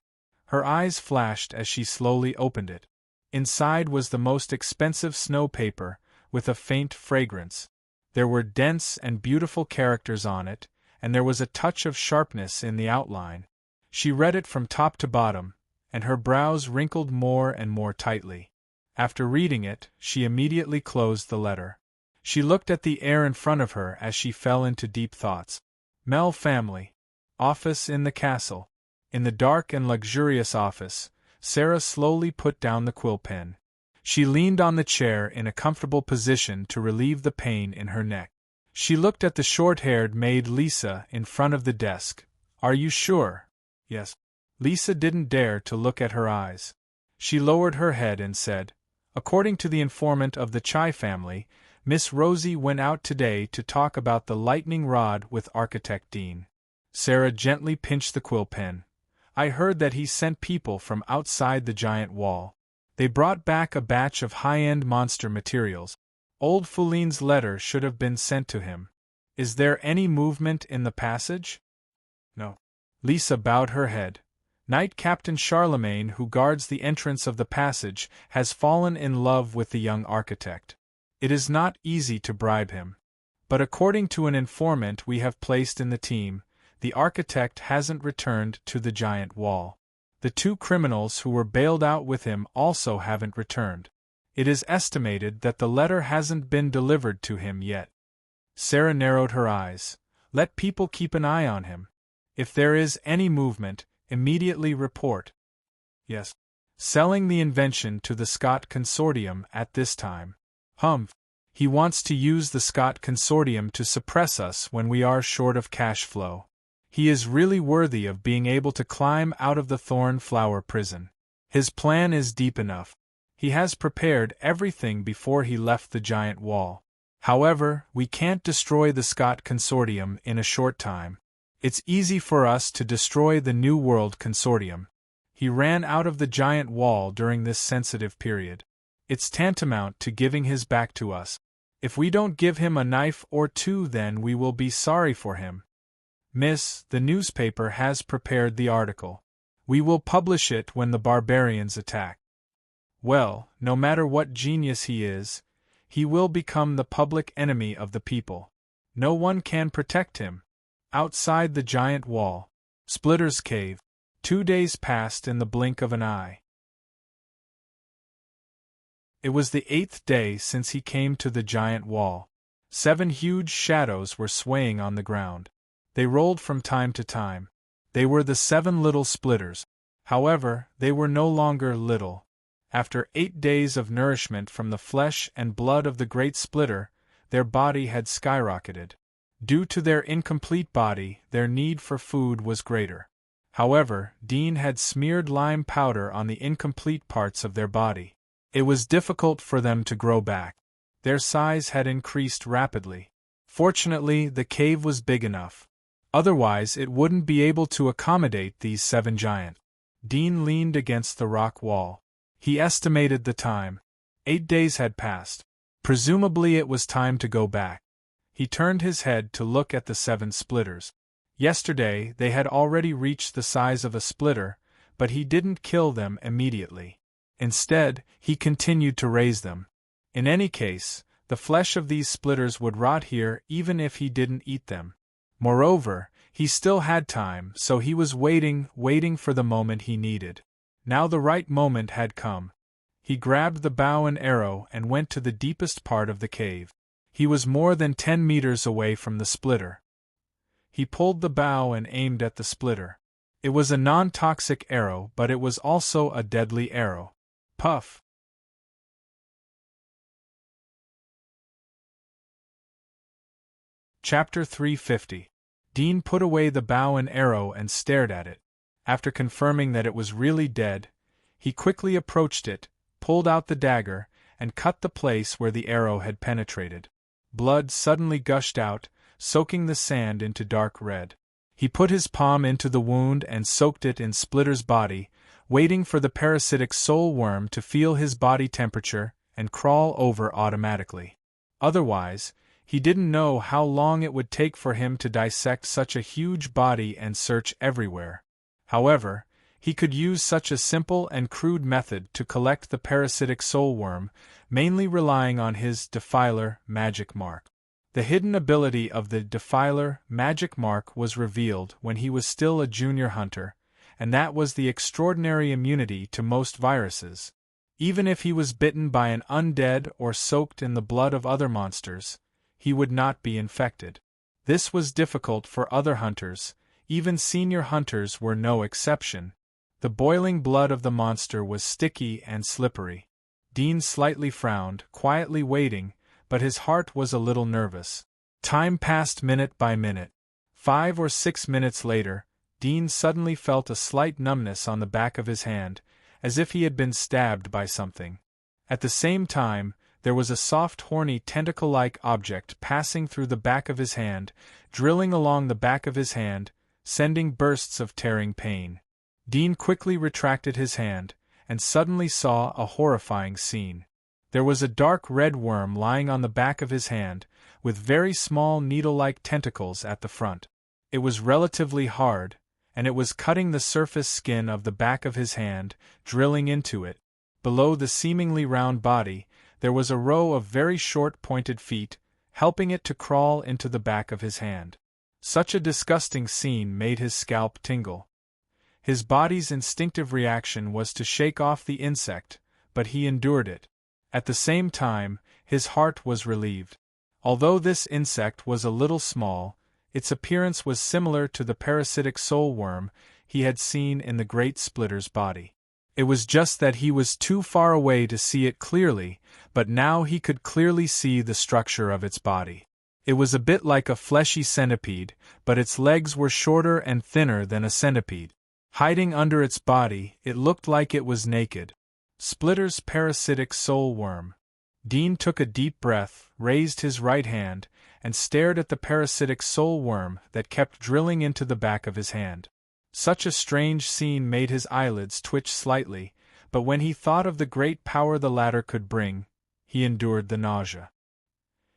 Her eyes flashed as she slowly opened it. Inside was the most expensive snow paper, with a faint fragrance. There were dense and beautiful characters on it, and there was a touch of sharpness in the outline. She read it from top to bottom, and her brows wrinkled more and more tightly. After reading it, she immediately closed the letter. She looked at the air in front of her as she fell into deep thoughts. Mel family. Office in the castle. In the dark and luxurious office, Sarah slowly put down the quill pen. She leaned on the chair in a comfortable position to relieve the pain in her neck. She looked at the short-haired maid Lisa in front of the desk. "Are you sure?" "Yes." Lisa didn't dare to look at her eyes. She lowered her head and said, "According to the informant of the Chai family, Miss Rosie went out today to talk about the lightning rod with architect Dean." Sarah gently pinched the quill pen. "I heard that he sent people from outside the giant wall. They brought back a batch of high-end monster materials. Old Foulene's letter should have been sent to him. Is there any movement in the passage?" "No." Lisa bowed her head. "Knight Captain Charlemagne, who guards the entrance of the passage, has fallen in love with the young architect. It is not easy to bribe him. But according to an informant we have placed in the team, the architect hasn't returned to the giant wall. The two criminals who were bailed out with him also haven't returned. It is estimated that the letter hasn't been delivered to him yet." Sarah narrowed her eyes. "Let people keep an eye on him. If there is any movement, immediately report." "Yes." "Selling the invention to the Scott Consortium at this time." "Humph. He wants to use the Scott Consortium to suppress us when we are short of cash flow. He is really worthy of being able to climb out of the thorn flower prison. His plan is deep enough. He has prepared everything before he left the giant wall. However, we can't destroy the Scott Consortium in a short time. It's easy for us to destroy the New World Consortium. He ran out of the giant wall during this sensitive period. It's tantamount to giving his back to us. If we don't give him a knife or two, then we will be sorry for him. Miss, the newspaper has prepared the article. We will publish it when the barbarians attack. Well, no matter what genius he is, he will become the public enemy of the people. No one can protect him. Outside the giant wall. Splitter's cave. 2 days passed in the blink of an eye. It was the 8th day since he came to the giant wall. 7 huge shadows were swaying on the ground. They rolled from time to time. They were the 7 little splitters. However, they were no longer little. After 8 days of nourishment from the flesh and blood of the great splitter, their body had skyrocketed. Due to their incomplete body, their need for food was greater. However, Dean had smeared lime powder on the incomplete parts of their body. It was difficult for them to grow back. Their size had increased rapidly. Fortunately, the cave was big enough. Otherwise it wouldn't be able to accommodate these 7 giants. Dean leaned against the rock wall. He estimated the time. 8 days had passed. Presumably it was time to go back. He turned his head to look at the 7 splitters. Yesterday they had already reached the size of a splitter, but he didn't kill them immediately. Instead, he continued to raise them. In any case, the flesh of these splitters would rot here even if he didn't eat them. Moreover, he still had time, so he was waiting for the moment he needed. Now the right moment had come. He grabbed the bow and arrow and went to the deepest part of the cave. He was more than 10 meters away from the splitter. He pulled the bow and aimed at the splitter. It was a non-toxic arrow, but it was also a deadly arrow. Puff! Chapter 350. Dean put away the bow and arrow and stared at it. After confirming that it was really dead, he quickly approached it, pulled out the dagger, and cut the place where the arrow had penetrated. Blood suddenly gushed out, soaking the sand into dark red. He put his palm into the wound and soaked it in Splitter's body, waiting for the parasitic soul worm to feel his body temperature and crawl over automatically. Otherwise, he didn't know how long it would take for him to dissect such a huge body and search everywhere. However, he could use such a simple and crude method to collect the parasitic soul worm, mainly relying on his Defiler magic mark. The hidden ability of the Defiler magic mark was revealed when he was still a junior hunter, and that was the extraordinary immunity to most viruses. Even if he was bitten by an undead or soaked in the blood of other monsters, he would not be infected. This was difficult for other hunters, even senior hunters were no exception. The boiling blood of the monster was sticky and slippery. Dean slightly frowned, quietly waiting, but his heart was a little nervous. Time passed minute by minute. 5 or 6 minutes later, Dean suddenly felt a slight numbness on the back of his hand, as if he had been stabbed by something. At the same time, there was a soft horny tentacle-like object passing through the back of his hand, drilling along the back of his hand, sending bursts of tearing pain. Dean quickly retracted his hand, and suddenly saw a horrifying scene. There was a dark red worm lying on the back of his hand, with very small needle-like tentacles at the front. It was relatively hard, and it was cutting the surface skin of the back of his hand, drilling into it. Below the seemingly round body, there was a row of very short pointed feet, helping it to crawl into the back of his hand. Such a disgusting scene made his scalp tingle. His body's instinctive reaction was to shake off the insect, but he endured it. At the same time, his heart was relieved. Although this insect was a little small, its appearance was similar to the parasitic soul worm he had seen in the Great Splitter's body. It was just that he was too far away to see it clearly, but now he could clearly see the structure of its body. It was a bit like a fleshy centipede, but its legs were shorter and thinner than a centipede. Hiding under its body, it looked like it was naked. Splitter's parasitic soul worm. Dean took a deep breath, raised his right hand, and stared at the parasitic soul worm that kept drilling into the back of his hand. Such a strange scene made his eyelids twitch slightly, but when he thought of the great power the latter could bring, he endured the nausea.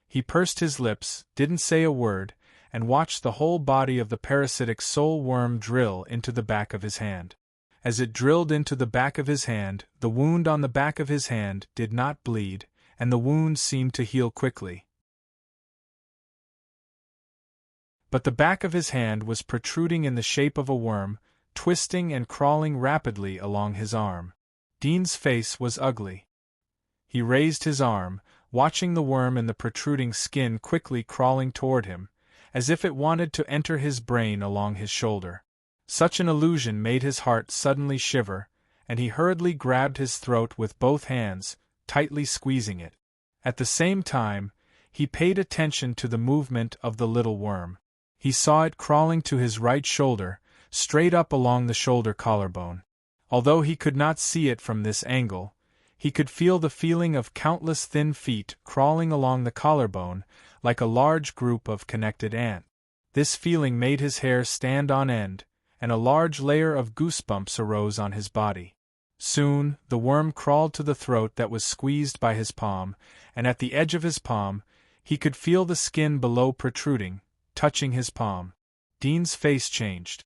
He pursed his lips, didn't say a word, and watched the whole body of the parasitic soul worm drill into the back of his hand. As it drilled into the back of his hand, the wound on the back of his hand did not bleed, and the wound seemed to heal quickly. But the back of his hand was protruding in the shape of a worm, twisting and crawling rapidly along his arm. Dean's face was ugly. He raised his arm, watching the worm in the protruding skin quickly crawling toward him, as if it wanted to enter his brain along his shoulder. Such an illusion made his heart suddenly shiver, and he hurriedly grabbed his throat with both hands, tightly squeezing it. At the same time, he paid attention to the movement of the little worm. He saw it crawling to his right shoulder, straight up along the shoulder collarbone. Although he could not see it from this angle, he could feel the feeling of countless thin feet crawling along the collarbone like a large group of connected ants. This feeling made his hair stand on end, and a large layer of goosebumps arose on his body. Soon, the worm crawled to the throat that was squeezed by his palm, and at the edge of his palm, he could feel the skin below protruding, touching his palm. Dean's face changed.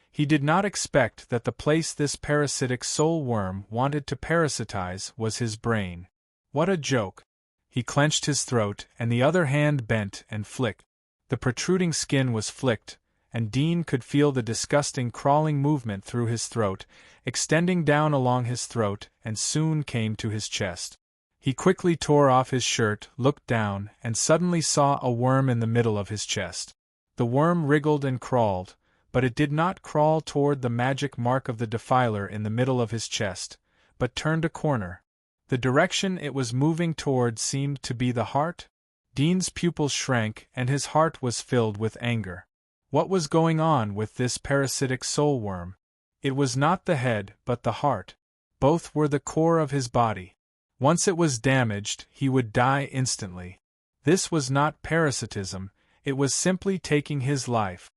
He did not expect that the place this parasitic soul worm wanted to parasitize was his brain. What a joke! He clenched his throat, and the other hand bent and flicked. The protruding skin was flicked, and Dean could feel the disgusting crawling movement through his throat, extending down along his throat, and soon came to his chest. He quickly tore off his shirt, looked down, and suddenly saw a worm in the middle of his chest. The worm wriggled and crawled, but it did not crawl toward the magic mark of the defiler in the middle of his chest, but turned a corner. The direction it was moving toward seemed to be the heart. Dean's pupils shrank and his heart was filled with anger. What was going on with this parasitic soul worm? It was not the head but the heart. Both were the core of his body. Once it was damaged, he would die instantly. This was not parasitism, it was simply taking his life.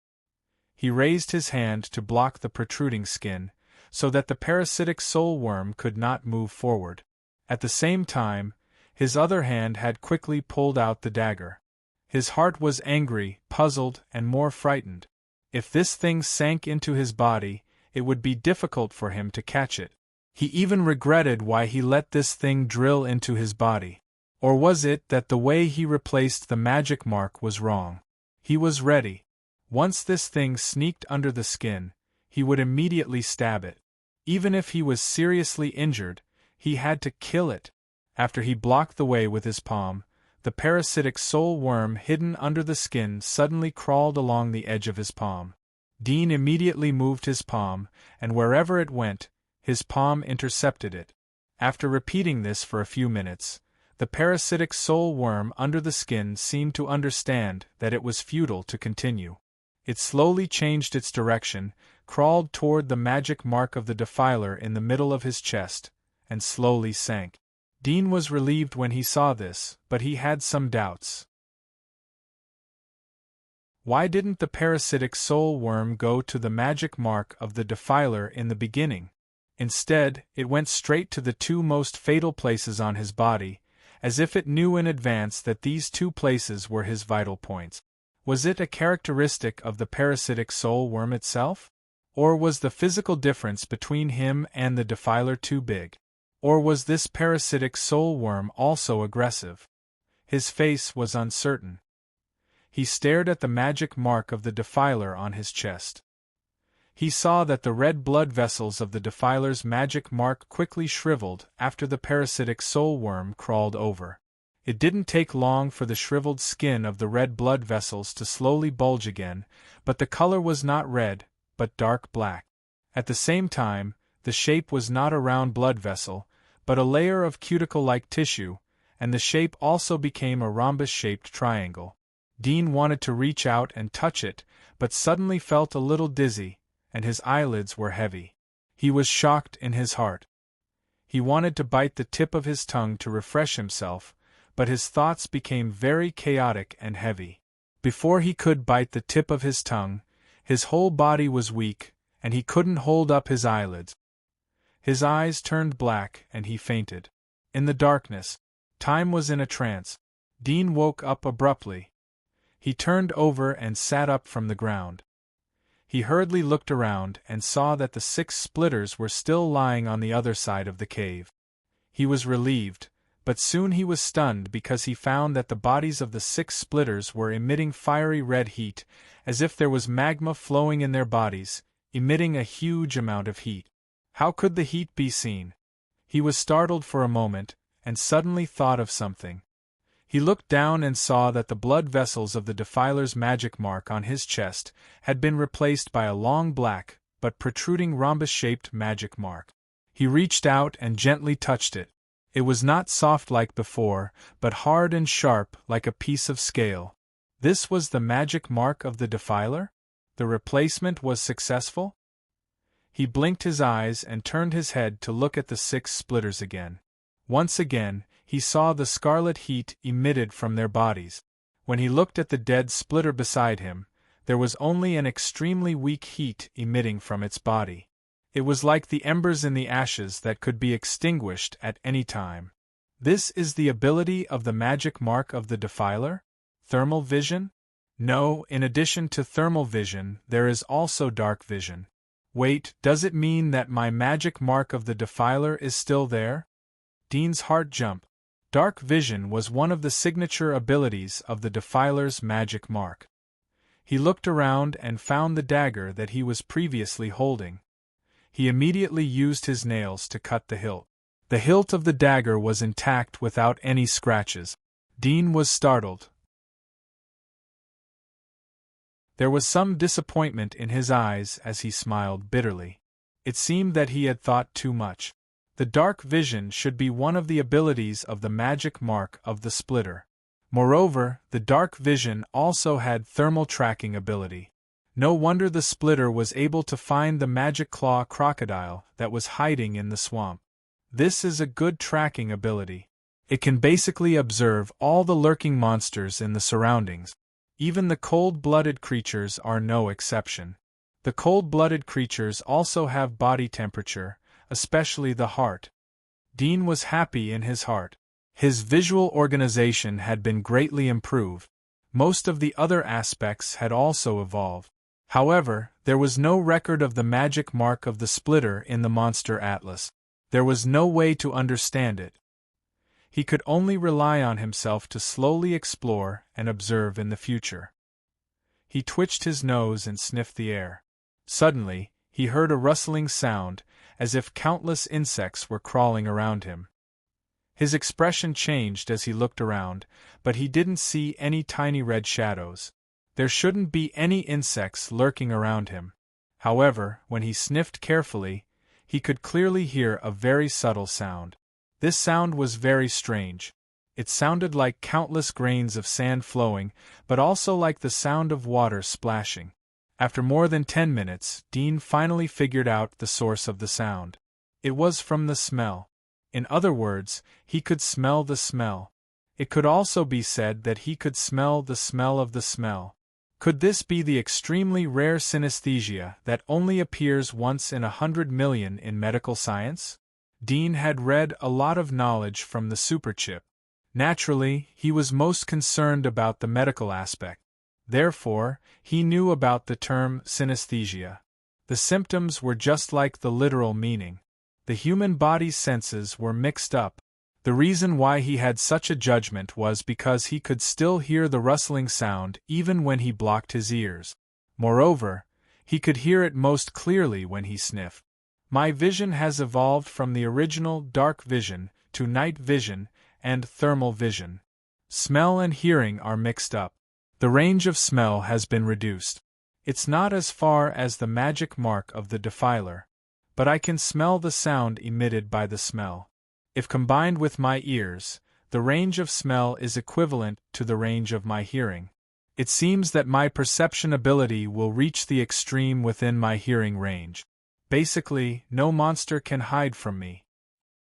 He raised his hand to block the protruding skin, so that the parasitic soul worm could not move forward. At the same time, his other hand had quickly pulled out the dagger. His heart was angry, puzzled, and more frightened. If this thing sank into his body, it would be difficult for him to catch it. He even regretted why he let this thing drill into his body. Or was it that the way he replaced the magic mark was wrong? He was ready. Once this thing sneaked under the skin, he would immediately stab it. Even if he was seriously injured, he had to kill it. After he blocked the way with his palm, the parasitic soul worm hidden under the skin suddenly crawled along the edge of his palm. Dean immediately moved his palm, and wherever it went, his palm intercepted it. After repeating this for a few minutes, the parasitic soul worm under the skin seemed to understand that it was futile to continue. It slowly changed its direction, crawled toward the magic mark of the defiler in the middle of his chest, and slowly sank. Dean was relieved when he saw this, but he had some doubts. Why didn't the parasitic soul worm go to the magic mark of the defiler in the beginning? Instead, it went straight to the two most fatal places on his body, as if it knew in advance that these two places were his vital points. Was it a characteristic of the parasitic soul worm itself? Or was the physical difference between him and the defiler too big? Or was this parasitic soul worm also aggressive? His face was uncertain. He stared at the magic mark of the defiler on his chest. He saw that the red blood vessels of the defiler's magic mark quickly shriveled after the parasitic soul worm crawled over. It didn't take long for the shriveled skin of the red blood vessels to slowly bulge again, but the color was not red, but dark black. At the same time, the shape was not a round blood vessel, but a layer of cuticle-like tissue, and the shape also became a rhombus-shaped triangle. Dean wanted to reach out and touch it, but suddenly felt a little dizzy, and his eyelids were heavy. He was shocked in his heart. He wanted to bite the tip of his tongue to refresh himself, but his thoughts became very chaotic and heavy. Before he could bite the tip of his tongue, his whole body was weak, and he couldn't hold up his eyelids. His eyes turned black, and he fainted. In the darkness, time was in a trance. Dean woke up abruptly. He turned over and sat up from the ground. He hurriedly looked around and saw that the 6 splitters were still lying on the other side of the cave. He was relieved, but soon he was stunned because he found that the bodies of the 6 splitters were emitting fiery red heat, as if there was magma flowing in their bodies, emitting a huge amount of heat. How could the heat be seen? He was startled for a moment, and suddenly thought of something. He looked down and saw that the blood vessels of the defiler's magic mark on his chest had been replaced by a long black, but protruding rhombus-shaped magic mark. He reached out and gently touched it. It was not soft like before, but hard and sharp like a piece of scale. This was the magic mark of the defiler? The replacement was successful? He blinked his eyes and turned his head to look at the 6 splitters again. Once again, he saw the scarlet heat emitted from their bodies. When he looked at the dead splitter beside him, There was only an extremely weak heat emitting from its body. It was like the embers in the ashes that could be extinguished at any time. This is the ability of the magic mark of the Defiler? Thermal vision? No, in addition to thermal vision, there is also dark vision. Wait, does it mean that my magic mark of the Defiler is still there? Dean's heart jumped. Dark vision was one of the signature abilities of the Defiler's magic mark. He looked around and found the dagger that he was previously holding. He immediately used his nails to cut the hilt. The hilt of the dagger was intact without any scratches. Dean was startled. There was some disappointment in his eyes as he smiled bitterly. It seemed that he had thought too much. The dark vision should be one of the abilities of the magic mark of the splitter. Moreover, the dark vision also had thermal tracking ability. No wonder the splitter was able to find the magic claw crocodile that was hiding in the swamp. This is a good tracking ability. It can basically observe all the lurking monsters in the surroundings. Even the cold-blooded creatures are no exception. The cold-blooded creatures also have body temperature, especially the heart. Dean was happy in his heart. His visual organization had been greatly improved. Most of the other aspects had also evolved. However, there was no record of the magic mark of the splitter in the Monster Atlas. There was no way to understand it. He could only rely on himself to slowly explore and observe in the future. He twitched his nose and sniffed the air. Suddenly, he heard a rustling sound, as if countless insects were crawling around him. His expression changed as he looked around, but he didn't see any tiny red shadows. There shouldn't be any insects lurking around him. However, when he sniffed carefully, he could clearly hear a very subtle sound. This sound was very strange. It sounded like countless grains of sand flowing, but also like the sound of water splashing. After more than 10 minutes, Dean finally figured out the source of the sound. It was from the smell. In other words, he could smell the smell. It could also be said that he could smell the smell of the smell. Could this be the extremely rare synesthesia that only appears once in 100 million in medical science? Dean had read a lot of knowledge from the superchip. Naturally, he was most concerned about the medical aspect. Therefore, he knew about the term synesthesia. The symptoms were just like the literal meaning. The human body's senses were mixed up. The reason why he had such a judgment was because he could still hear the rustling sound even when he blocked his ears. Moreover, he could hear it most clearly when he sniffed. My vision has evolved from the original dark vision to night vision and thermal vision. Smell and hearing are mixed up. The range of smell has been reduced. It's not as far as the magic mark of the Defiler, but I can smell the sound emitted by the smell. If combined with my ears, the range of smell is equivalent to the range of my hearing. It seems that my perception ability will reach the extreme within my hearing range. Basically, no monster can hide from me.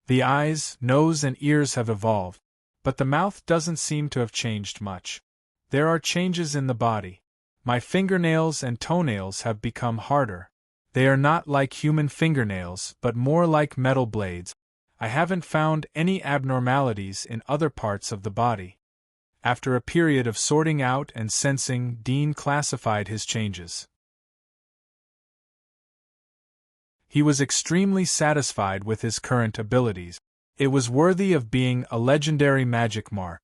The eyes, nose, and ears have evolved, but the mouth doesn't seem to have changed much. There are changes in the body. My fingernails and toenails have become harder. They are not like human fingernails, but more like metal blades. I haven't found any abnormalities in other parts of the body. After a period of sorting out and sensing, Dean classified his changes. He was extremely satisfied with his current abilities. It was worthy of being a legendary magic mark.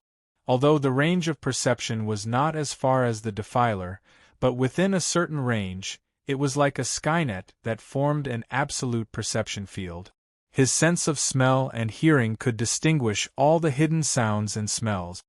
Although the range of perception was not as far as the Defiler, but within a certain range, it was like a skynet that formed an absolute perception field. His sense of smell and hearing could distinguish all the hidden sounds and smells.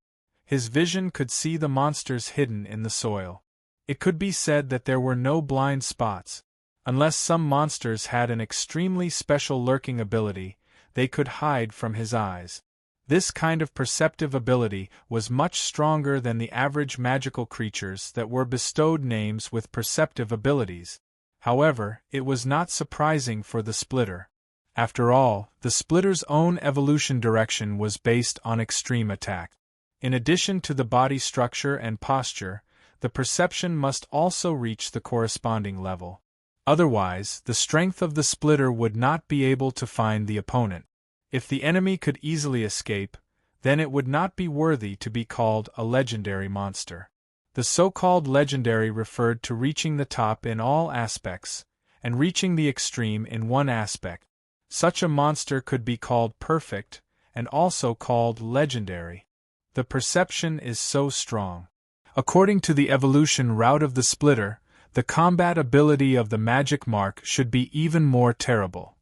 His vision could see the monsters hidden in the soil. It could be said that there were no blind spots. Unless some monsters had an extremely special lurking ability, they could hide from his eyes. This kind of perceptive ability was much stronger than the average magical creatures that were bestowed names with perceptive abilities. However, it was not surprising for the splitter. After all, the splitter's own evolution direction was based on extreme attack. In addition to the body structure and posture, the perception must also reach the corresponding level. Otherwise, the strength of the splitter would not be able to find the opponent. If the enemy could easily escape, then it would not be worthy to be called a legendary monster. The so-called legendary referred to reaching the top in all aspects, and reaching the extreme in one aspect. Such a monster could be called perfect, and also called legendary. The perception is so strong. According to the evolution route of the splitter, the combat ability of the magic mark should be even more terrible.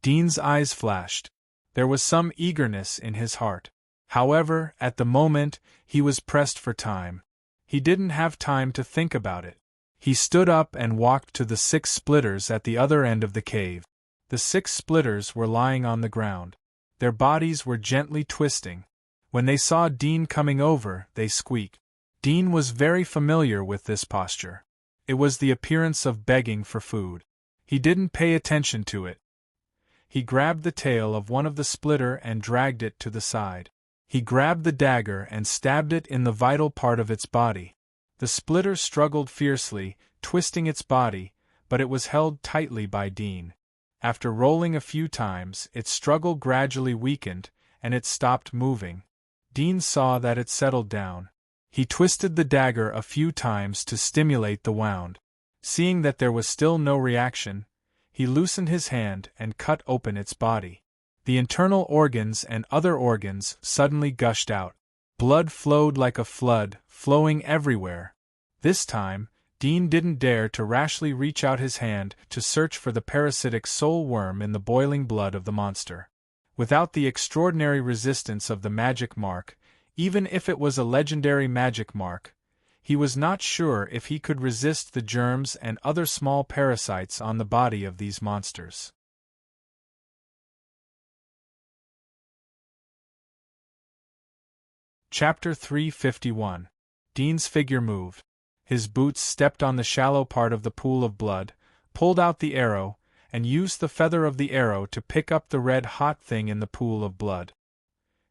Dean's eyes flashed. There was some eagerness in his heart. However, at the moment, he was pressed for time. He didn't have time to think about it. He stood up and walked to the 6 splitters at the other end of the cave. The 6 splitters were lying on the ground. Their bodies were gently twisting. When they saw Dean coming over, they squeaked. Dean was very familiar with this posture. It was the appearance of begging for food. He didn't pay attention to it. He grabbed the tail of one of the splitter and dragged it to the side. He grabbed the dagger and stabbed it in the vital part of its body. The splitter struggled fiercely, twisting its body, but it was held tightly by Dean. After rolling a few times, its struggle gradually weakened, and it stopped moving. Dean saw that it settled down. He twisted the dagger a few times to stimulate the wound. Seeing that there was still no reaction, he loosened his hand and cut open its body. The internal organs and other organs suddenly gushed out. Blood flowed like a flood, flowing everywhere. This time, Dean didn't dare to rashly reach out his hand to search for the parasitic soul worm in the boiling blood of the monster. Without the extraordinary resistance of the magic mark, even if it was a legendary magic mark, he was not sure if he could resist the germs and other small parasites on the body of these monsters. Chapter 351. Dean's figure moved. His boots stepped on the shallow part of the pool of blood, pulled out the arrow, and used the feather of the arrow to pick up the red-hot thing in the pool of blood.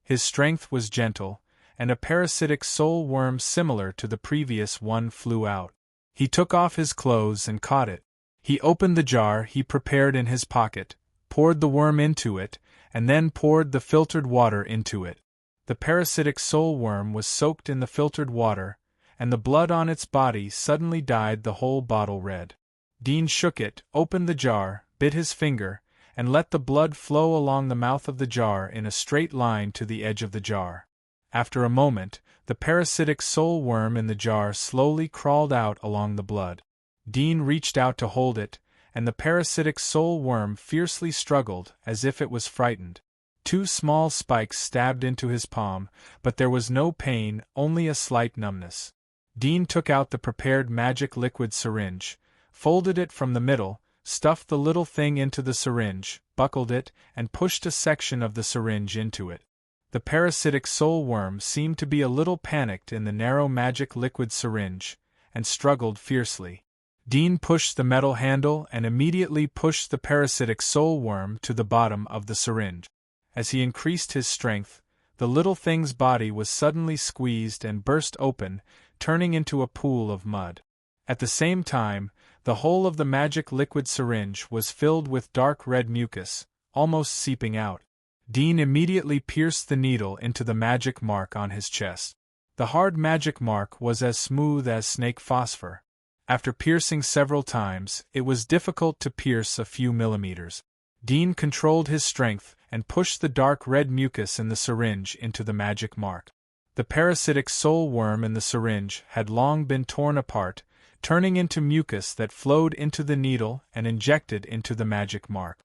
His strength was gentle, and a parasitic soul worm similar to the previous one flew out. He took off his clothes and caught it. He opened the jar he prepared in his pocket, poured the worm into it, and then poured the filtered water into it. The parasitic soul worm was soaked in the filtered water, and the blood on its body suddenly dyed the whole bottle red. Dean shook it, opened the jar, bit his finger, and let the blood flow along the mouth of the jar in a straight line to the edge of the jar. After a moment, the parasitic soul worm in the jar slowly crawled out along the blood. Dean reached out to hold it, and the parasitic soul worm fiercely struggled as if it was frightened. 2 small spikes stabbed into his palm, but there was no pain, only a slight numbness. Dean took out the prepared magic liquid syringe, folded it from the middle, stuffed the little thing into the syringe, buckled it, and pushed a section of the syringe into it. The parasitic soul worm seemed to be a little panicked in the narrow magic liquid syringe, and struggled fiercely. Dean pushed the metal handle and immediately pushed the parasitic soul worm to the bottom of the syringe. As he increased his strength, the little thing's body was suddenly squeezed and burst open, turning into a pool of mud. At the same time, the whole of the magic liquid syringe was filled with dark red mucus, almost seeping out. Dean immediately pierced the needle into the magic mark on his chest. The hard magic mark was as smooth as snake phosphor. After piercing several times, it was difficult to pierce a few millimeters. Dean controlled his strength and pushed the dark red mucus in the syringe into the magic mark. The parasitic soul worm in the syringe had long been torn apart, turning into mucus that flowed into the needle and injected into the magic mark.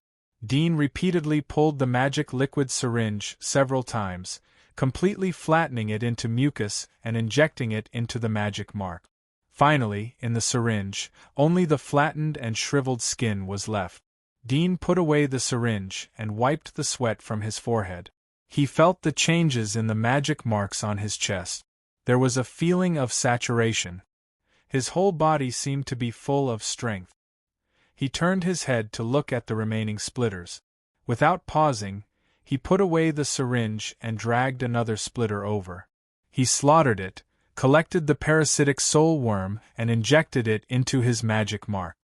Dean repeatedly pulled the magic liquid syringe several times, completely flattening it into mucus and injecting it into the magic mark. Finally, in the syringe, only the flattened and shriveled skin was left. Dean put away the syringe and wiped the sweat from his forehead. He felt the changes in the magic marks on his chest. There was a feeling of saturation. His whole body seemed to be full of strength. He turned his head to look at the remaining splitters. Without pausing, he put away the syringe and dragged another splitter over. He slaughtered it, collected the parasitic soul worm and injected it into his magic mark.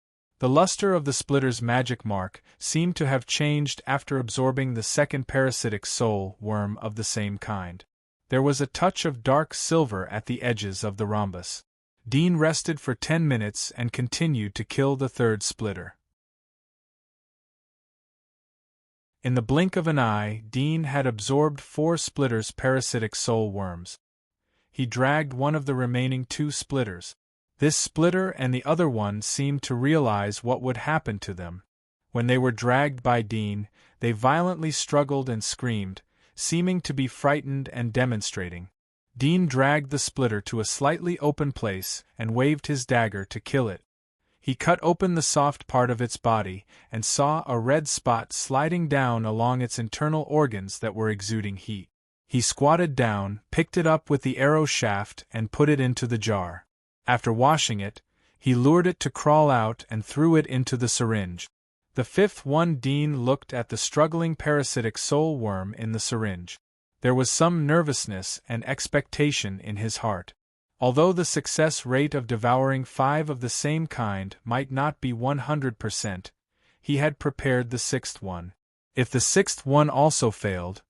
The luster of the splitter's magic mark seemed to have changed after absorbing the second parasitic soul worm of the same kind. There was a touch of dark silver at the edges of the rhombus. Dean rested for 10 minutes and continued to kill the third splitter. In the blink of an eye, Dean had absorbed 4 splitters' parasitic soul worms. He dragged one of the remaining 2 splitters. This splitter and the other one seemed to realize what would happen to them. When they were dragged by Dean, they violently struggled and screamed, seeming to be frightened and demonstrating. Dean dragged the splitter to a slightly open place and waved his dagger to kill it. He cut open the soft part of its body and saw a red spot sliding down along its internal organs that were exuding heat. He squatted down, picked it up with the arrow shaft and put it into the jar. After washing it, he lured it to crawl out and threw it into the syringe. The 5th one. Dean looked at the struggling parasitic soul worm in the syringe. There was some nervousness and expectation in his heart. Although the success rate of devouring 5 of the same kind might not be 100%, he had prepared the 6th one. If the 6th one also failed,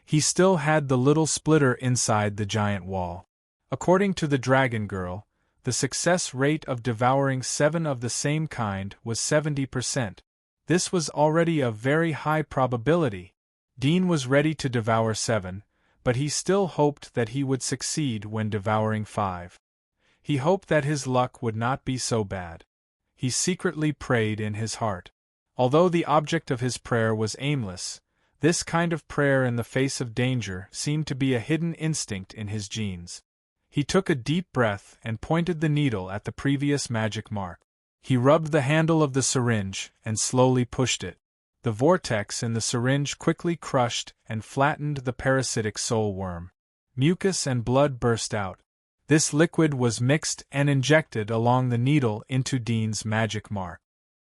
he still had the little splitter inside the giant wall. According to the dragon girl, the success rate of devouring 7 of the same kind was 70%. This was already a very high probability. Dean was ready to devour 7, but he still hoped that he would succeed when devouring 5. He hoped that his luck would not be so bad. He secretly prayed in his heart. Although the object of his prayer was aimless, this kind of prayer in the face of danger seemed to be a hidden instinct in his genes. He took a deep breath and pointed the needle at the previous magic mark. He rubbed the handle of the syringe and slowly pushed it. The vortex in the syringe quickly crushed and flattened the parasitic soul worm. Mucus and blood burst out. This liquid was mixed and injected along the needle into Dean's magic mark.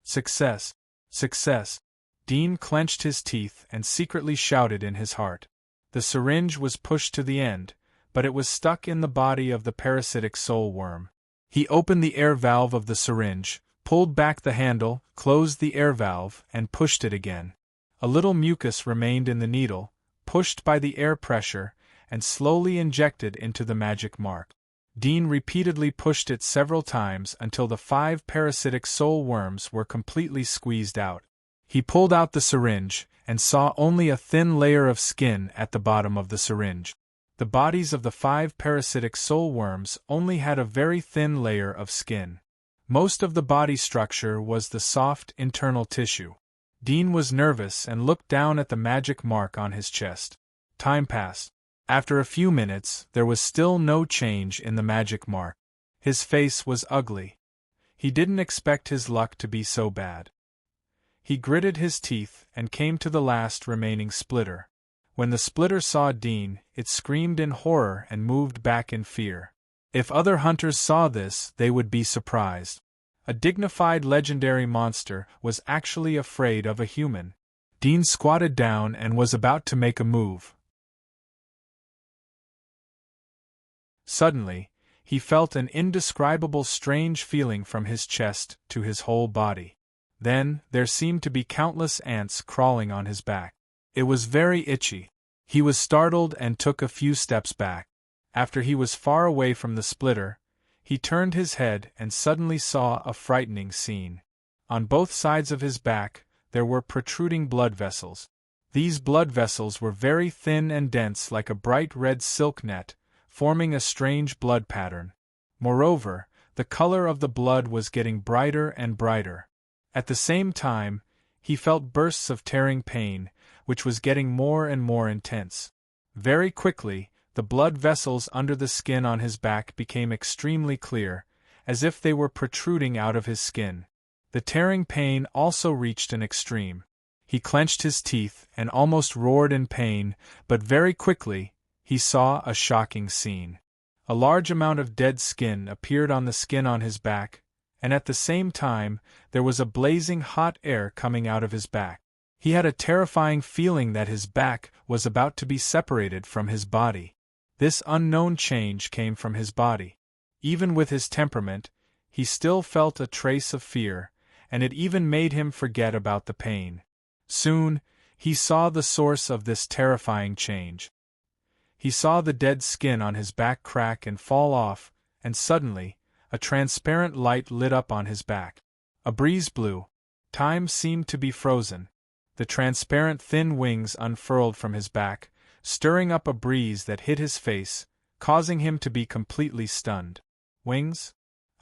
Success! Success! Dean clenched his teeth and secretly shouted in his heart. The syringe was pushed to the end, but it was stuck in the body of the parasitic soul worm. He opened the air valve of the syringe, pulled back the handle, closed the air valve, and pushed it again. A little mucus remained in the needle, pushed by the air pressure, and slowly injected into the magic mark. Dean repeatedly pushed it several times until the 5 parasitic soul worms were completely squeezed out. He pulled out the syringe, and saw only a thin layer of skin at the bottom of the syringe. The bodies of the 5 parasitic soul worms only had a very thin layer of skin. Most of the body structure was the soft internal tissue. Dean was nervous and looked down at the magic mark on his chest. Time passed. After a few minutes, there was still no change in the magic mark. His face was ugly. He didn't expect his luck to be so bad. He gritted his teeth and came to the last remaining splitter. When the splitter saw Dean, it screamed in horror and moved back in fear. If other hunters saw this, they would be surprised. A dignified legendary monster was actually afraid of a human. Dean squatted down and was about to make a move. Suddenly, he felt an indescribable strange feeling from his chest to his whole body. Then, there seemed to be countless ants crawling on his back. It was very itchy. He was startled and took a few steps back. After he was far away from the splitter, he turned his head and suddenly saw a frightening scene. On both sides of his back, there were protruding blood vessels. These blood vessels were very thin and dense like a bright red silk net, forming a strange blood pattern. Moreover, the color of the blood was getting brighter and brighter. At the same time, he felt bursts of tearing pain, which was getting more and more intense. Very quickly, the blood vessels under the skin on his back became extremely clear, as if they were protruding out of his skin. The tearing pain also reached an extreme. He clenched his teeth and almost roared in pain, but very quickly, he saw a shocking scene. A large amount of dead skin appeared on the skin on his back, and at the same time, there was a blazing hot air coming out of his back. He had a terrifying feeling that his back was about to be separated from his body. This unknown change came from his body. Even with his temperament, he still felt a trace of fear, and it even made him forget about the pain. Soon, he saw the source of this terrifying change. He saw the dead skin on his back crack and fall off, and suddenly, a transparent light lit up on his back. A breeze blew. Time seemed to be frozen. The transparent thin wings unfurled from his back, stirring up a breeze that hit his face, causing him to be completely stunned. Wings?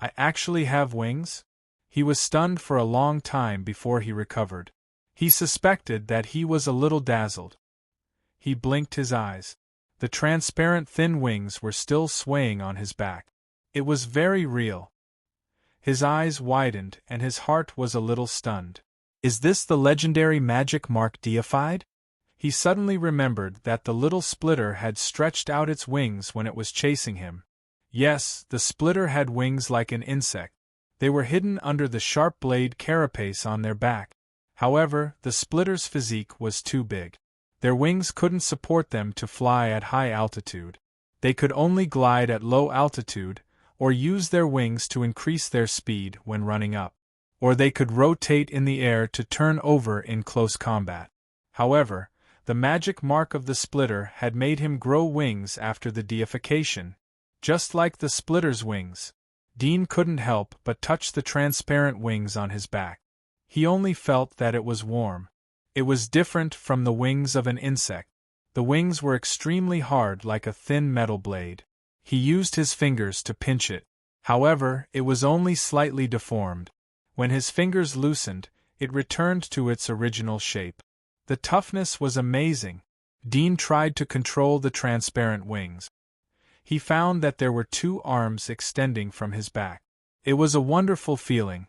I actually have wings? He was stunned for a long time before he recovered. He suspected that he was a little dazzled. He blinked his eyes. The transparent thin wings were still swaying on his back. It was very real. His eyes widened and his heart was a little stunned. Is this the legendary magic mark deified? He suddenly remembered that the little splitter had stretched out its wings when it was chasing him. Yes, the splitter had wings like an insect. They were hidden under the sharp blade carapace on their back. However, the splitter's physique was too big. Their wings couldn't support them to fly at high altitude. They could only glide at low altitude, or use their wings to increase their speed when running up. Or they could rotate in the air to turn over in close combat. However, the magic mark of the splitter had made him grow wings after the deification, just like the splitter's wings. Dean couldn't help but touch the transparent wings on his back. He only felt that it was warm. It was different from the wings of an insect. The wings were extremely hard like a thin metal blade. He used his fingers to pinch it. However, it was only slightly deformed. When his fingers loosened, it returned to its original shape. The toughness was amazing. Dean tried to control the transparent wings. He found that there were 2 arms extending from his back. It was a wonderful feeling.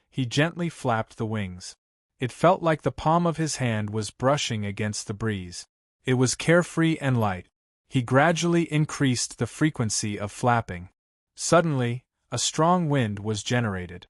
He gently flapped the wings. It felt like the palm of his hand was brushing against the breeze. It was carefree and light. He gradually increased the frequency of flapping. Suddenly, a strong wind was generated.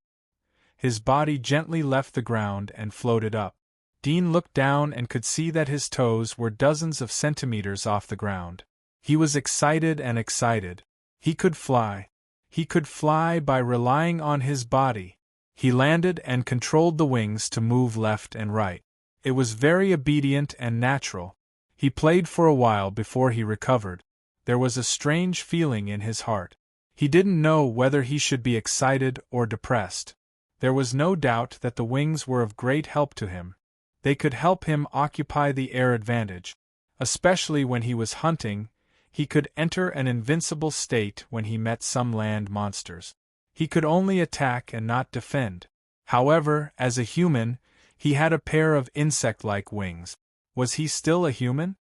His body gently left the ground and floated up. Dean looked down and could see that his toes were dozens of centimeters off the ground. He was excited and excited. He could fly. He could fly by relying on his body. He landed and controlled the wings to move left and right. It was very obedient and natural. He played for a while before he recovered. There was a strange feeling in his heart. He didn't know whether he should be excited or depressed. There was no doubt that the wings were of great help to him. They could help him occupy the air advantage. Especially when he was hunting, he could enter an invincible state when he met some land monsters. He could only attack and not defend. However, as a human, he had a pair of insect-like wings. Was he still a human?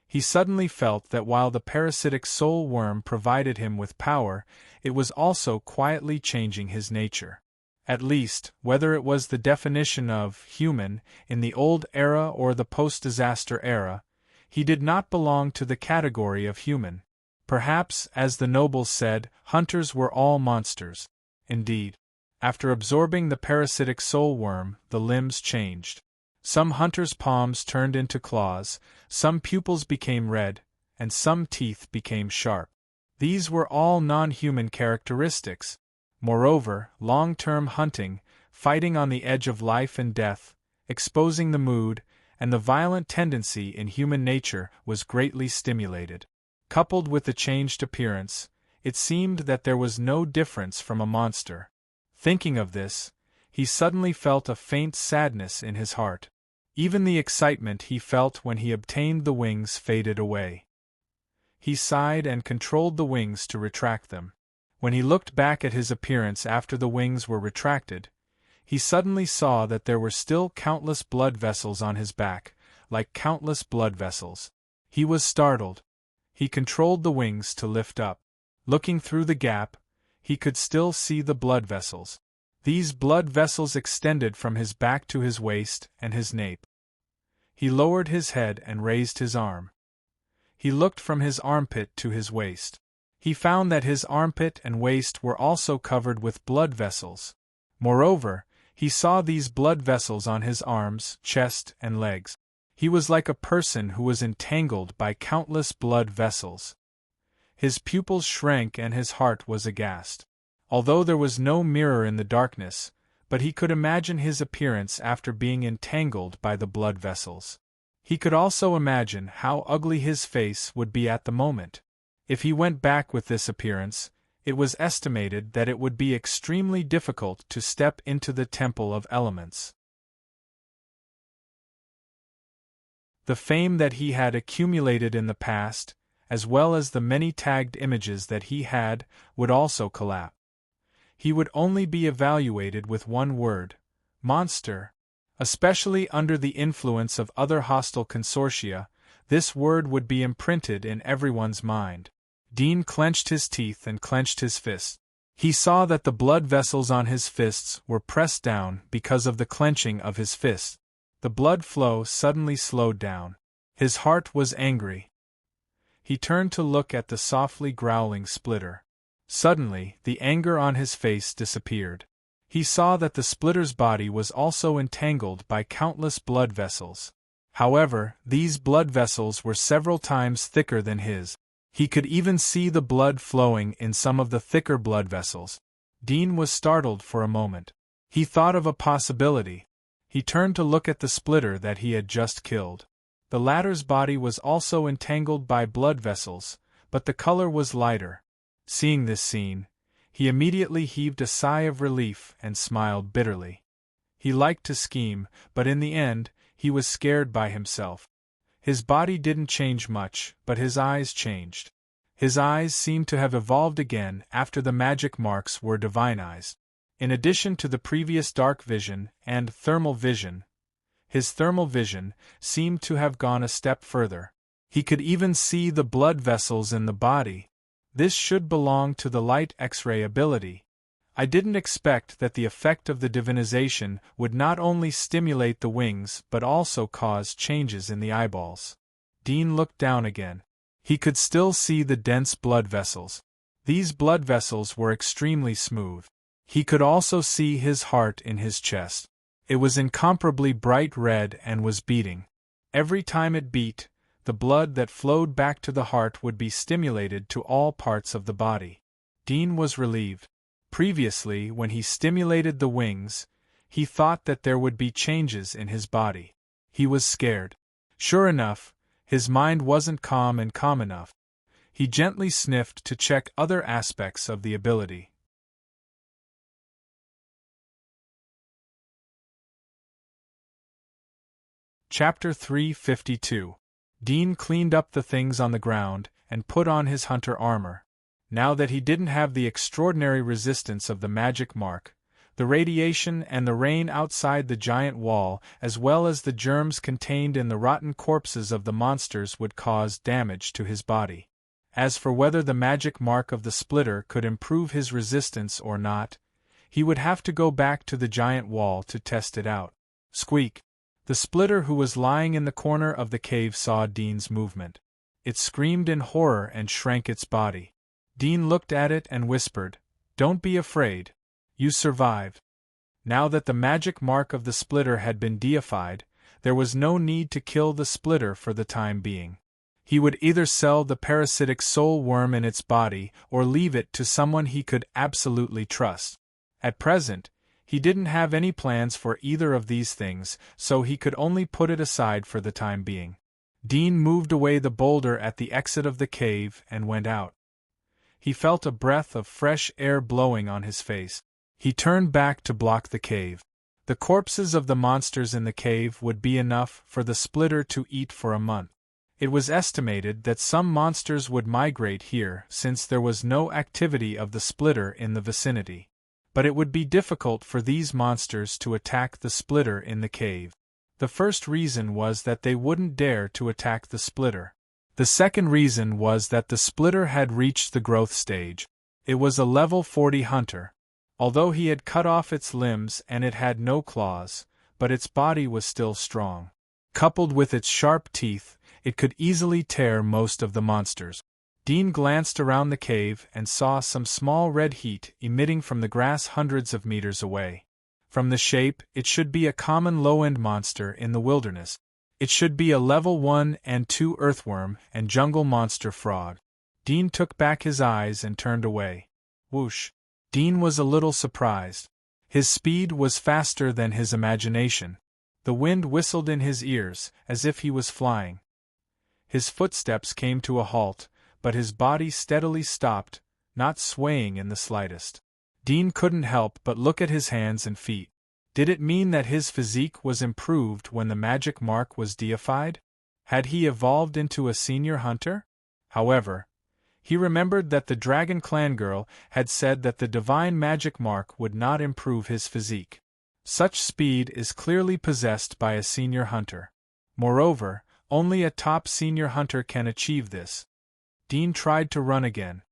He suddenly felt that while the parasitic soul worm provided him with power, it was also quietly changing his nature. At least, whether it was the definition of human in the old era or the post-disaster era, he did not belong to the category of human. Perhaps, as the nobles said, hunters were all monsters. Indeed, after absorbing the parasitic soul worm, the limbs changed. Some hunters' palms turned into claws, some pupils became red, and some teeth became sharp. These were all non-human characteristics. Moreover, long-term hunting, fighting on the edge of life and death, exposing the mood, and the violent tendency in human nature was greatly stimulated. Coupled with the changed appearance, it seemed that there was no difference from a monster. Thinking of this, he suddenly felt a faint sadness in his heart. Even the excitement he felt when he obtained the wings faded away. He sighed and controlled the wings to retract them. When he looked back at his appearance after the wings were retracted, he suddenly saw that there were still countless blood vessels on his back, like countless blood vessels. He was startled. He controlled the wings to lift up. Looking through the gap, he could still see the blood vessels. These blood vessels extended from his back to his waist and his nape. He lowered his head and raised his arm. He looked from his armpit to his waist. He found that his armpit and waist were also covered with blood vessels. Moreover, he saw these blood vessels on his arms, chest, and legs. He was like a person who was entangled by countless blood vessels. His pupils shrank and his heart was aghast. Although there was no mirror in the darkness, but he could imagine his appearance after being entangled by the blood vessels. He could also imagine how ugly his face would be at the moment. If he went back with this appearance, it was estimated that it would be extremely difficult to step into the Temple of Elements. The fame that he had accumulated in the past, as well as the many tagged images that he had, would also collapse. He would only be evaluated with one word: monster. Especially under the influence of other hostile consortia, this word would be imprinted in everyone's mind. Dean clenched his teeth and clenched his fists. He saw that the blood vessels on his fists were pressed down because of the clenching of his fists. The blood flow suddenly slowed down. His heart was angry. He turned to look at the softly growling Splitter. Suddenly, the anger on his face disappeared. He saw that the Splitter's body was also entangled by countless blood vessels. However, these blood vessels were several times thicker than his. He could even see the blood flowing in some of the thicker blood vessels. Dean was startled for a moment. He thought of a possibility. He turned to look at the Splitter that he had just killed. The latter's body was also entangled by blood vessels, but the color was lighter. Seeing this scene, he immediately heaved a sigh of relief and smiled bitterly. He liked to scheme, but in the end, he was scared by himself. His body didn't change much, but his eyes changed. His eyes seemed to have evolved again after the magic marks were divinized. In addition to the previous dark vision and thermal vision, his thermal vision seemed to have gone a step further. He could even see the blood vessels in the body. This should belong to the light X-ray ability. I didn't expect that the effect of the divinization would not only stimulate the wings but also cause changes in the eyeballs. Dean looked down again. He could still see the dense blood vessels. These blood vessels were extremely smooth. He could also see his heart in his chest. It was incomparably bright red and was beating. Every time it beat, the blood that flowed back to the heart would be stimulated to all parts of the body. Dean was relieved. Previously, when he stimulated the wings, he thought that there would be changes in his body. He was scared. Sure enough, his mind wasn't calm enough. He gently sniffed to check other aspects of the ability. Chapter 352. Dean cleaned up the things on the ground and put on his hunter armor. Now that he didn't have the extraordinary resistance of the magic mark, the radiation and the rain outside the giant wall, as well as the germs contained in the rotten corpses of the monsters, would cause damage to his body. As for whether the magic mark of the Splitter could improve his resistance or not, he would have to go back to the giant wall to test it out. Squeak! The Splitter, who was lying in the corner of the cave, saw Dean's movement. It screamed in horror and shrank its body. Dean looked at it and whispered, "Don't be afraid. You survived." Now that the magic mark of the Splitter had been deified, there was no need to kill the Splitter for the time being. He would either sell the parasitic soul worm in its body or leave it to someone he could absolutely trust. At present, he didn't have any plans for either of these things, so he could only put it aside for the time being. Dean moved away the boulder at the exit of the cave and went out. He felt a breath of fresh air blowing on his face. He turned back to block the cave. The corpses of the monsters in the cave would be enough for the Splitter to eat for a month. It was estimated that some monsters would migrate here since there was no activity of the Splitter in the vicinity. But it would be difficult for these monsters to attack the Splitter in the cave. The first reason was that they wouldn't dare to attack the Splitter. The second reason was that the Splitter had reached the growth stage. It was a level 40 hunter. Although he had cut off its limbs and it had no claws, but its body was still strong. Coupled with its sharp teeth, it could easily tear most of the monsters. Dean glanced around the cave and saw some small red heat emitting from the grass hundreds of meters away. From the shape, it should be a common low-end monster in the wilderness. It should be a level 1 and 2 earthworm and jungle monster frog. Dean took back his eyes and turned away. Whoosh! Dean was a little surprised. His speed was faster than his imagination. The wind whistled in his ears, as if he was flying. His footsteps came to a halt, but his body steadily stopped, not swaying in the slightest. Dean couldn't help but look at his hands and feet. Did it mean that his physique was improved when the magic mark was deified? Had he evolved into a senior hunter? However, he remembered that the Dragon Clan girl had said that the divine magic mark would not improve his physique. Such speed is clearly possessed by a senior hunter. Moreover, only a top senior hunter can achieve this. Dean tried to run again.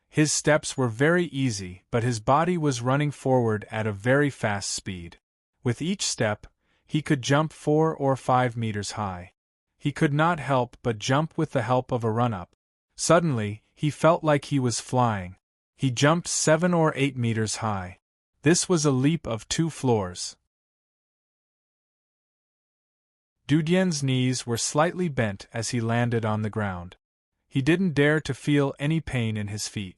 His steps were very easy, but his body was running forward at a very fast speed. With each step, he could jump 4 or 5 meters high. He could not help but jump with the help of a run-up. Suddenly, he felt like he was flying. He jumped 7 or 8 meters high. This was a leap of 2 floors. Dudien's knees were slightly bent as he landed on the ground. He didn't dare to feel any pain in his feet.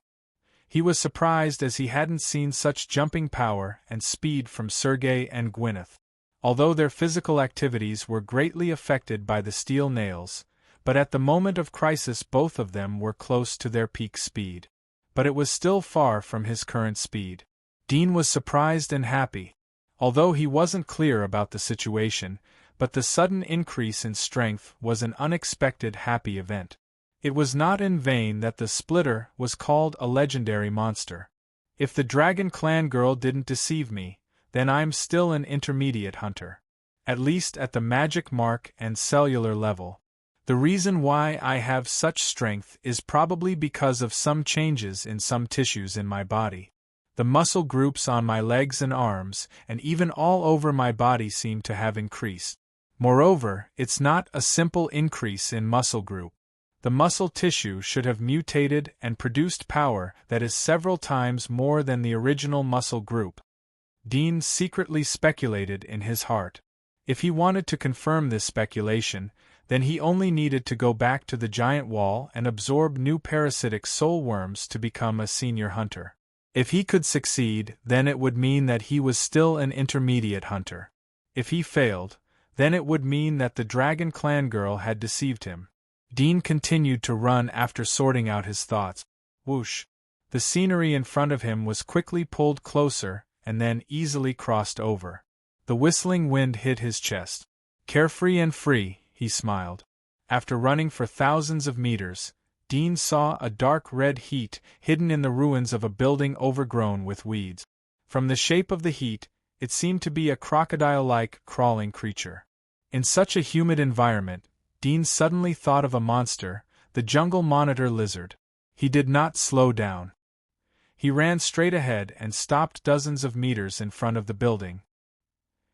He was surprised as he hadn't seen such jumping power and speed from Sergei and Gwyneth. Although their physical activities were greatly affected by the steel nails, but at the moment of crisis both of them were close to their peak speed. But it was still far from his current speed. Dean was surprised and happy, although he wasn't clear about the situation, but the sudden increase in strength was an unexpected happy event. It was not in vain that the Splitter was called a legendary monster. If the Dragon Clan girl didn't deceive me, then I'm still an intermediate hunter. At least at the magic mark and cellular level. The reason why I have such strength is probably because of some changes in some tissues in my body. The muscle groups on my legs and arms, and even all over my body seem to have increased. Moreover, it's not a simple increase in muscle group. The muscle tissue should have mutated and produced power that is several times more than the original muscle group. Dean secretly speculated in his heart. If he wanted to confirm this speculation, then he only needed to go back to the giant wall and absorb new parasitic soul worms to become a senior hunter. If he could succeed, then it would mean that he was still an intermediate hunter. If he failed, then it would mean that the Dragon Clan girl had deceived him. Dean continued to run after sorting out his thoughts. Whoosh! The scenery in front of him was quickly pulled closer and then easily crossed over. The whistling wind hit his chest. Carefree and free, he smiled. After running for thousands of meters, Dean saw a dark red heat hidden in the ruins of a building overgrown with weeds. From the shape of the heat, it seemed to be a crocodile-like crawling creature. In such a humid environment, Dean suddenly thought of a monster, the jungle monitor lizard. He did not slow down. He ran straight ahead and stopped dozens of meters in front of the building.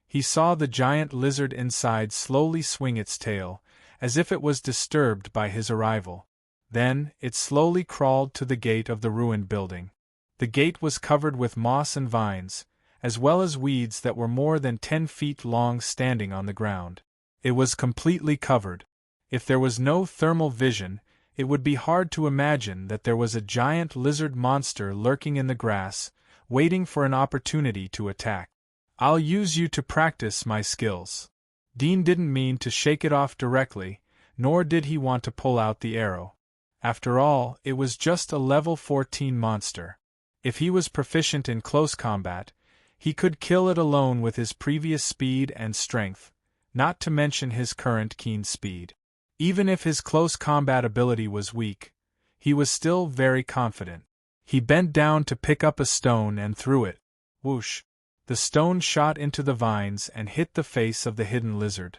He saw the giant lizard inside slowly swing its tail, as if it was disturbed by his arrival. Then, it slowly crawled to the gate of the ruined building. The gate was covered with moss and vines, as well as weeds that were more than 10 feet long standing on the ground. It was completely covered. If there was no thermal vision, it would be hard to imagine that there was a giant lizard monster lurking in the grass, waiting for an opportunity to attack. I'll use you to practice my skills. Dean didn't mean to shake it off directly, nor did he want to pull out the arrow. After all, it was just a level 14 monster. If he was proficient in close combat, he could kill it alone with his previous speed and strength, not to mention his current keen speed. Even if his close combat ability was weak, he was still very confident. He bent down to pick up a stone and threw it. Whoosh! The stone shot into the vines and hit the face of the hidden lizard.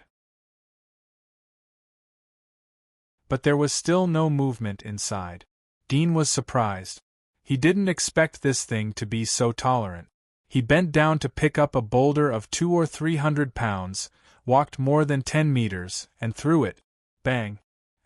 But there was still no movement inside. Dean was surprised. He didn't expect this thing to be so tolerant. He bent down to pick up a boulder of 200 or 300 pounds, walked more than 10 meters, and threw it. Bang!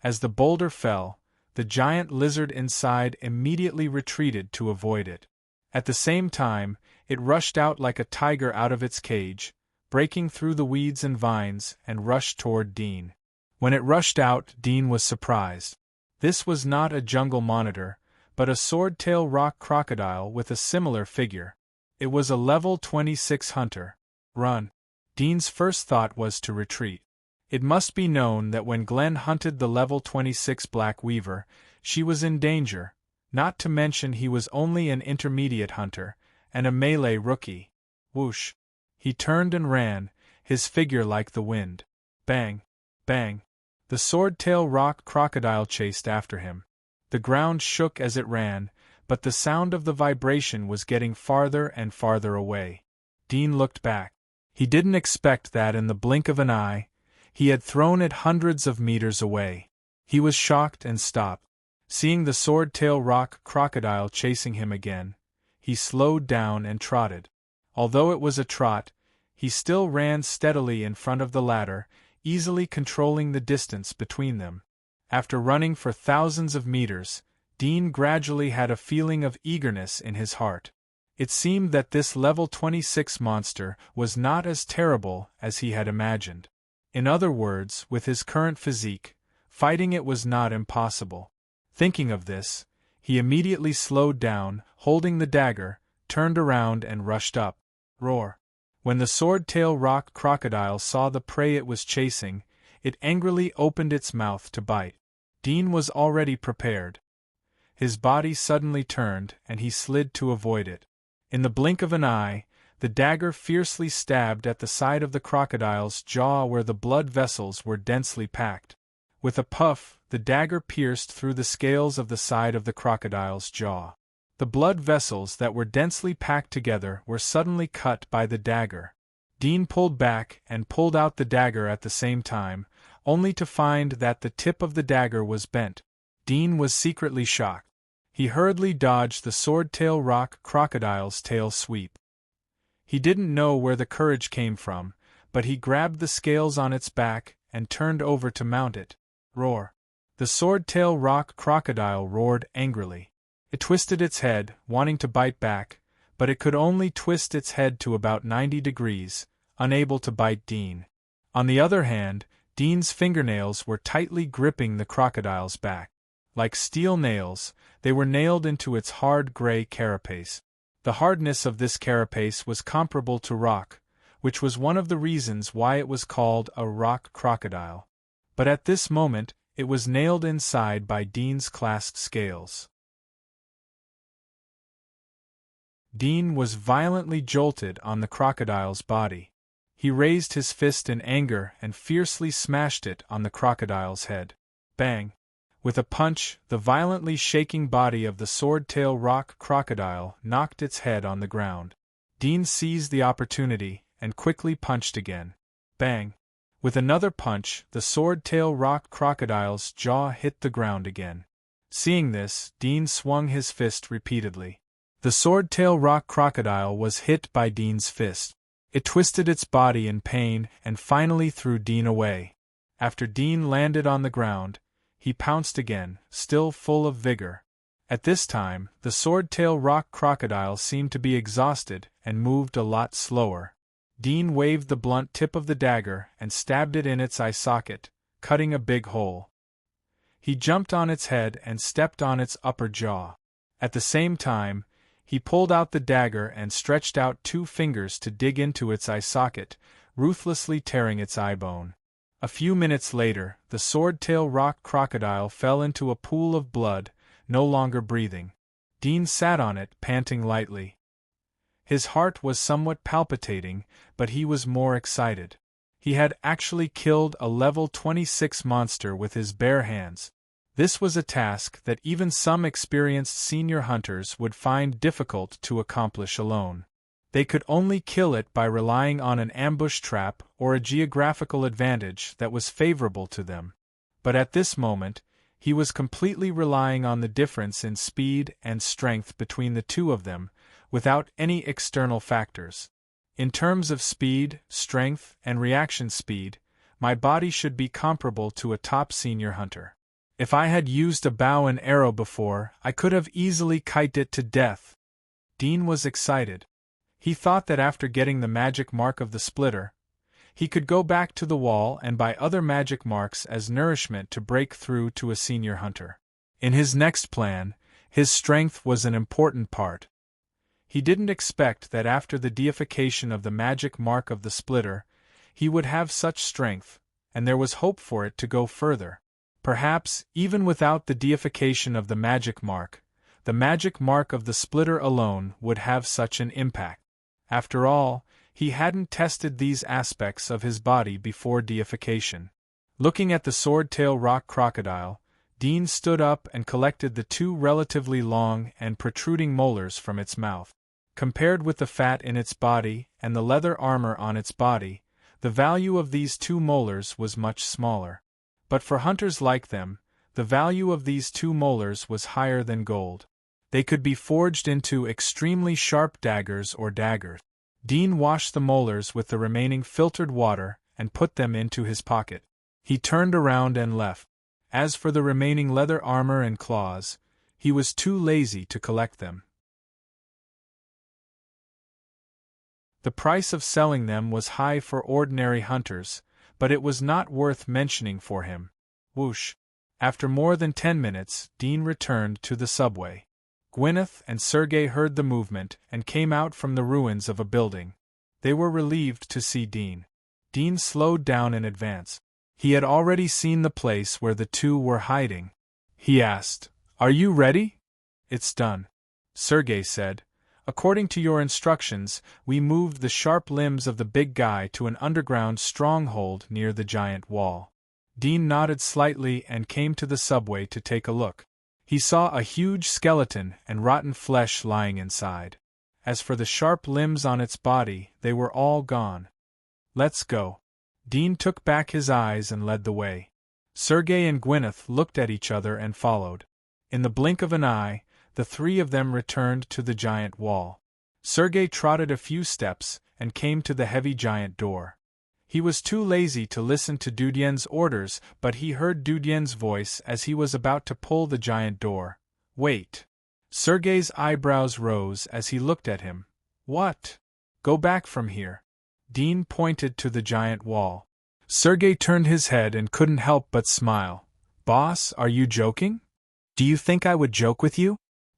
As the boulder fell, the giant lizard inside immediately retreated to avoid it. At the same time, it rushed out like a tiger out of its cage, breaking through the weeds and vines, and rushed toward Dean. When it rushed out, Dean was surprised. This was not a jungle monitor, but a swordtail rock crocodile with a similar figure. It was a level 26 hunter. Run. Dean's first thought was to retreat. It must be known that when Glenn hunted the level 26 black weaver, she was in danger, not to mention he was only an intermediate hunter, and a melee rookie. Whoosh. He turned and ran, his figure like the wind. Bang. Bang. The sword-tail rock crocodile chased after him. The ground shook as it ran, but the sound of the vibration was getting farther and farther away. Dean looked back. He didn't expect that in the blink of an eye, he had thrown it hundreds of meters away. He was shocked and stopped. Seeing the sword-tail rock crocodile chasing him again, he slowed down and trotted. Although it was a trot, he still ran steadily in front of the latter, easily controlling the distance between them. After running for thousands of meters, Dean gradually had a feeling of eagerness in his heart. It seemed that this level 26 monster was not as terrible as he had imagined. In other words, with his current physique, fighting it was not impossible. Thinking of this, he immediately slowed down, holding the dagger, turned around and rushed up. Roar. When the sword-tail rock crocodile saw the prey it was chasing, it angrily opened its mouth to bite. Dean was already prepared. His body suddenly turned, and he slid to avoid it. In the blink of an eye, the dagger fiercely stabbed at the side of the crocodile's jaw where the blood vessels were densely packed. With a puff, the dagger pierced through the scales of the side of the crocodile's jaw. The blood vessels that were densely packed together were suddenly cut by the dagger. Dean pulled back and pulled out the dagger at the same time, only to find that the tip of the dagger was bent. Dean was secretly shocked. He hurriedly dodged the sword-tail rock crocodile's tail sweep. He didn't know where the courage came from, but he grabbed the scales on its back and turned over to mount it. Roar. The sword-tail rock crocodile roared angrily. It twisted its head, wanting to bite back, but it could only twist its head to about 90 degrees, unable to bite Dean. On the other hand, Dean's fingernails were tightly gripping the crocodile's back. Like steel nails, they were nailed into its hard gray carapace. The hardness of this carapace was comparable to rock, which was one of the reasons why it was called a rock crocodile. But at this moment, it was nailed inside by Dean's clasped scales. Dean was violently jolted on the crocodile's body. He raised his fist in anger and fiercely smashed it on the crocodile's head. Bang! With a punch, the violently shaking body of the sword-tail rock crocodile knocked its head on the ground. Dean seized the opportunity and quickly punched again. Bang! With another punch, the sword-tail rock crocodile's jaw hit the ground again. Seeing this, Dean swung his fist repeatedly. The sword-tail rock crocodile was hit by Dean's fist. It twisted its body in pain and finally threw Dean away. After Dean landed on the ground, he pounced again, still full of vigor. At this time, the sword-tail rock crocodile seemed to be exhausted and moved a lot slower. Dean waved the blunt tip of the dagger and stabbed it in its eye socket, cutting a big hole. He jumped on its head and stepped on its upper jaw. At the same time, he pulled out the dagger and stretched out 2 fingers to dig into its eye socket, ruthlessly tearing its eye bone. A few minutes later, the sword-tail rock crocodile fell into a pool of blood, no longer breathing. Dean sat on it, panting lightly. His heart was somewhat palpitating, but he was more excited. He had actually killed a level 26 monster with his bare hands. This was a task that even some experienced senior hunters would find difficult to accomplish alone. They could only kill it by relying on an ambush trap or a geographical advantage that was favorable to them. But at this moment, he was completely relying on the difference in speed and strength between the two of them, without any external factors. In terms of speed, strength, and reaction speed, my body should be comparable to a top senior hunter. If I had used a bow and arrow before, I could have easily kited it to death. Dean was excited. He thought that after getting the magic mark of the splitter, He could go back to the wall and buy other magic marks as nourishment to break through to a senior hunter. In his next plan, his strength was an important part. He didn't expect that after the deification of the magic mark of the splitter, he would have such strength, and there was hope for it to go further. Perhaps, even without the deification of the magic mark of the splitter alone would have such an impact. After all, he hadn't tested these aspects of his body before deification. Looking at the sword-tail rock crocodile, Dean stood up and collected the two relatively long and protruding molars from its mouth. Compared with the fat in its body and the leather armor on its body, the value of these two molars was much smaller. But for hunters like them, the value of these two molars was higher than gold. They could be forged into extremely sharp daggers or daggers. Dean washed the molars with the remaining filtered water and put them into his pocket. He turned around and left. As for the remaining leather armor and claws, he was too lazy to collect them. The price of selling them was high for ordinary hunters, but it was not worth mentioning for him. Whoosh! After more than 10 minutes, Dean returned to the subway. Gwyneth and Sergei heard the movement and came out from the ruins of a building. They were relieved to see Dean. Dean slowed down in advance. He had already seen the place where the two were hiding. He asked, "Are you ready?" "It's done," Sergei said. "According to your instructions, we moved the sharp limbs of the big guy to an underground stronghold near the giant wall." Dean nodded slightly and came to the subway to take a look. He saw a huge skeleton and rotten flesh lying inside. As for the sharp limbs on its body, they were all gone. "Let's go." Dean took back his eyes and led the way. Sergei and Gwyneth looked at each other and followed. In the blink of an eye, the three of them returned to the giant wall. Sergei trotted a few steps and came to the heavy giant door. He was too lazy to listen to Dudien's orders, but he heard Dudien's voice as he was about to pull the giant door. "Wait." Sergei's eyebrows rose as he looked at him. "What?" "Go back from here." Dean pointed to the giant wall. Sergei turned his head and couldn't help but smile. "Boss, are you joking?" "Do you think I would joke with you?"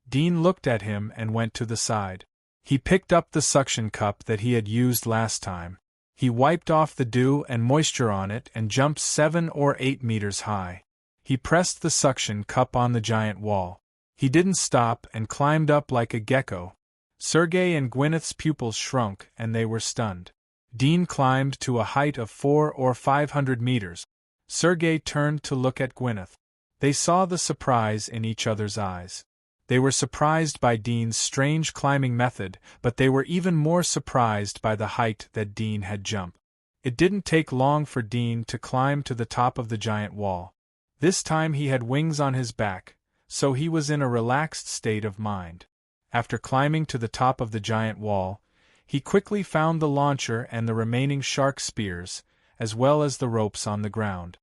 Dean looked at him and went to the side. He picked up the suction cup that he had used last time. He wiped off the dew and moisture on it and jumped 7 or 8 meters high. He pressed the suction cup on the giant wall. He didn't stop and climbed up like a gecko. Sergei and Gwyneth's pupils shrunk and they were stunned. Dean climbed to a height of 400 or 500 meters. Sergei turned to look at Gwyneth. They saw the surprise in each other's eyes. They were surprised by Dean's strange climbing method, but they were even more surprised by the height that Dean had jumped. It didn't take long for Dean to climb to the top of the giant wall. This time he had wings on his back, so he was in a relaxed state of mind. After climbing to the top of the giant wall, he quickly found the launcher and the remaining shark spears, as well as the ropes on the ground.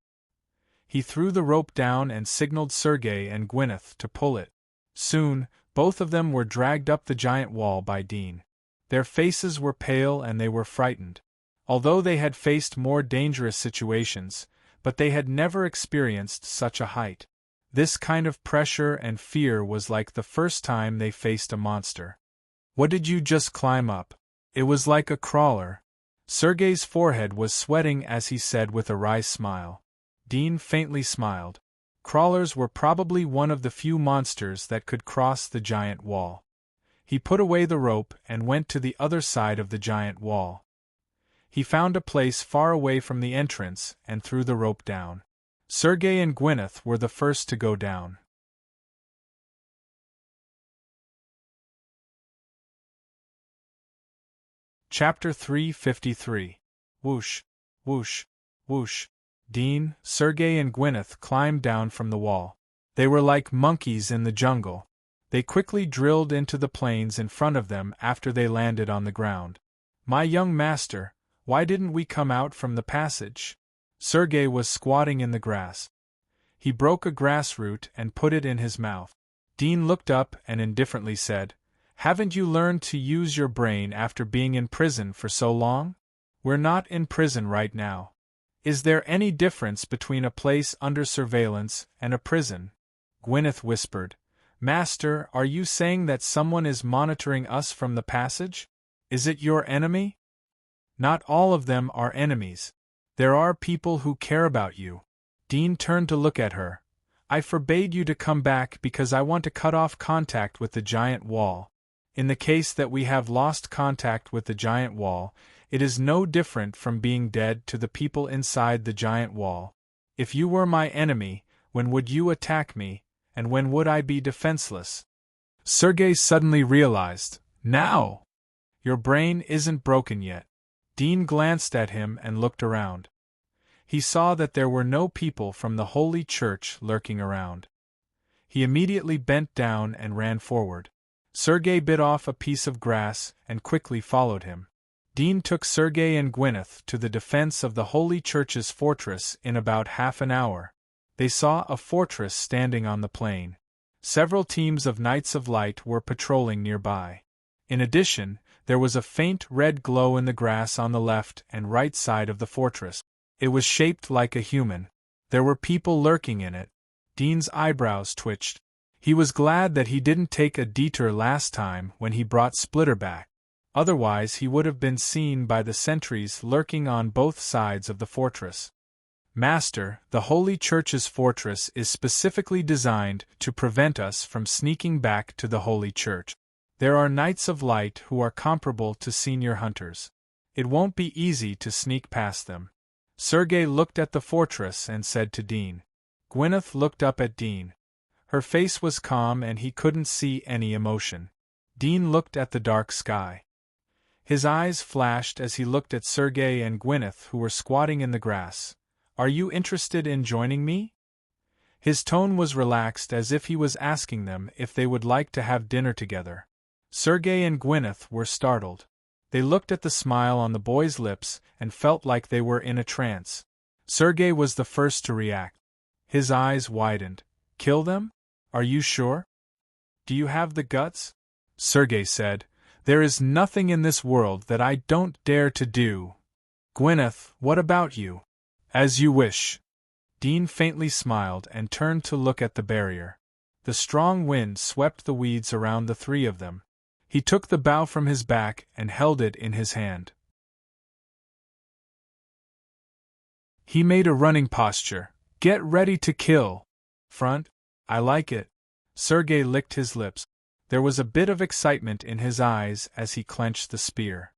He threw the rope down and signaled Sergei and Gwyneth to pull it. Soon, both of them were dragged up the giant wall by Dean. Their faces were pale and they were frightened. Although they had faced more dangerous situations, but they had never experienced such a height. This kind of pressure and fear was like the first time they faced a monster. "What did you just climb up?" "It was like a crawler." Sergei's forehead was sweating as he said with a wry smile. Dean faintly smiled. Crawlers were probably one of the few monsters that could cross the giant wall. He put away the rope and went to the other side of the giant wall. He found a place far away from the entrance and threw the rope down. Sergei and Gwyneth were the first to go down. Chapter 353. Whoosh, whoosh, whoosh. Dean, Sergei and Gwyneth climbed down from the wall. They were like monkeys in the jungle. They quickly drilled into the plains in front of them after they landed on the ground. "My young master, why didn't we come out from the passage?" Sergei was squatting in the grass. He broke a grass root and put it in his mouth. Dean looked up and indifferently said, "Haven't you learned to use your brain after being in prison for so long?" We're not in prison right now. Is there any difference between a place under surveillance and a prison? Gwyneth whispered. Master, are you saying that someone is monitoring us from the passage? Is it your enemy? Not all of them are enemies. There are people who care about you. Dean turned to look at her. I forbade you to come back because I want to cut off contact with the giant wall. In the case that we have lost contact with the giant wall, it is no different from being dead to the people inside the giant wall. If you were my enemy, when would you attack me, and when would I be defenseless? Sergei suddenly realized, now! Your brain isn't broken yet. Dean glanced at him and looked around. He saw that there were no people from the Holy Church lurking around. He immediately bent down and ran forward. Sergei bit off a piece of grass and quickly followed him. Dean took Sergei and Gwyneth to the defense of the Holy Church's fortress in about half an hour. They saw a fortress standing on the plain. Several teams of Knights of Light were patrolling nearby. In addition, there was a faint red glow in the grass on the left and right side of the fortress. It was shaped like a human. There were people lurking in it. Dean's eyebrows twitched. He was glad that he didn't take a detour last time when he brought Splitter back. Otherwise he would have been seen by the sentries lurking on both sides of the fortress. Master, the Holy Church's fortress is specifically designed to prevent us from sneaking back to the Holy Church. There are Knights of Light who are comparable to senior hunters. It won't be easy to sneak past them. Sergei looked at the fortress and said to Dean. Gwyneth looked up at Dean. Her face was calm and he couldn't see any emotion. Dean looked at the dark sky. His eyes flashed as he looked at Sergei and Gwyneth, who were squatting in the grass. Are you interested in joining me? His tone was relaxed, as if he was asking them if they would like to have dinner together. Sergei and Gwyneth were startled. They looked at the smile on the boy's lips and felt like they were in a trance. Sergei was the first to react. His eyes widened. Kill them? Are you sure? Do you have the guts? Sergei said. There is nothing in this world that I don't dare to do. Gwyneth, what about you? As you wish. Dean faintly smiled and turned to look at the barrier. The strong wind swept the weeds around the three of them. He took the bow from his back and held it in his hand. He made a running posture. Get ready to kill. Front? I like it. Sergei licked his lips. There was a bit of excitement in his eyes as he clenched the spear.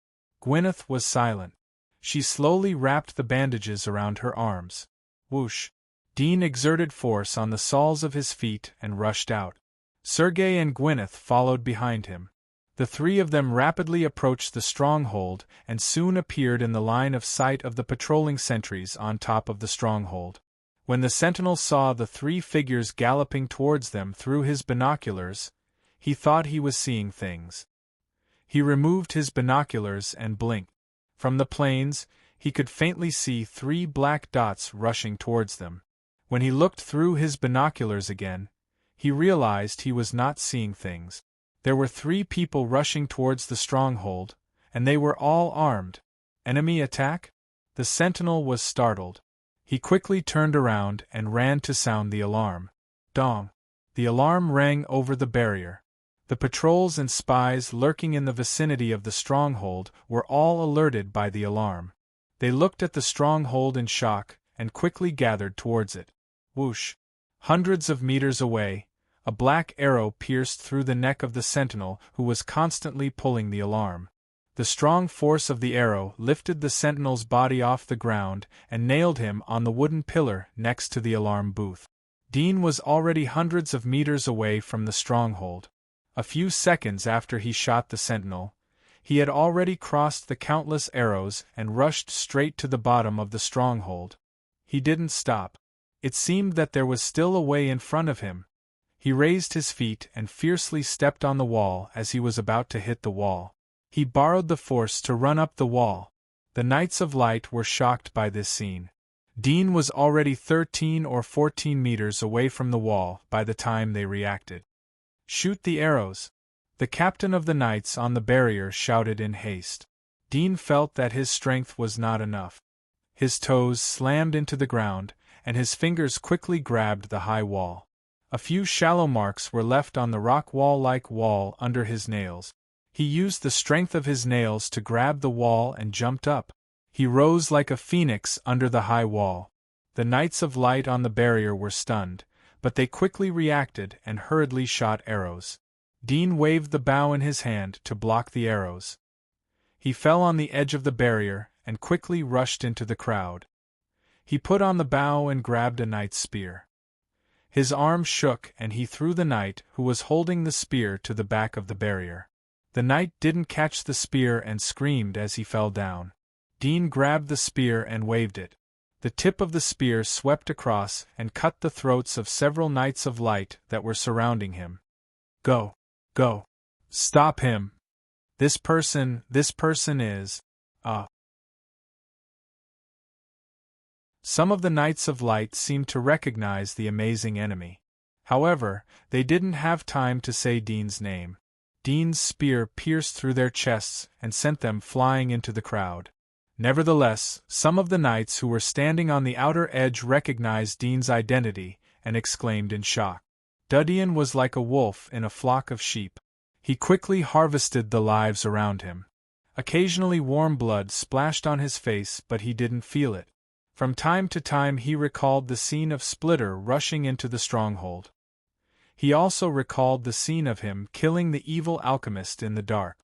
Gwyneth was silent. She slowly wrapped the bandages around her arms. Whoosh! Dean exerted force on the soles of his feet and rushed out. Sergei and Gwyneth followed behind him. The three of them rapidly approached the stronghold and soon appeared in the line of sight of the patrolling sentries on top of the stronghold. When the sentinel saw the three figures galloping towards them through his binoculars, he thought he was seeing things. He removed his binoculars and blinked. From the plains, he could faintly see three black dots rushing towards them. When he looked through his binoculars again, he realized he was not seeing things. There were three people rushing towards the stronghold, and they were all armed. Enemy attack? The sentinel was startled. He quickly turned around and ran to sound the alarm. Dong! The alarm rang over the barrier. The patrols and spies lurking in the vicinity of the stronghold were all alerted by the alarm. They looked at the stronghold in shock and quickly gathered towards it. Whoosh! Hundreds of meters away, a black arrow pierced through the neck of the sentinel who was constantly pulling the alarm. The strong force of the arrow lifted the sentinel's body off the ground and nailed him on the wooden pillar next to the alarm booth. Dean was already hundreds of meters away from the stronghold. A few seconds after he shot the sentinel, he had already crossed the countless arrows and rushed straight to the bottom of the stronghold. He didn't stop. It seemed that there was still a way in front of him. He raised his feet and fiercely stepped on the wall as he was about to hit the wall. He borrowed the force to run up the wall. The Knights of Light were shocked by this scene. Dean was already 13 or 14 meters away from the wall by the time they reacted. Shoot the arrows! The captain of the knights on the barrier shouted in haste. Dean felt that his strength was not enough. His toes slammed into the ground, and his fingers quickly grabbed the high wall. A few shallow marks were left on the rock wall-like wall under his nails. He used the strength of his nails to grab the wall and jumped up. He rose like a phoenix under the high wall. The Knights of Light on the barrier were stunned, but they quickly reacted and hurriedly shot arrows. Dean waved the bow in his hand to block the arrows. He fell on the edge of the barrier and quickly rushed into the crowd. He put on the bow and grabbed a knight's spear. His arm shook and he threw the knight who was holding the spear to the back of the barrier. The knight didn't catch the spear and screamed as he fell down. Dean grabbed the spear and waved it. The tip of the spear swept across and cut the throats of several Knights of Light that were surrounding him. Go! Go! Stop him! This person is, Some of the Knights of Light seemed to recognize the amazing enemy. However, they didn't have time to say Dean's name. Dean's spear pierced through their chests and sent them flying into the crowd. Nevertheless, some of the knights who were standing on the outer edge recognized Dean's identity and exclaimed in shock. Dudian was like a wolf in a flock of sheep. He quickly harvested the lives around him. Occasionally warm blood splashed on his face, but he didn't feel it. From time to time he recalled the scene of Splitter rushing into the stronghold. He also recalled the scene of him killing the evil alchemist in the dark.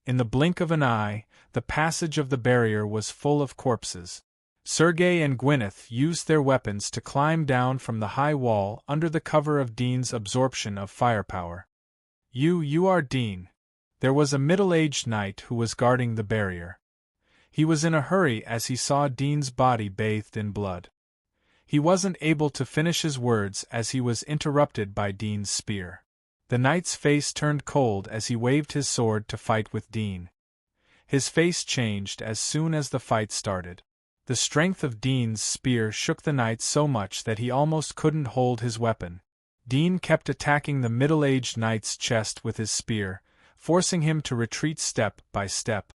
In the blink of an eye, the passage of the barrier was full of corpses. Sergei and Gwyneth used their weapons to climb down from the high wall under the cover of Dean's absorption of firepower. You are Dean. There was a middle-aged knight who was guarding the barrier. He was in a hurry as he saw Dean's body bathed in blood. He wasn't able to finish his words as he was interrupted by Dean's spear. The knight's face turned cold as he waved his sword to fight with Dean. His face changed as soon as the fight started. The strength of Dean's spear shook the knight so much that he almost couldn't hold his weapon. Dean kept attacking the middle-aged knight's chest with his spear, forcing him to retreat step by step.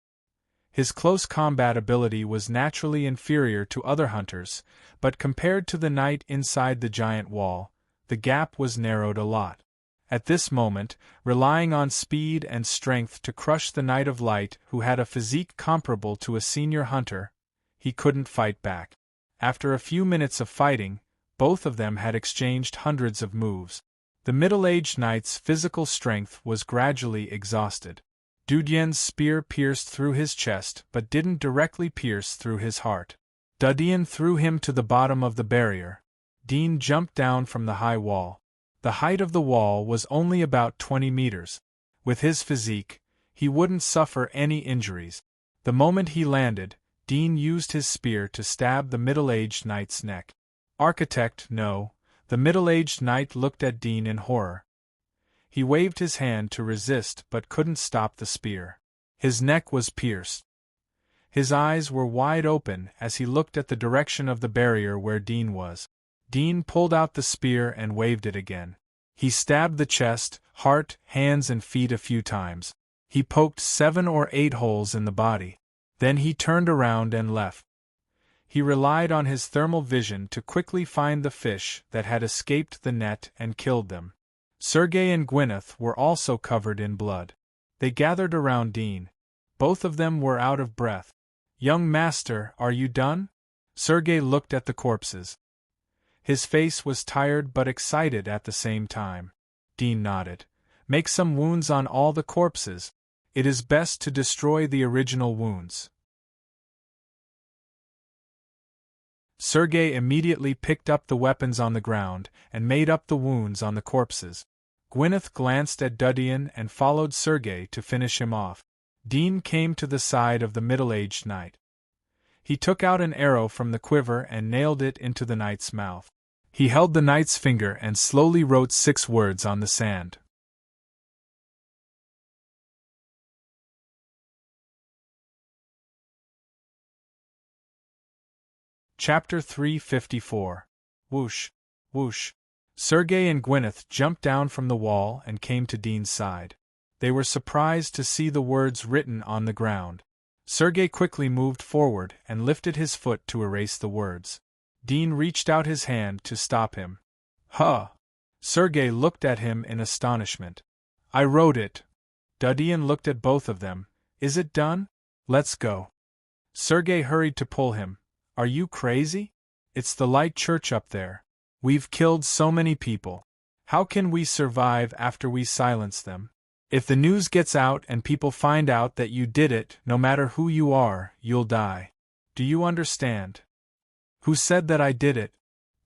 His close combat ability was naturally inferior to other hunters, but compared to the knight inside the giant wall, the gap was narrowed a lot. At this moment, relying on speed and strength to crush the Knight of Light who had a physique comparable to a senior hunter, he couldn't fight back. After a few minutes of fighting, both of them had exchanged hundreds of moves. The middle-aged knight's physical strength was gradually exhausted. Dudian's spear pierced through his chest but didn't directly pierce through his heart. Dudian threw him to the bottom of the barrier. Dean jumped down from the high wall. The height of the wall was only about 20 meters. With his physique, he wouldn't suffer any injuries. The moment he landed, Dean used his spear to stab the middle-aged knight's neck. Architect, no. The middle-aged knight looked at Dean in horror. He waved his hand to resist but couldn't stop the spear. His neck was pierced. His eyes were wide open as he looked at the direction of the barrier where Dean was. Dean pulled out the spear and waved it again. He stabbed the chest, heart, hands and feet a few times. He poked 7 or 8 holes in the body. Then he turned around and left. He relied on his thermal vision to quickly find the fish that had escaped the net and killed them. Sergei and Gwyneth were also covered in blood. They gathered around Dean. Both of them were out of breath. "Young master, are you done?" Sergei looked at the corpses. His face was tired but excited at the same time. Dean nodded. "Make some wounds on all the corpses. It is best to destroy the original wounds." Sergei immediately picked up the weapons on the ground and made up the wounds on the corpses. Gwyneth glanced at Dudian and followed Sergei to finish him off. Dean came to the side of the middle-aged knight. He took out an arrow from the quiver and nailed it into the knight's mouth. He held the knight's finger and slowly wrote 6 words on the sand. Chapter 354. Whoosh, whoosh. Sergei and Gwyneth jumped down from the wall and came to Dean's side. They were surprised to see the words written on the ground. Sergei quickly moved forward and lifted his foot to erase the words. Dean reached out his hand to stop him. Huh! Sergei looked at him in astonishment. I wrote it. Dean looked at both of them. Is it done? Let's go. Sergei hurried to pull him. Are you crazy? It's the light church up there. We've killed so many people. How can we survive after we silence them? If the news gets out and people find out that you did it, no matter who you are, you'll die. Do you understand? Who said that I did it?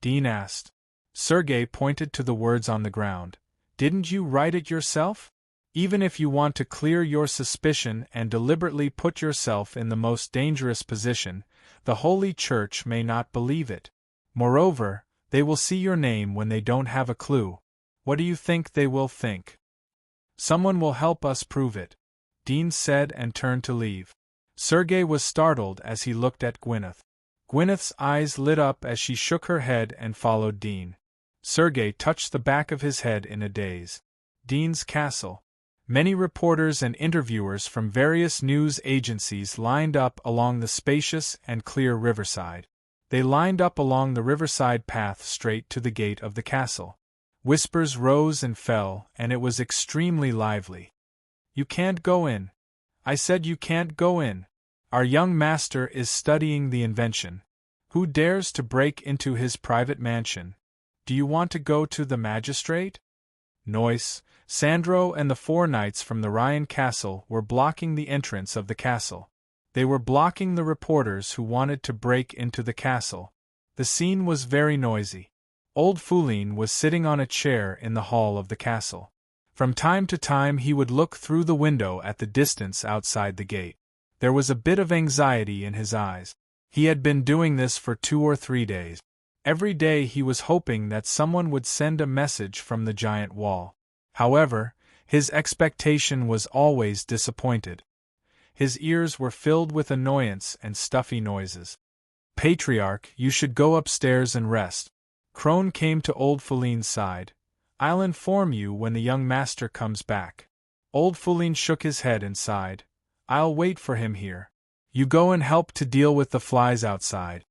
Dean asked. Sergei pointed to the words on the ground. Didn't you write it yourself? Even if you want to clear your suspicion and deliberately put yourself in the most dangerous position, the Holy Church may not believe it. Moreover, they will see your name when they don't have a clue. What do you think they will think? Someone will help us prove it, Dean said and turned to leave. Sergei was startled as he looked at Gwyneth. Gwyneth's eyes lit up as she shook her head and followed Dean. Sergei touched the back of his head in a daze. Dean's castle. Many reporters and interviewers from various news agencies lined up along the spacious and clear riverside. They lined up along the riverside path straight to the gate of the castle. Whispers rose and fell, and it was extremely lively. You can't go in. I said you can't go in. Our young master is studying the invention. Who dares to break into his private mansion? Do you want to go to the magistrate? Noyce, Sandro and the 4 knights from the Ryan castle were blocking the entrance of the castle. They were blocking the reporters who wanted to break into the castle. The scene was very noisy. Old Foulin was sitting on a chair in the hall of the castle. From time to time he would look through the window at the distance outside the gate. There was a bit of anxiety in his eyes. He had been doing this for 2 or 3 days. Every day he was hoping that someone would send a message from the giant wall. However, his expectation was always disappointed. His ears were filled with annoyance and stuffy noises. Patriarch, you should go upstairs and rest. Crone came to Old Foulin's side. I'll inform you when the young master comes back. Old Foulin shook his head and sighed. I'll wait for him here. You go and help to deal with the flies outside.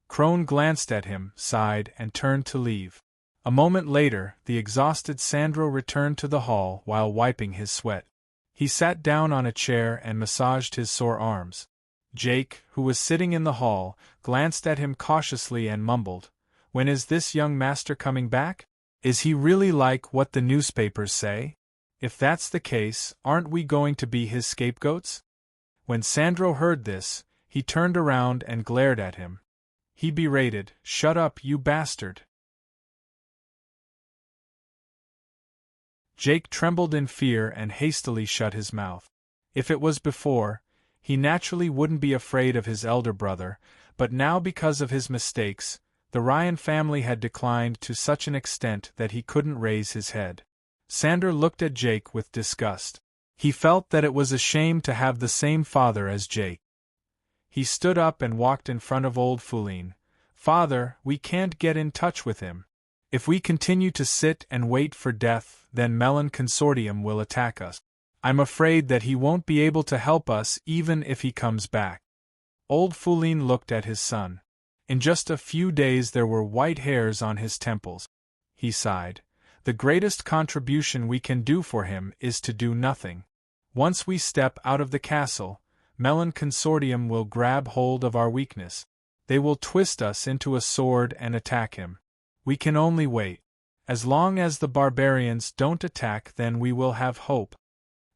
Crone glanced at him, sighed, and turned to leave. A moment later, the exhausted Sandro returned to the hall while wiping his sweat. He sat down on a chair and massaged his sore arms. Jake, who was sitting in the hall, glanced at him cautiously and mumbled, When is this young master coming back? Is he really like what the newspapers say? If that's the case, aren't we going to be his scapegoats? When Sandro heard this, he turned around and glared at him. He berated, Shut up, you bastard! Jake trembled in fear and hastily shut his mouth. If it was before, he naturally wouldn't be afraid of his elder brother, but now because of his mistakes, the Ryan family had declined to such an extent that he couldn't raise his head. Sander looked at Jake with disgust. He felt that it was a shame to have the same father as Jake. He stood up and walked in front of Old Foulin. Father, we can't get in touch with him. If we continue to sit and wait for death, then Melon Consortium will attack us. I'm afraid that he won't be able to help us even if he comes back. Old Foulin looked at his son. In just a few days there were white hairs on his temples. He sighed. The greatest contribution we can do for him is to do nothing. Once we step out of the castle, Melon Consortium will grab hold of our weakness. They will twist us into a sword and attack him. We can only wait. As long as the barbarians don't attack, then we will have hope.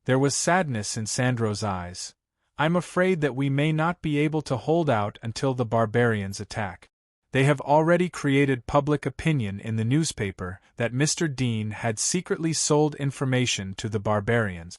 There was sadness in Sandro's eyes. I'm afraid that we may not be able to hold out until the barbarians attack. They have already created public opinion in the newspaper that Mr. Dean had secretly sold information to the barbarians.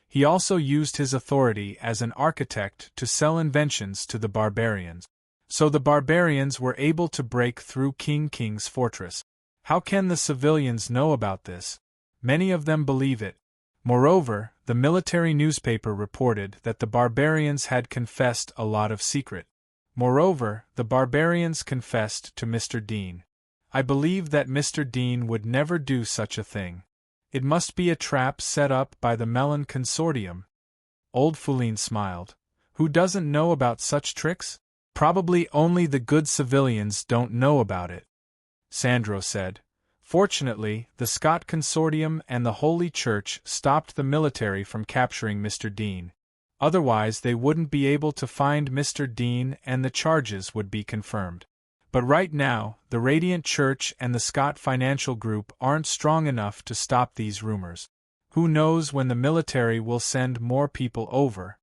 He also used his authority as an architect to sell inventions to the barbarians. So the barbarians were able to break through King King's fortress. How can the civilians know about this? Many of them believe it. Moreover, the military newspaper reported that the barbarians had confessed a lot of secret. Moreover, the barbarians confessed to Mr. Dean. I believe that Mr. Dean would never do such a thing. It must be a trap set up by the Melon Consortium. Old Foulin smiled. Who doesn't know about such tricks? Probably only the good civilians don't know about it, Sandro said. Fortunately, the Scott Consortium and the Holy Church stopped the military from capturing Mr. Dean. Otherwise they wouldn't be able to find Mr. Dean and the charges would be confirmed. But right now, the Radiant Church and the Scott Financial Group aren't strong enough to stop these rumors. Who knows when the military will send more people over?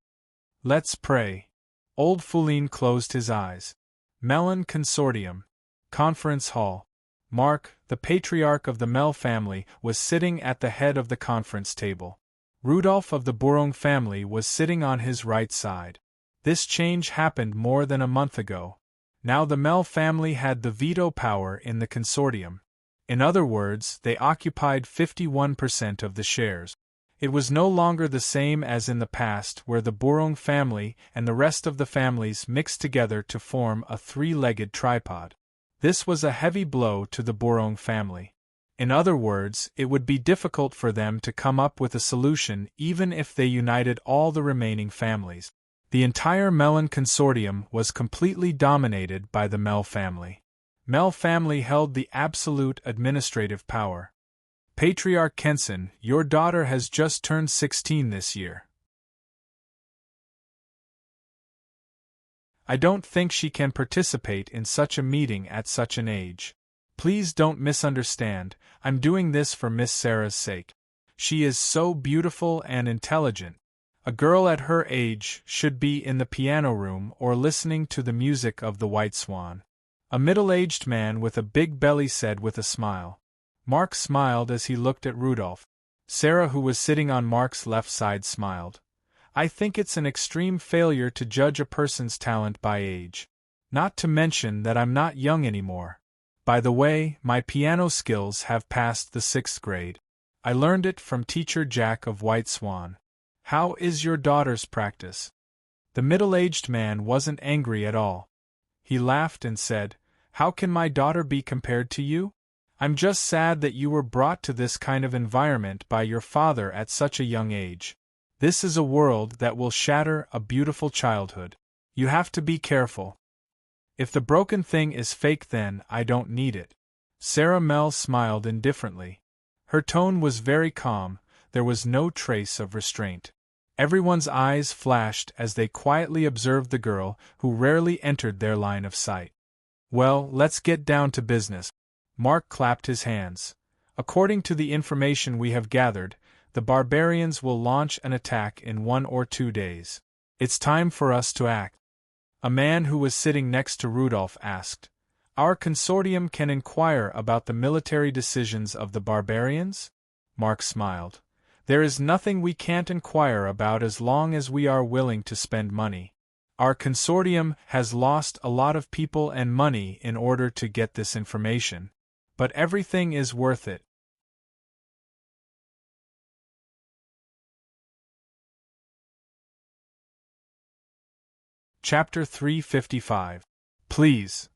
Let's pray. Old Foulin closed his eyes. Mellon Consortium. Conference Hall. Mark, the patriarch of the Mell family, was sitting at the head of the conference table. Rudolph of the Bourong family was sitting on his right side. This change happened more than a month ago. Now the Mell family had the veto power in the consortium. In other words, they occupied 51% of the shares. It was no longer the same as in the past where the Bourong family and the rest of the families mixed together to form a three-legged tripod. This was a heavy blow to the Bourong family. In other words, it would be difficult for them to come up with a solution even if they united all the remaining families. The entire Mellon consortium was completely dominated by the Mell family. Mell family held the absolute administrative power. Patriarch Kenson, your daughter has just turned 16 this year. I don't think she can participate in such a meeting at such an age. Please don't misunderstand, I'm doing this for Miss Sarah's sake. She is so beautiful and intelligent. A girl at her age should be in the piano room or listening to the music of the White Swan. A middle-aged man with a big belly said with a smile. Mark smiled as he looked at Rudolph. Sarah, who was sitting on Mark's left side, smiled. I think it's an extreme failure to judge a person's talent by age. Not to mention that I'm not young anymore. By the way, my piano skills have passed the 6th grade. I learned it from teacher Jack of White Swan. How is your daughter's practice? The middle-aged man wasn't angry at all. He laughed and said, How can my daughter be compared to you? I'm just sad that you were brought to this kind of environment by your father at such a young age. This is a world that will shatter a beautiful childhood. You have to be careful. If the broken thing is fake, then I don't need it. Sarah Mell smiled indifferently. Her tone was very calm, there was no trace of restraint. Everyone's eyes flashed as they quietly observed the girl, who rarely entered their line of sight. Well, let's get down to business. Mark clapped his hands. According to the information we have gathered, the barbarians will launch an attack in 1 or 2 days. It's time for us to act. A man who was sitting next to Rudolph asked, Our consortium can inquire about the military decisions of the barbarians? Mark smiled. There is nothing we can't inquire about as long as we are willing to spend money. Our consortium has lost a lot of people and money in order to get this information. But everything is worth it. Chapter 355. Please.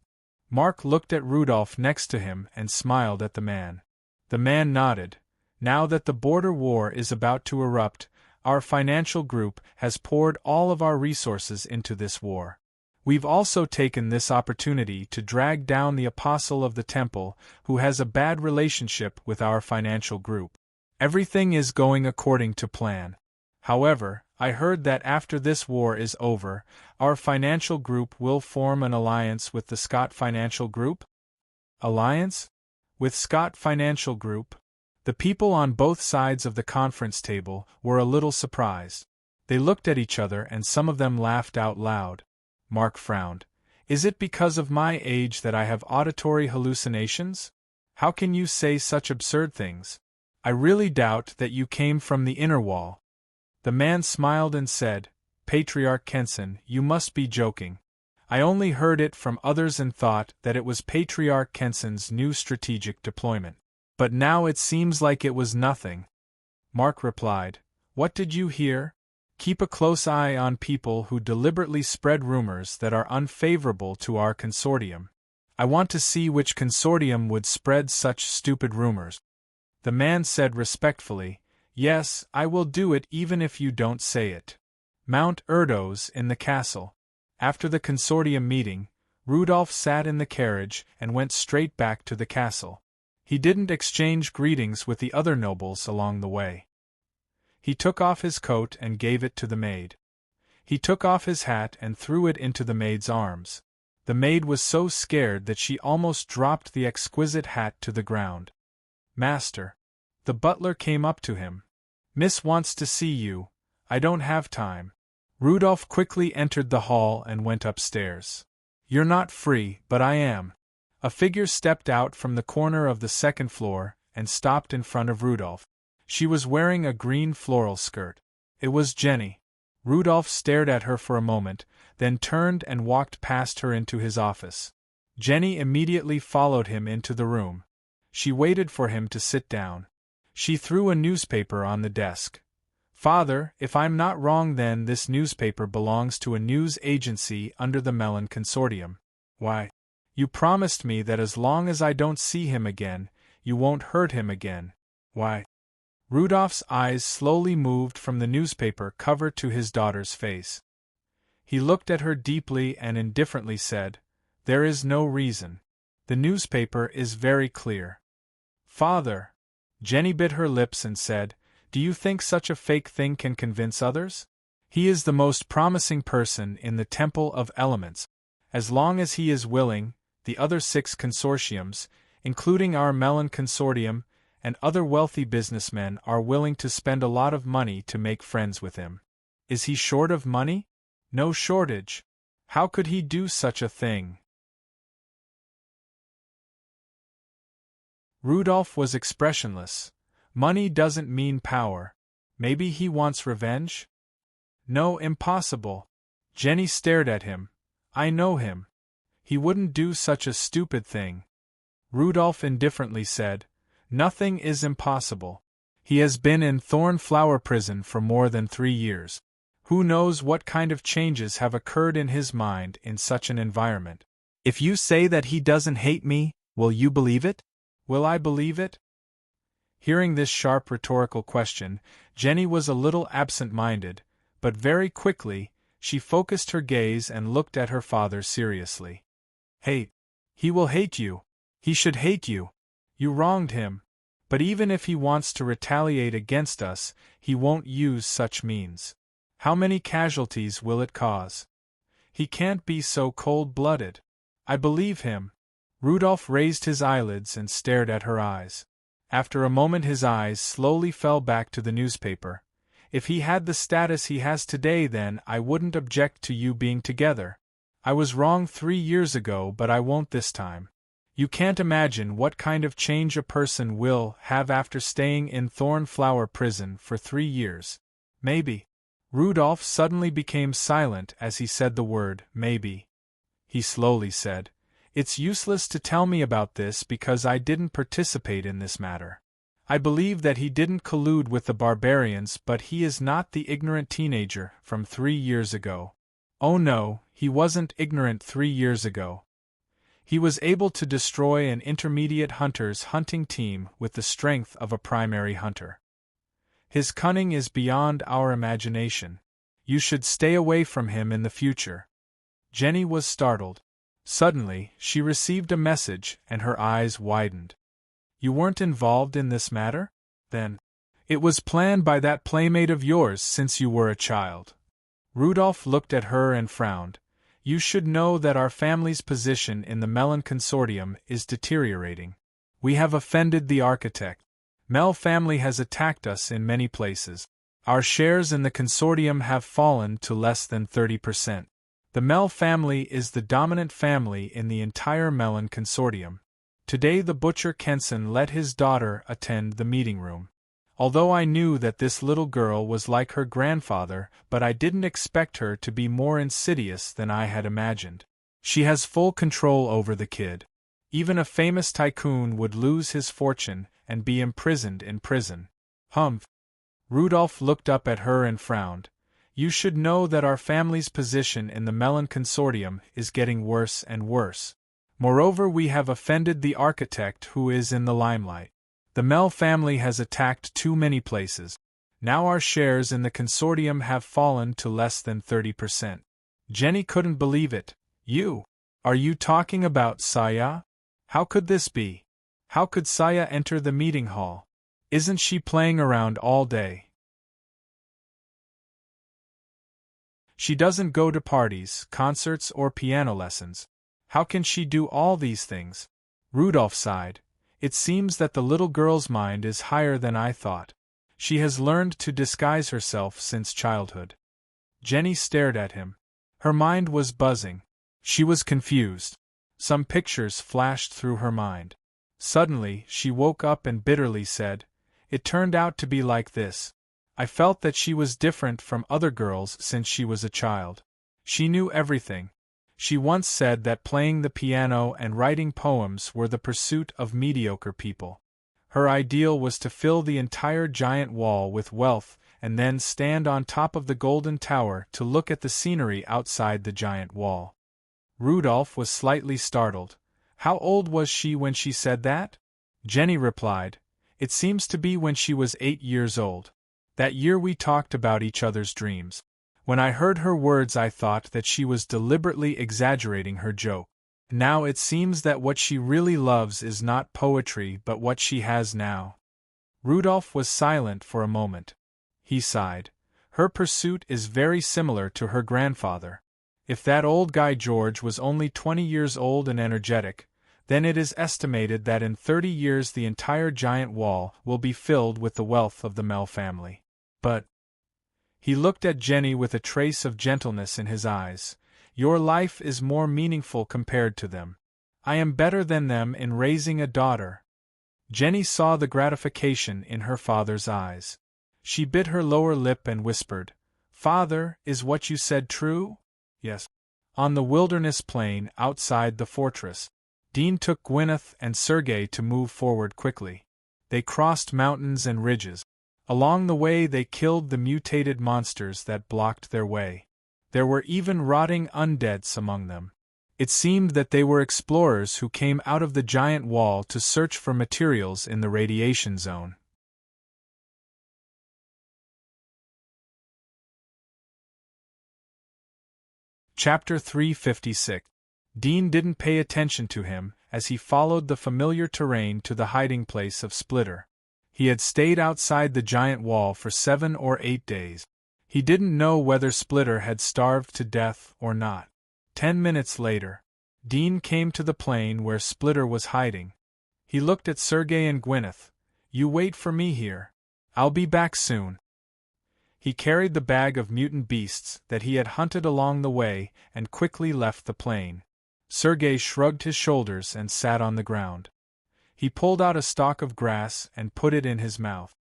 Mark looked at Rudolph next to him and smiled at the man. The man nodded. Now that the border war is about to erupt, our financial group has poured all of our resources into this war. We've also taken this opportunity to drag down the apostle of the temple, who has a bad relationship with our financial group. Everything is going according to plan. However, I heard that after this war is over, our financial group will form an alliance with the Scott Financial Group? Alliance? With Scott Financial Group? The people on both sides of the conference table were a little surprised. They looked at each other and some of them laughed out loud. Mark frowned. Is it because of my age that I have auditory hallucinations? How can you say such absurd things? I really doubt that you came from the inner wall. The man smiled and said, Patriarch Kenson, you must be joking. I only heard it from others and thought that it was Patriarch Kenson's new strategic deployment. But now it seems like it was nothing. Mark replied, What did you hear? Keep a close eye on people who deliberately spread rumors that are unfavorable to our consortium. I want to see which consortium would spread such stupid rumors. The man said respectfully, Yes, I will do it even if you don't say it. Mount Erdos in the castle. After the consortium meeting, Rudolph sat in the carriage and went straight back to the castle. He didn't exchange greetings with the other nobles along the way. He took off his coat and gave it to the maid. He took off his hat and threw it into the maid's arms. The maid was so scared that she almost dropped the exquisite hat to the ground. "Master." The butler came up to him. "Miss wants to see you. I don't have time." Rudolph quickly entered the hall and went upstairs. "You're not free, but I am." A figure stepped out from the corner of the second floor and stopped in front of Rudolph. She was wearing a green floral skirt. It was Jenny. Rudolph stared at her for a moment, then turned and walked past her into his office. Jenny immediately followed him into the room. She waited for him to sit down. She threw a newspaper on the desk. "Father, if I'm not wrong, then this newspaper belongs to a news agency under the Mellon Consortium. Why? You promised me that as long as I don't see him again, you won't hurt him again. Why?" Rudolph's eyes slowly moved from the newspaper cover to his daughter's face. He looked at her deeply and indifferently said, "There is no reason. The newspaper is very clear." "Father!" Jenny bit her lips and said, "Do you think such a fake thing can convince others? He is the most promising person in the Temple of Elements. As long as he is willing, the other 6 consortiums, including our Mellon Consortium, and other wealthy businessmen are willing to spend a lot of money to make friends with him. Is he short of money? No shortage. How could he do such a thing?" Rudolph was expressionless. Money doesn't mean power. Maybe he wants revenge? No, impossible. Jenny stared at him. "I know him. He wouldn't do such a stupid thing." Rudolph indifferently said, "Nothing is impossible. He has been in Thornflower Prison for more than 3 years. Who knows what kind of changes have occurred in his mind in such an environment? If you say that he doesn't hate me, will you believe it?" "Will I believe it?" Hearing this sharp rhetorical question, Jenny was a little absent-minded, but very quickly, she focused her gaze and looked at her father seriously. "Hate. He will hate you. He should hate you. You wronged him. But even if he wants to retaliate against us, he won't use such means. How many casualties will it cause? He can't be so cold-blooded. I believe him." Rudolph raised his eyelids and stared at her eyes. After a moment his eyes slowly fell back to the newspaper. "If he had the status he has today, then I wouldn't object to you being together. I was wrong 3 years ago, but I won't this time. You can't imagine what kind of change a person will have after staying in Thornflower Prison for 3 years. Maybe." Rudolph suddenly became silent as he said the word, "maybe." He slowly said, "It's useless to tell me about this because I didn't participate in this matter. I believe that he didn't collude with the barbarians, but he is not the ignorant teenager from 3 years ago. Oh no, he wasn't ignorant 3 years ago. He was able to destroy an intermediate hunter's hunting team with the strength of a primary hunter. His cunning is beyond our imagination. You should stay away from him in the future." Jenny was startled. Suddenly, she received a message and her eyes widened. "You weren't involved in this matter? Then, it was planned by that playmate of yours since you were a child." Rudolph looked at her and frowned. "You should know that our family's position in the Mellon Consortium is deteriorating. We have offended the architect. Mell family has attacked us in many places. Our shares in the consortium have fallen to less than 30%. The Mell family is the dominant family in the entire Mellon Consortium. Today the butcher Kenson let his daughter attend the meeting room. Although I knew that this little girl was like her grandfather, but I didn't expect her to be more insidious than I had imagined. She has full control over the kid. Even a famous tycoon would lose his fortune and be imprisoned in prison." "Humph." Rudolph looked up at her and frowned. "You should know that our family's position in the Mellon Consortium is getting worse and worse. Moreover, we have offended the architect who is in the limelight. The Mell family has attacked too many places. Now our shares in the consortium have fallen to less than 30%. Jenny couldn't believe it. Are you talking about Saya? How could this be? How could Saya enter the meeting hall? Isn't she playing around all day? She doesn't go to parties, concerts, or piano lessons. How can she do all these things? Rudolph sighed. It seems that the little girl's mind is higher than I thought. She has learned to disguise herself since childhood. Jenny stared at him. Her mind was buzzing. She was confused. Some pictures flashed through her mind. Suddenly, she woke up and bitterly said, "It turned out to be like this. I felt that she was different from other girls since she was a child. She knew everything. She once said that playing the piano and writing poems were the pursuit of mediocre people. Her ideal was to fill the entire giant wall with wealth and then stand on top of the golden tower to look at the scenery outside the giant wall." Rudolph was slightly startled. How old was she when she said that? Jenny replied, "It seems to be when she was 8 years old. That year we talked about each other's dreams. When I heard her words I thought that she was deliberately exaggerating her joke. Now it seems that what she really loves is not poetry but what she has now." Rudolph was silent for a moment. He sighed. Her pursuit is very similar to her grandfather. If that old guy George was only 20 years old and energetic, then it is estimated that in 30 years the entire giant wall will be filled with the wealth of the Mel family. But he looked at Jenny with a trace of gentleness in his eyes. "Your life is more meaningful compared to them. I am better than them in raising a daughter." Jenny saw the gratification in her father's eyes. She bit her lower lip and whispered, "Father, is what you said true?" "Yes." On the wilderness plain outside the fortress, Dean took Gwyneth and Sergei to move forward quickly. They crossed mountains and ridges. Along the way they killed the mutated monsters that blocked their way. There were even rotting undeads among them. It seemed that they were explorers who came out of the giant wall to search for materials in the radiation zone. Chapter 356. Dean didn't pay attention to him as he followed the familiar terrain to the hiding place of Splitter. He had stayed outside the giant wall for 7 or 8 days. He didn't know whether Splitter had starved to death or not. 10 minutes later, Dean came to the plain where Splitter was hiding. He looked at Sergei and Gwyneth. "You wait for me here. I'll be back soon." He carried the bag of mutant beasts that he had hunted along the way and quickly left the plain. Sergei shrugged his shoulders and sat on the ground. He pulled out a stalk of grass and put it in his mouth.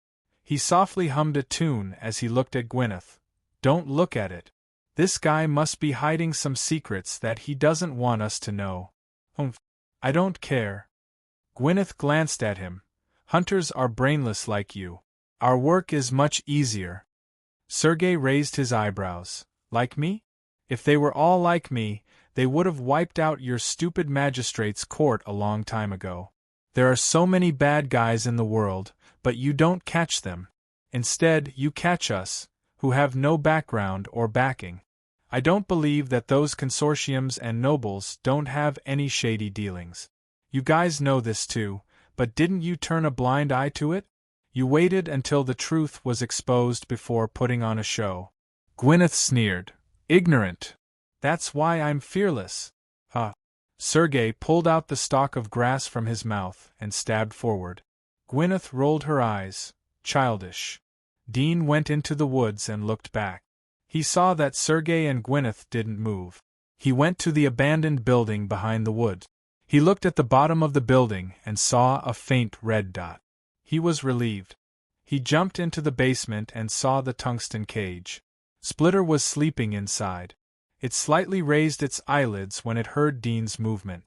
He softly hummed a tune as he looked at Gwyneth. "Don't look at it. This guy must be hiding some secrets that he doesn't want us to know." "Humph. I don't care." Gwyneth glanced at him. "Hunters are brainless like you. Our work is much easier." Sergei raised his eyebrows. "Like me? If they were all like me, they would have wiped out your stupid magistrate's court a long time ago. There are so many bad guys in the world, but you don't catch them. Instead, you catch us, who have no background or backing. I don't believe that those consortiums and nobles don't have any shady dealings. You guys know this too, but didn't you turn a blind eye to it? You waited until the truth was exposed before putting on a show." Gwyneth sneered. "Ignorant. That's why I'm fearless." "Huh." Sergei pulled out the stalk of grass from his mouth and stabbed forward. Gwyneth rolled her eyes. "Childish." Dean went into the woods and looked back. He saw that Sergei and Gwyneth didn't move. He went to the abandoned building behind the wood. He looked at the bottom of the building and saw a faint red dot. He was relieved. He jumped into the basement and saw the tungsten cage. Splitter was sleeping inside. It slightly raised its eyelids when it heard Dean's movement.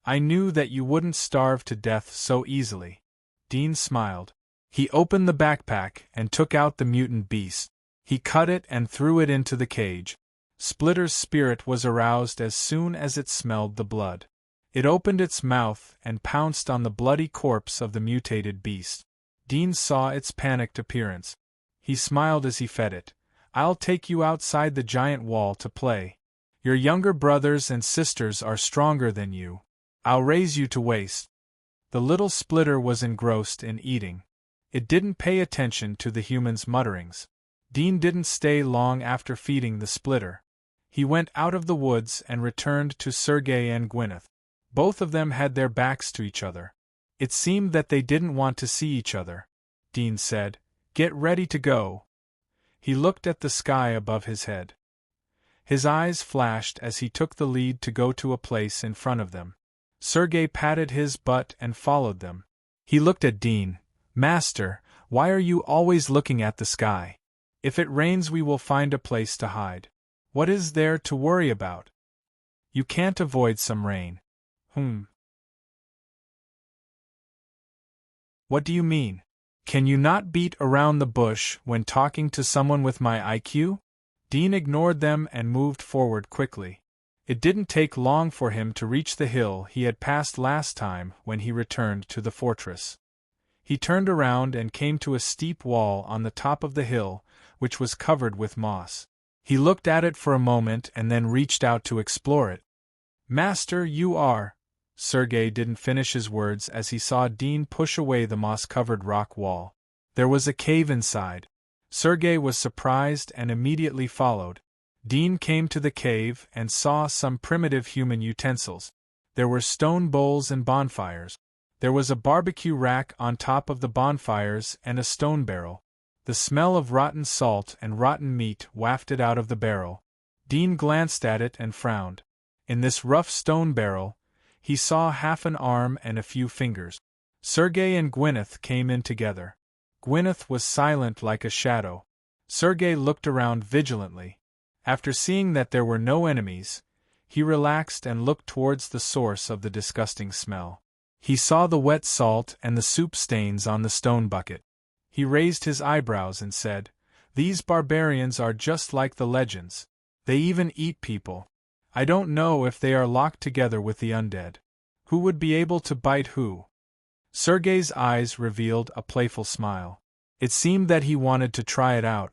"I knew that you wouldn't starve to death so easily." Dean smiled. He opened the backpack and took out the mutant beast. He cut it and threw it into the cage. Splitter's spirit was aroused as soon as it smelled the blood. It opened its mouth and pounced on the bloody corpse of the mutated beast. Dean saw its panicked appearance. He smiled as he fed it. "I'll take you outside the giant wall to play. Your younger brothers and sisters are stronger than you. I'll raise you to waist." The little splitter was engrossed in eating. It didn't pay attention to the human's mutterings. Dean didn't stay long after feeding the splitter. He went out of the woods and returned to Sergei and Gwyneth. Both of them had their backs to each other. It seemed that they didn't want to see each other. Dean said, "Get ready to go." He looked at the sky above his head. His eyes flashed as he took the lead to go to a place in front of them. Sergei patted his butt and followed them. He looked at Dean. "Master, why are you always looking at the sky? If it rains, we will find a place to hide. What is there to worry about? You can't avoid some rain." "What do you mean? Can you not beat around the bush when talking to someone with my IQ?" Dean ignored them and moved forward quickly. It didn't take long for him to reach the hill he had passed last time when he returned to the fortress. He turned around and came to a steep wall on the top of the hill, which was covered with moss. He looked at it for a moment and then reached out to explore it. "Master, you are—" Sergei didn't finish his words as he saw Dean push away the moss-covered rock wall. There was a cave inside. Sergei was surprised and immediately followed. Dean came to the cave and saw some primitive human utensils. There were stone bowls and bonfires. There was a barbecue rack on top of the bonfires and a stone barrel. The smell of rotten salt and rotten meat wafted out of the barrel. Dean glanced at it and frowned. In this rough stone barrel, he saw half an arm and a few fingers. Sergei and Gwyneth came in together. Gwyneth was silent like a shadow. Sergei looked around vigilantly. After seeing that there were no enemies, he relaxed and looked towards the source of the disgusting smell. He saw the wet salt and the soup stains on the stone bucket. He raised his eyebrows and said, "These barbarians are just like the legends. They even eat people. I don't know if they are locked together with the undead. Who would be able to bite who?" Sergei's eyes revealed a playful smile. It seemed that he wanted to try it out.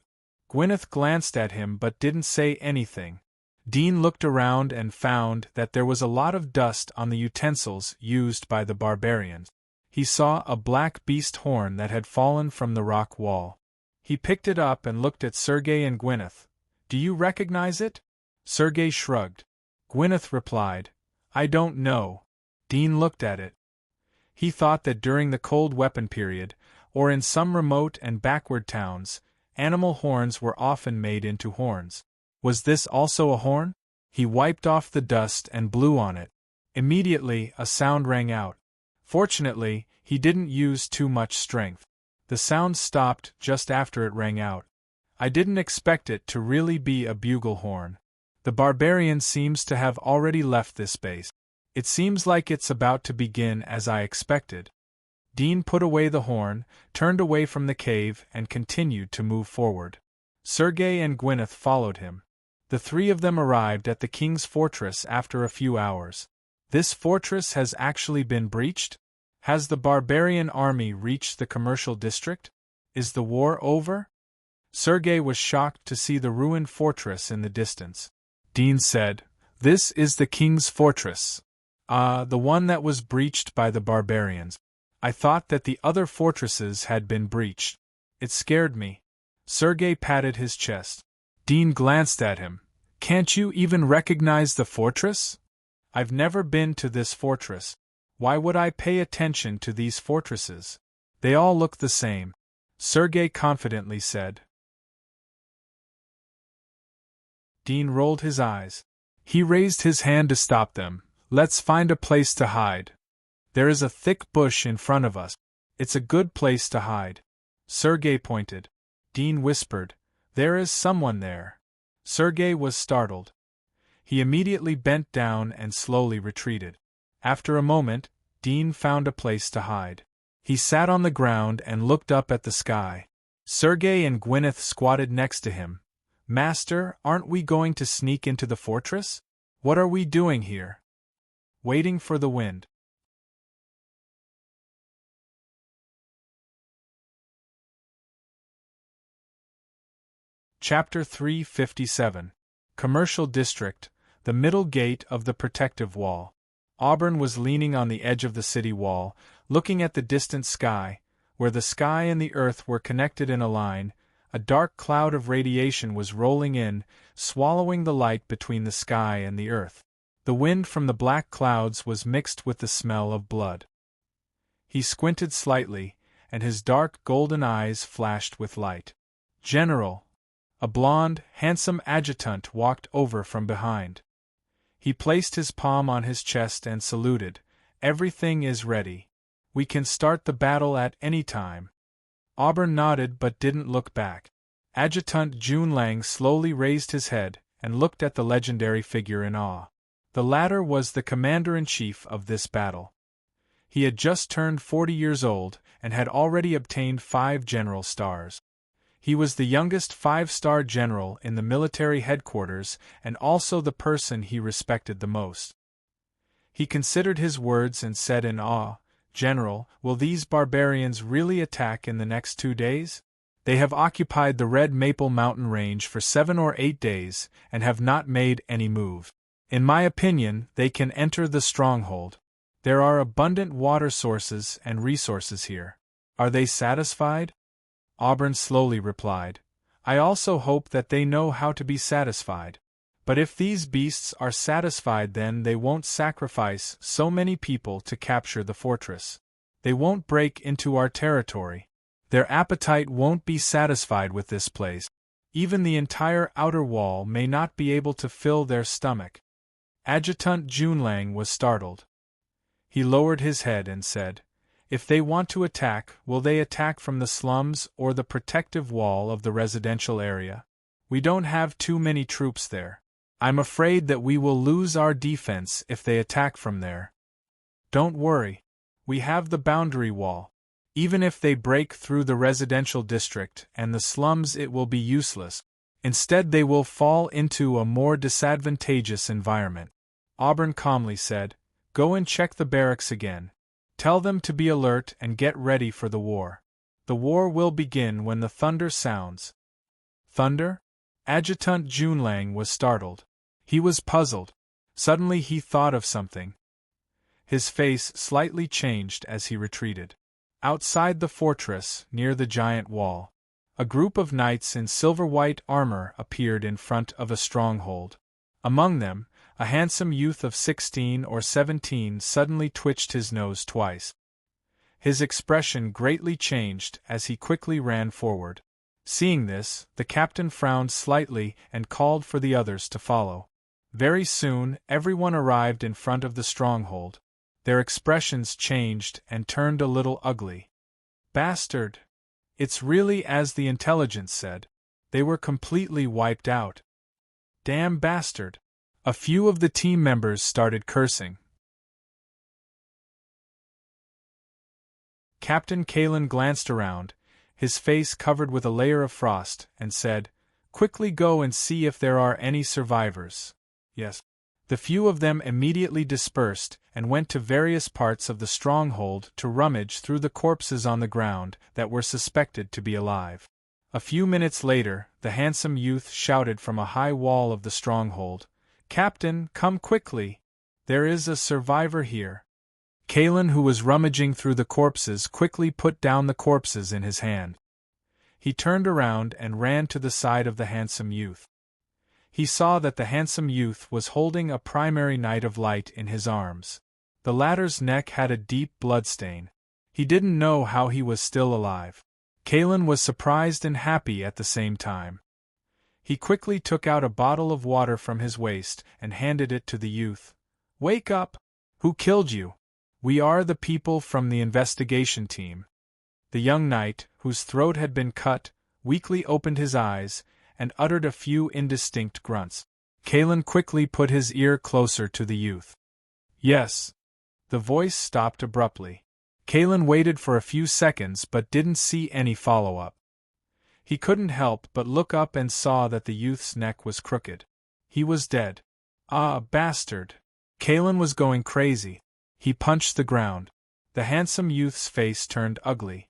Gwyneth glanced at him but didn't say anything. Dean looked around and found that there was a lot of dust on the utensils used by the barbarians. He saw a black beast horn that had fallen from the rock wall. He picked it up and looked at Sergei and Gwyneth. "Do you recognize it?" Sergei shrugged. Gwyneth replied, "I don't know." Dean looked at it. He thought that during the cold weapon period, or in some remote and backward towns, animal horns were often made into horns. Was this also a horn? He wiped off the dust and blew on it. Immediately, a sound rang out. Fortunately, he didn't use too much strength. The sound stopped just after it rang out. I didn't expect it to really be a bugle horn. The barbarian seems to have already left this base. It seems like it's about to begin as I expected. Dean put away the horn, turned away from the cave and continued to move forward. Sergei and Gwyneth followed him. The three of them arrived at the king's fortress after a few hours. This fortress has actually been breached? Has the barbarian army reached the commercial district? Is the war over? Sergei was shocked to see the ruined fortress in the distance. Dean said, "This is the king's fortress." "Ah, the one that was breached by the barbarians. I thought that the other fortresses had been breached. It scared me." Sergei patted his chest. Dean glanced at him. "Can't you even recognize the fortress?" "I've never been to this fortress. Why would I pay attention to these fortresses? They all look the same," Sergei confidently said. Dean rolled his eyes. He raised his hand to stop them. "Let's find a place to hide. There is a thick bush in front of us. It's a good place to hide." Sergei pointed. Dean whispered, "There is someone there." Sergei was startled. He immediately bent down and slowly retreated. After a moment, Dean found a place to hide. He sat on the ground and looked up at the sky. Sergei and Gwyneth squatted next to him. "Master, aren't we going to sneak into the fortress? What are we doing here?" "Waiting for the wind." Chapter 357. Commercial District, the middle gate of the protective wall. Auburn was leaning on the edge of the city wall, looking at the distant sky, where the sky and the earth were connected in a line. A dark cloud of radiation was rolling in, swallowing the light between the sky and the earth. The wind from the black clouds was mixed with the smell of blood. He squinted slightly, and his dark golden eyes flashed with light. "General!" A blond, handsome adjutant walked over from behind. He placed his palm on his chest and saluted. "Everything is ready. We can start the battle at any time." Auburn nodded but didn't look back. Adjutant Junlang slowly raised his head and looked at the legendary figure in awe. The latter was the commander-in-chief of this battle. He had just turned 40 years old and had already obtained 5 general stars. He was the youngest 5-star general in the military headquarters and also the person he respected the most. He considered his words and said in awe, "General, will these barbarians really attack in the next 2 days? They have occupied the Red Maple Mountain Range for 7 or 8 days and have not made any move. In my opinion, they can enter the stronghold. There are abundant water sources and resources here. Are they satisfied?" Auburn slowly replied, "I also hope that they know how to be satisfied. But if these beasts are satisfied, then they won't sacrifice so many people to capture the fortress. They won't break into our territory. Their appetite won't be satisfied with this place. Even the entire outer wall may not be able to fill their stomach." Adjutant Junlang was startled. He lowered his head and said, "If they want to attack, will they attack from the slums or the protective wall of the residential area? We don't have too many troops there. I'm afraid that we will lose our defense if they attack from there." "Don't worry. We have the boundary wall. Even if they break through the residential district and the slums, it will be useless. Instead, they will fall into a more disadvantageous environment." Auburn calmly said, "Go and check the barracks again. Tell them to be alert and get ready for the war. The war will begin when the thunder sounds." "Thunder?" Adjutant Junlang was startled. He was puzzled. Suddenly he thought of something. His face slightly changed as he retreated. Outside the fortress, near the giant wall, a group of knights in silver-white armor appeared in front of a stronghold. Among them, a handsome youth of 16 or 17 suddenly twitched his nose twice. His expression greatly changed as he quickly ran forward. Seeing this, the captain frowned slightly and called for the others to follow. Very soon, everyone arrived in front of the stronghold. Their expressions changed and turned a little ugly. "Bastard! It's really as the intelligence said. They were completely wiped out. Damn bastard!" A few of the team members started cursing. Captain Kalen glanced around, his face covered with a layer of frost, and said, "Quickly go and see if there are any survivors." Yes. The few of them immediately dispersed and went to various parts of the stronghold to rummage through the corpses on the ground that were suspected to be alive. A few minutes later, the handsome youth shouted from a high wall of the stronghold, "Captain, come quickly! There is a survivor here." Kalen, who was rummaging through the corpses, quickly put down the corpses in his hand. He turned around and ran to the side of the handsome youth. He saw that the handsome youth was holding a primary Knight of Light in his arms. The latter's neck had a deep blood stain. He didn't know how he was still alive. Kalen was surprised and happy at the same time. He quickly took out a bottle of water from his waist and handed it to the youth. "Wake up! Who killed you?" "We are the people from the investigation team." The young knight, whose throat had been cut, weakly opened his eyes and uttered a few indistinct grunts. Kalen quickly put his ear closer to the youth. "Yes." The voice stopped abruptly. Kalen waited for a few seconds but didn't see any follow-up. He couldn't help but look up and saw that the youth's neck was crooked. He was dead. "Ah, bastard!" Kalen was going crazy. He punched the ground. The handsome youth's face turned ugly.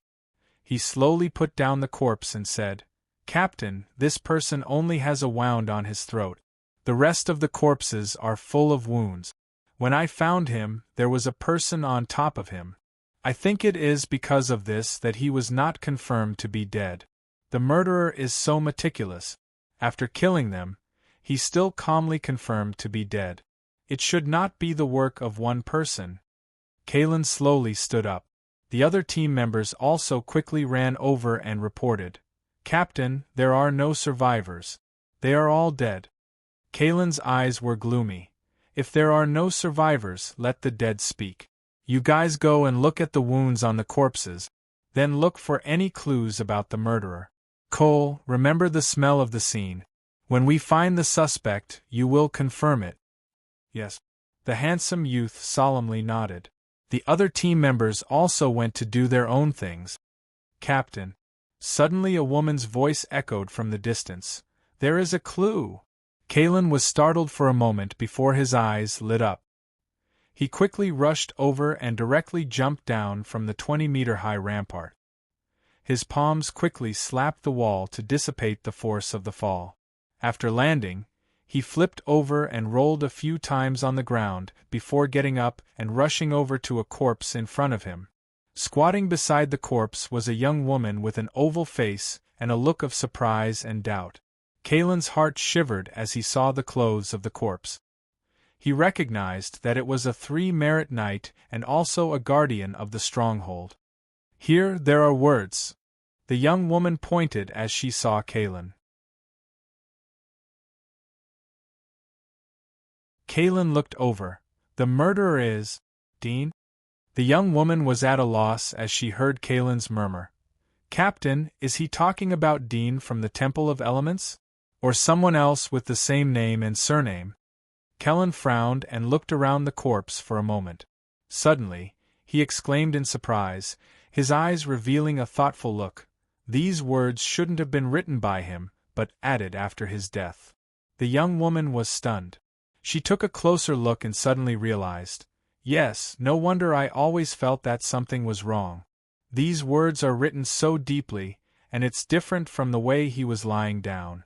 He slowly put down the corpse and said, Captain, this person only has a wound on his throat. The rest of the corpses are full of wounds. When I found him, there was a person on top of him. I think it is because of this that he was not confirmed to be dead. The murderer is so meticulous. After killing them, he still calmly confirmed to be dead. It should not be the work of one person. Kalen slowly stood up. The other team members also quickly ran over and reported, "Captain, there are no survivors. They are all dead." Kalen's eyes were gloomy. "If there are no survivors, let the dead speak. You guys go and look at the wounds on the corpses, then look for any clues about the murderer. Cole, remember the smell of the scene. When we find the suspect, you will confirm it." "Yes." The handsome youth solemnly nodded. The other team members also went to do their own things. "Captain." Suddenly a woman's voice echoed from the distance. "There is a clue." Kalen was startled for a moment before his eyes lit up. He quickly rushed over and directly jumped down from the 20-meter-high rampart. His palms quickly slapped the wall to dissipate the force of the fall. After landing, he flipped over and rolled a few times on the ground before getting up and rushing over to a corpse in front of him. Squatting beside the corpse was a young woman with an oval face and a look of surprise and doubt. Kalen's heart shivered as he saw the clothes of the corpse. He recognized that it was a 3-merit knight and also a guardian of the stronghold. "Here there are words." The young woman pointed as she saw Kalen. Kalen looked over. "The murderer is Dean?" The young woman was at a loss as she heard Kalen's murmur. "Captain, is he talking about Dean from the Temple of Elements? Or someone else with the same name and surname?" Kalen frowned and looked around the corpse for a moment. Suddenly, he exclaimed in surprise, his eyes revealing a thoughtful look, "These words shouldn't have been written by him, but added after his death." The young woman was stunned. She took a closer look and suddenly realized, "Yes, no wonder I always felt that something was wrong. These words are written so deeply, and it's different from the way he was lying down."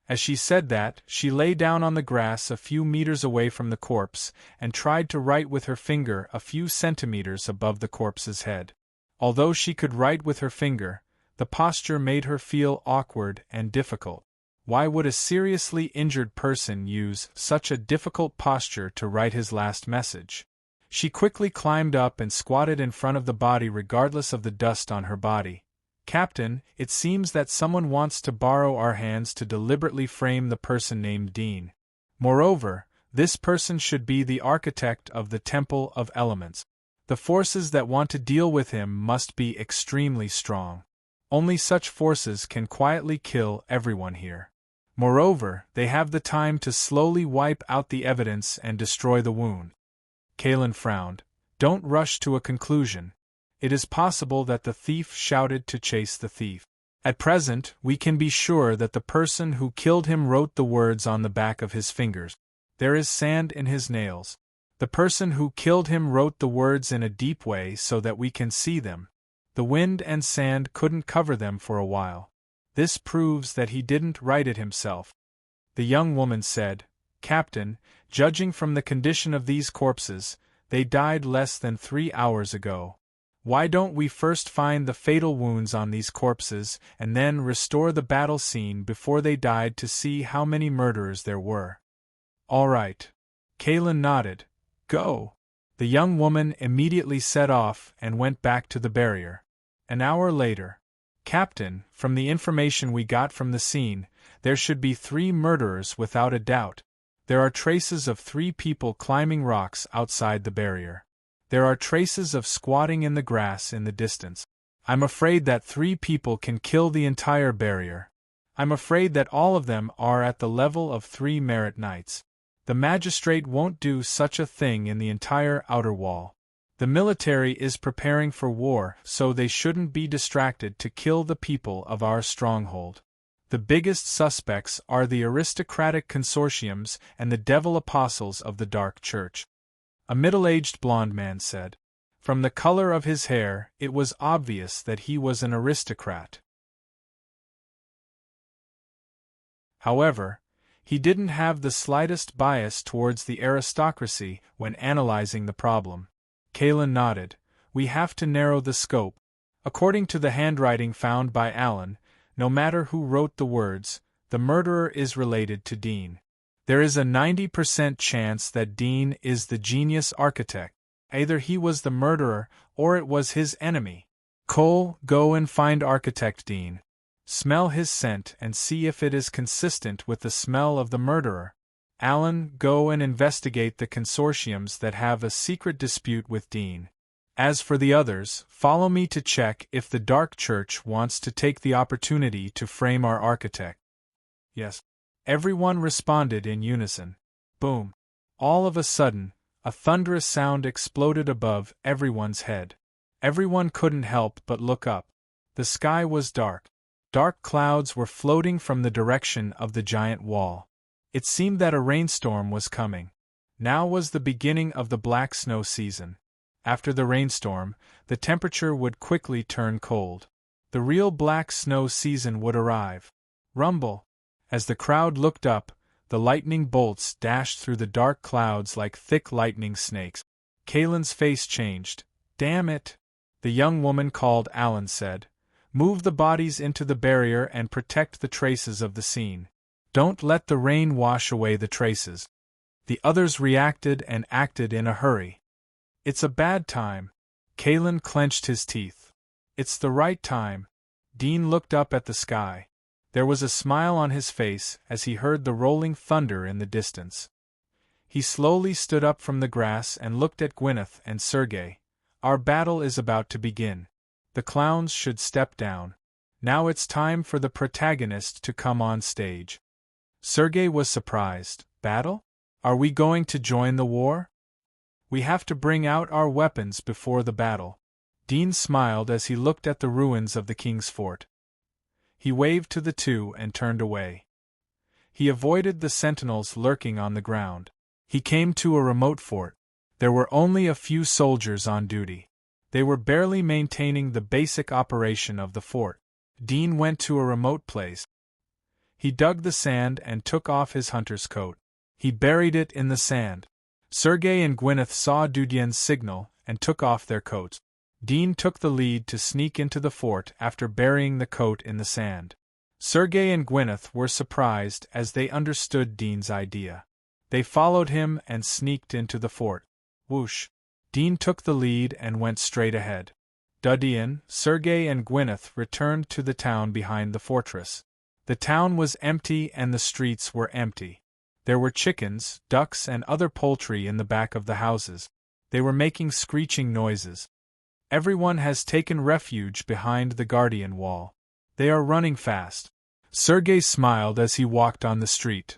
As she said that, she lay down on the grass a few meters away from the corpse and tried to write with her finger a few centimeters above the corpse's head. Although she could write with her finger, the posture made her feel awkward and difficult. Why would a seriously injured person use such a difficult posture to write his last message? She quickly climbed up and squatted in front of the body regardless of the dust on her body. "Captain, it seems that someone wants to borrow our hands to deliberately frame the person named Dean. Moreover, this person should be the architect of the Temple of Elements. The forces that want to deal with him must be extremely strong. Only such forces can quietly kill everyone here. Moreover, they have the time to slowly wipe out the evidence and destroy the wound." Kalen frowned. "Don't rush to a conclusion. It is possible that the thief shouted to chase the thief. At present, we can be sure that the person who killed him wrote the words on the back of his fingers. There is sand in his nails. The person who killed him wrote the words in a deep way so that we can see them. The wind and sand couldn't cover them for a while. This proves that he didn't write it himself." The young woman said, "Captain, judging from the condition of these corpses, they died less than 3 hours ago. Why don't we first find the fatal wounds on these corpses and then restore the battle scene before they died to see how many murderers there were?" "All right." Kalen nodded. "Go." The young woman immediately set off and went back to the barrier. An hour later, "Captain, from the information we got from the scene, there should be 3 murderers without a doubt. There are traces of 3 people climbing rocks outside the barrier. There are traces of squatting in the grass in the distance. I'm afraid that 3 people can kill the entire barrier. I'm afraid that all of them are at the level of 3-merit knights. The magistrate won't do such a thing in the entire outer wall. The military is preparing for war, so they shouldn't be distracted to kill the people of our stronghold. The biggest suspects are the aristocratic consortiums and the devil apostles of the Dark Church." A middle-aged blond man said. From the color of his hair, it was obvious that he was an aristocrat. However, he didn't have the slightest bias towards the aristocracy when analyzing the problem. Kalen nodded. We have to narrow the scope. According to the handwriting found by Alan, no matter who wrote the words, the murderer is related to Dean. There is a 90% chance that Dean is the genius architect. Either he was the murderer, or it was his enemy. Cole, go and find Architect Dean. Smell his scent and see if it is consistent with the smell of the murderer. Alan, go and investigate the consortiums that have a secret dispute with Dean. As for the others, follow me to check if the Dark Church wants to take the opportunity to frame our architect. Yes. Everyone responded in unison. Boom. All of a sudden, a thunderous sound exploded above everyone's head. Everyone couldn't help but look up. The sky was dark. Dark clouds were floating from the direction of the giant wall. It seemed that a rainstorm was coming. Now was the beginning of the black snow season. After the rainstorm, the temperature would quickly turn cold. The real black snow season would arrive. Rumble. As the crowd looked up, the lightning bolts dashed through the dark clouds like thick lightning snakes. Kalen's face changed. Damn it! The young woman called Alan said. Move the bodies into the barrier and protect the traces of the scene. Don't let the rain wash away the traces. The others reacted and acted in a hurry. It's a bad time. Kalen clenched his teeth. It's the right time. Dean looked up at the sky. There was a smile on his face as he heard the rolling thunder in the distance. He slowly stood up from the grass and looked at Gwyneth and Sergei. Our battle is about to begin. The clowns should step down. Now it's time for the protagonist to come on stage. Sergei was surprised. Battle? Are we going to join the war? We have to bring out our weapons before the battle. Dean smiled as he looked at the ruins of the king's fort. He waved to the two and turned away. He avoided the sentinels lurking on the ground. He came to a remote fort. There were only a few soldiers on duty. They were barely maintaining the basic operation of the fort. Dean went to a remote place. He dug the sand and took off his hunter's coat. He buried it in the sand. Sergei and Gwyneth saw Dudien's signal and took off their coats. Dean took the lead to sneak into the fort after burying the coat in the sand. Sergei and Gwyneth were surprised as they understood Dean's idea. They followed him and sneaked into the fort. Whoosh! Dean took the lead and went straight ahead. Dudien, Sergei and Gwyneth returned to the town behind the fortress. The town was empty and the streets were empty. There were chickens, ducks and other poultry in the back of the houses. They were making screeching noises. Everyone has taken refuge behind the guardian wall. They are running fast. Sergei smiled as he walked on the street.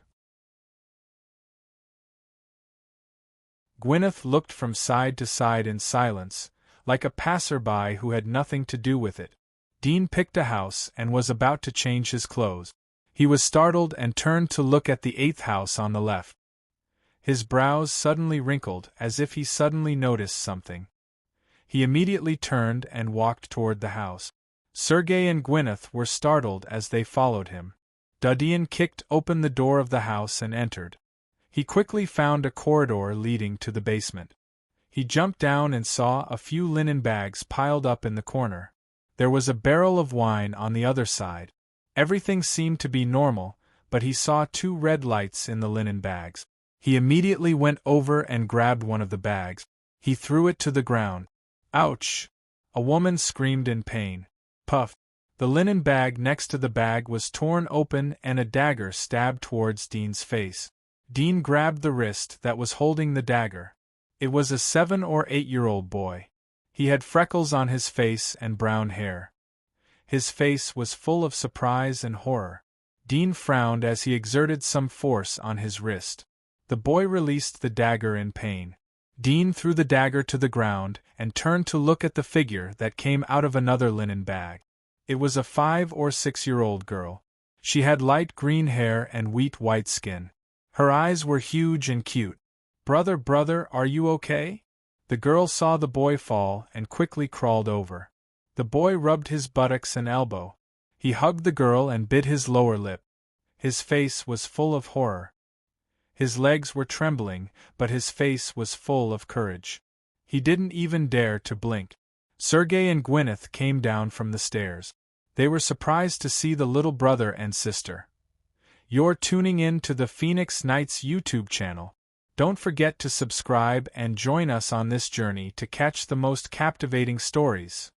Gwyneth looked from side to side in silence, like a passerby who had nothing to do with it. Dean picked a house and was about to change his clothes. He was startled and turned to look at the 8th house on the left. His brows suddenly wrinkled as if he suddenly noticed something. He immediately turned and walked toward the house. Sergei and Gwyneth were startled as they followed him. Dudien kicked open the door of the house and entered. He quickly found a corridor leading to the basement. He jumped down and saw a few linen bags piled up in the corner. There was a barrel of wine on the other side. Everything seemed to be normal, but he saw 2 red lights in the linen bags. He immediately went over and grabbed one of the bags. He threw it to the ground. Ouch! A woman screamed in pain. Puff! The linen bag next to the bag was torn open and a dagger stabbed towards Dean's face. Dean grabbed the wrist that was holding the dagger. It was a 7 or 8-year-old boy. He had freckles on his face and brown hair. His face was full of surprise and horror. Dean frowned as he exerted some force on his wrist. The boy released the dagger in pain. Dean threw the dagger to the ground and turned to look at the figure that came out of another linen bag. It was a 5 or 6-year-old girl. She had light green hair and white skin. Her eyes were huge and cute. Brother, are you okay? The girl saw the boy fall and quickly crawled over. The boy rubbed his buttocks and elbow. He hugged the girl and bit his lower lip. His face was full of horror. His legs were trembling, but his face was full of courage. He didn't even dare to blink. Sergei and Gwyneth came down from the stairs. They were surprised to see the little brother and sister. You're tuning in to the Phoenix Nights YouTube channel. Don't forget to subscribe and join us on this journey to catch the most captivating stories.